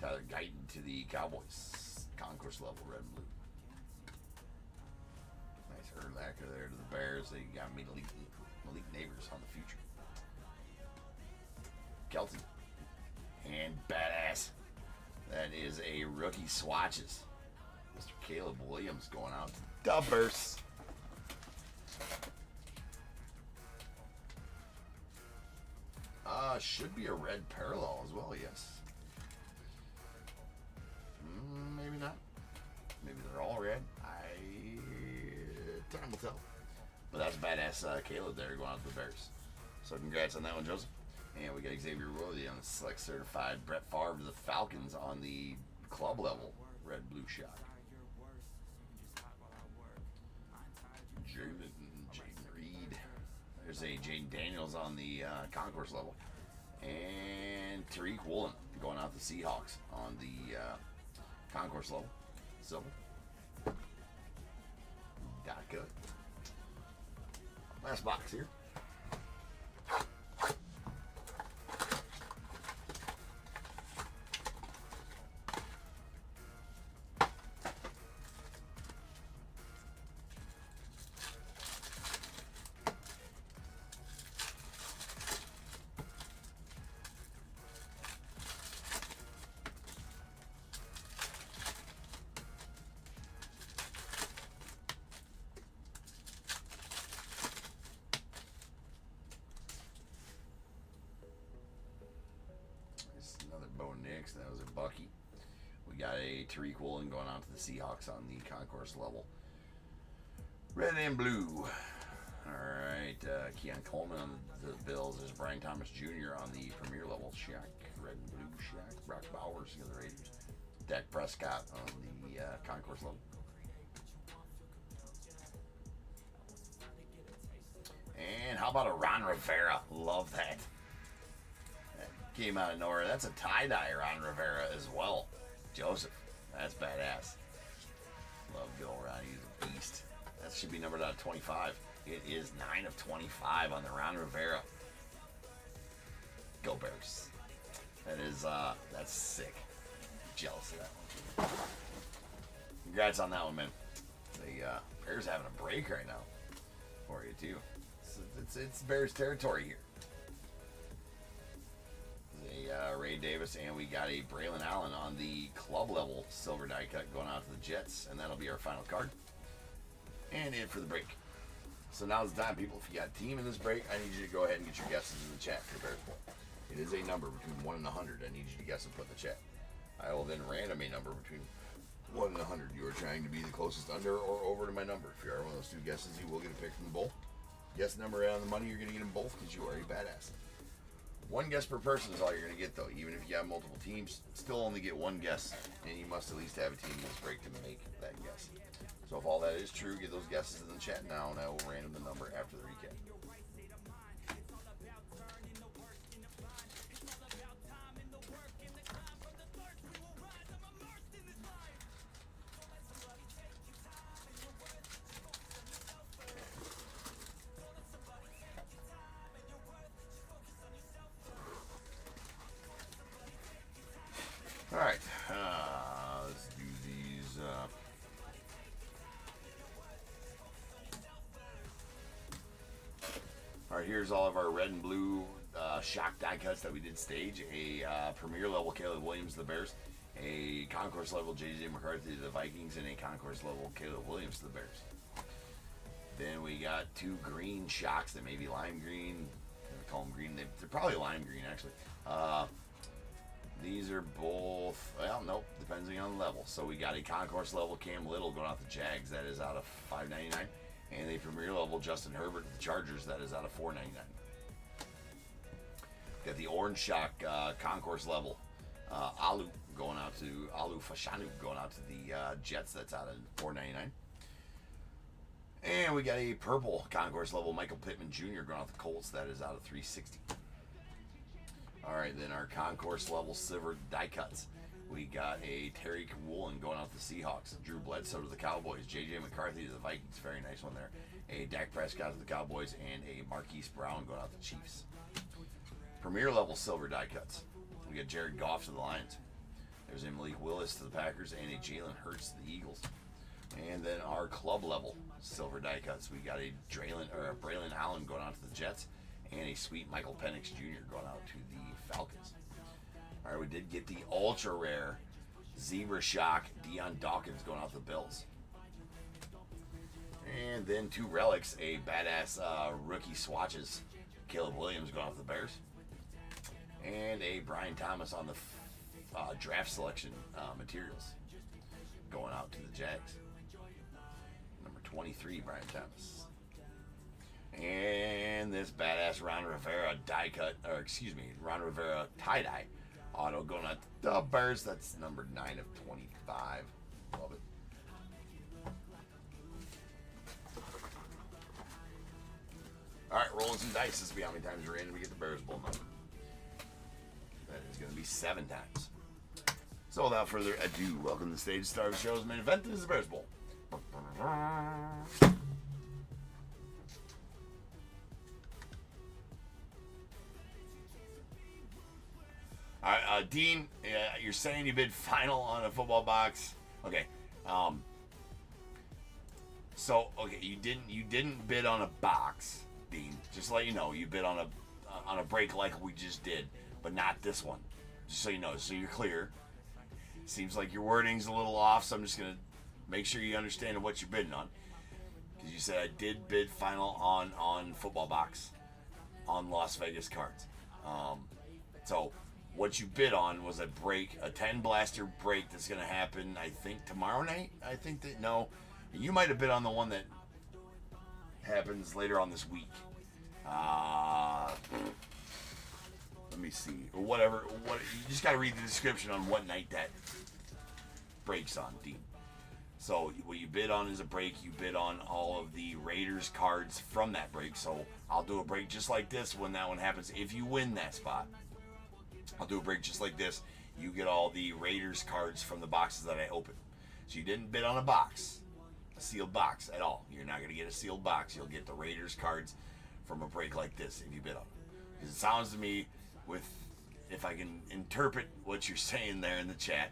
Tyler Guyton to the Cowboys. Concourse level red and blue. Nice Urlacher there to the Bears. They got Malik Neighbors on the future. Kelton. And badass. That is a rookie swatches. Mr. Caleb Williams going out to Donruss. Should be a red parallel as well, yes. Maybe not. Maybe they're all red. Time will tell. But that's badass Caleb there going out to the Bears. So congrats on that one, Joseph. And we got Xavier Worthy on the select certified. Brett Favre to the Falcons on the club level red blue shot. Jaden Reed. There's a Jaden Daniels on the Concourse level. And Tariq Woolen going out the Seahawks on the Concourse level. Silver. Daka. Last box here. Phoenix. That was a Bucky. We got a Tariq Woolen going on to the Seahawks on the concourse level. Red and blue. Alright, Keon Coleman on the Bills. There's Brian Thomas Jr. on the premier level. Shaq, red and blue Shaq. Brock Bowers, the Raiders. Dak Prescott on the concourse level. And how about a Ron Rivera? Love that. That came out of nowhere. That's a tie-dye Ron Rivera as well. Joseph, that's badass. Love Bill Ron, he's a beast. That should be numbered out of 25. It is 9 of 25 on the Ron Rivera. Go Bears. That is, that's sick. I'm jealous of that one. Congrats on that one, man. The Bears having a break right now for you, too. It's Bears territory here. Ray Davis, and we got a Braylon Allen on the club level silver die cut going out to the Jets, and that'll be our final card. And in for the break. So now's the time, people. If you got a team in this break, I need you to go ahead and get your guesses in the chat for Bears Bowl. It is a number between 1 and 100. I need you to guess and put in the chat. I will then random a number between 1 and 100. You are trying to be the closest under or over to my number. If you are one of those two guesses, you will get a pick from both. Guess number on the money, you're going to get them both because you are a badass. One guess per person is all you're going to get, though. Even if you have multiple teams, still only get one guess, and you must at least have a team in this break to make that guess. So if all that is true, get those guesses in the chat now, and I will random the number after the recap. All right, let's do these. All right, here's all of our red and blue shock die cuts that we did stage. A premier level Caleb Williams to the Bears, a concourse level J.J. McCarthy to the Vikings, and a concourse level Caleb Williams to the Bears. Then we got two green shocks that may be lime green. I call them green. They're probably lime green, actually. These are both, well, nope, depending on the level. So we got a concourse level Cam Little going out the Jags, that is out of $5.99, and a premier level Justin Herbert to the Chargers, that is out of $4.99. Got the orange shock concourse level Alu Fashanu going out to the Jets, that's out of $4.99. And we got a purple concourse level Michael Pittman Jr. going out the Colts, that is out of $3.60. All right, then our concourse level silver die cuts. We got a Tariq Woolen going out to the Seahawks, Drew Bledsoe to the Cowboys, J.J. McCarthy to the Vikings, very nice one there. A Dak Prescott to the Cowboys, and a Marquise Brown going out to the Chiefs. Premier level silver die cuts. We got Jared Goff to the Lions. There's a Malik Willis to the Packers, and a Jalen Hurts to the Eagles. And then our club level silver die cuts. We got a Braylon Allen going out to the Jets, and a sweet Michael Penix Jr. going out to the Falcons. All right, we did get the ultra rare Zebra Shock Deion Dawkins going out to the Bills. And then two relics, a badass rookie swatches, Caleb Williams going out to the Bears. And a Brian Thomas on the draft selection materials going out to the Jags. Number 23, Brian Thomas. And this badass Ron Rivera Ron Rivera tie-dye auto going out to the Bears. That's number 9 of 25. Love it. All right, rolling some dice. This will be how many times we're in. We get the Bears Bowl number. That is going to be 7 times. So without further ado, welcome to the stage. Star of the show's main event is the Bears Bowl. All right, Dean, you're saying you bid final on a football box. Okay. You didn't bid on a box, Dean. Just to let you know, you bid on a break like we just did, but not this one. Just so you know, so you're clear. Seems like your wording's a little off, so I'm just gonna make sure you understand what you're bidding on. Because you said I did bid final on football box on Las Vegas cards. So what you bid on was a break, a 10 blaster break that's going to happen, I think, tomorrow night. I think that, no, you might have bid on the one that happens later on this week. Let me see. Or whatever. You just got to read the description on what night that breaks on, Dean. So what you bid on is a break. You bid on all of the Raiders cards from that break. So I'll do a break just like this when that one happens. If you win that spot, I'll do a break just like this. You get all the Raiders cards from the boxes that I open. So you didn't bid on a box, a sealed box at all. You're not going to get a sealed box. You'll get the Raiders cards from a break like this if you bid on it. Because it sounds to me, if I can interpret what you're saying there in the chat,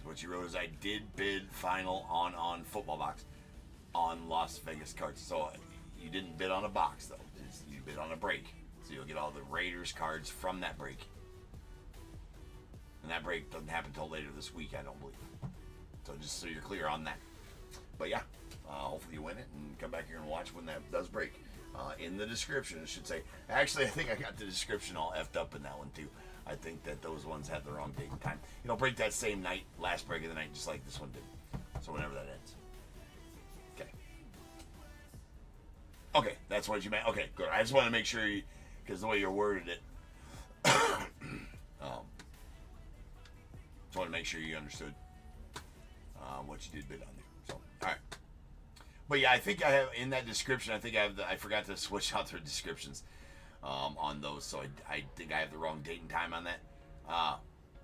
what you wrote is I did bid final on football box on Las Vegas cards. So you didn't bid on a box though. You bid on a break. So you'll get all the Raiders cards from that break. And that break doesn't happen until later this week, I don't believe. So just so you're clear on that. But yeah, hopefully you win it and come back here and watch when that does break. In the description, it should say. Actually, I think I got the description all effed up in that one too. I think that those ones had the wrong date and time. It'll break that same night, last break of the night, just like this one did. So whenever that ends. Okay. Okay, that's what you meant. Okay, good. I just want to make sure you, because the way you worded it, just want to make sure you understood what you did bid on there. So, all right. But yeah, I think I have in that description. I think I forgot to switch out the descriptions on those, so I think I have the wrong date and time on that.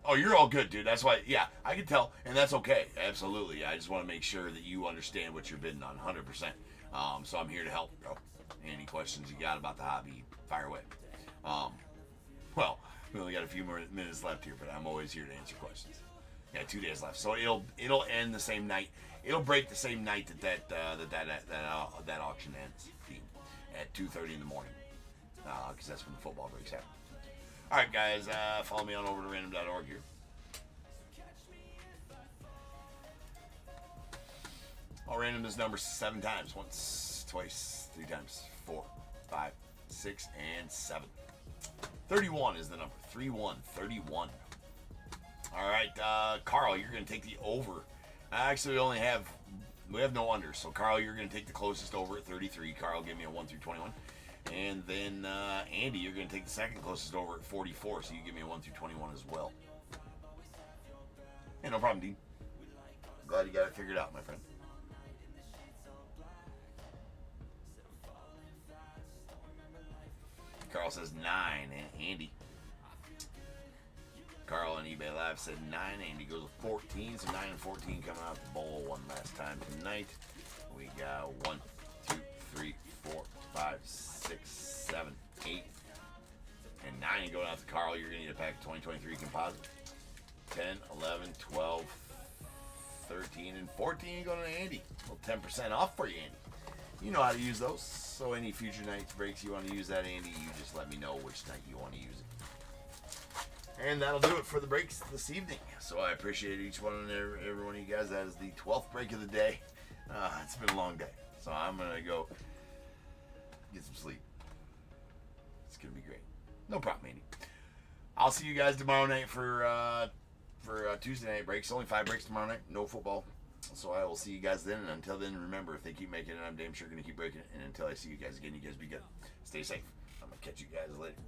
Oh, you're all good, dude. That's why. Yeah, I can tell, and that's okay. Absolutely. I just want to make sure that you understand what you're bidding on, 100%. So I'm here to help, bro. Any questions you got about the hobby, fire away. Well, we only got a few more minutes left here, but I'm always here to answer questions. Yeah, 2 days left, so it'll end the same night. It'll break the same night that auction ends, at 2:30 in the morning, because that's when the football breaks happen. All right, guys, follow me on over to random.org here. I'll random this number 7 times, once, twice, 3 times, 4, 5, 6, and 7. 31 is the number. 31. All right, Carl, you're going to take the over. Actually, we have no under. So, Carl, you're going to take the closest over at 33. Carl, give me a 1 through 21. And then, Andy, you're going to take the second closest over at 44. So, you give me a 1 through 21 as well. Hey, no problem, Dean. Glad you got it figured out, my friend. Carl says 9, and Andy. Carl on eBay Live said 9. Andy goes with 14. So 9 and 14 coming out the bowl one last time tonight. We got 1, 2, 3, 4, 5, 6, 7, 8, and 9 going out to Carl. You're going to need a pack of 2023 composite. 10, 11, 12, 13, and 14 going to Andy. A little 10% off for you, Andy. You know how to use those. So any future nights breaks you want to use that, Andy, you just let me know which night you want to use it. And that'll do it for the breaks this evening. So I appreciate each one and every one of you guys. That is the 12th break of the day. It's been a long day. So I'm going to go get some sleep. It's going to be great. No problem, Andy. I'll see you guys tomorrow night for Tuesday night breaks. Only 5 breaks tomorrow night. No football. So I will see you guys then. And until then, remember, if they keep making it, I'm damn sure going to keep breaking it. And until I see you guys again, you guys be good. Stay safe. I'm going to catch you guys later.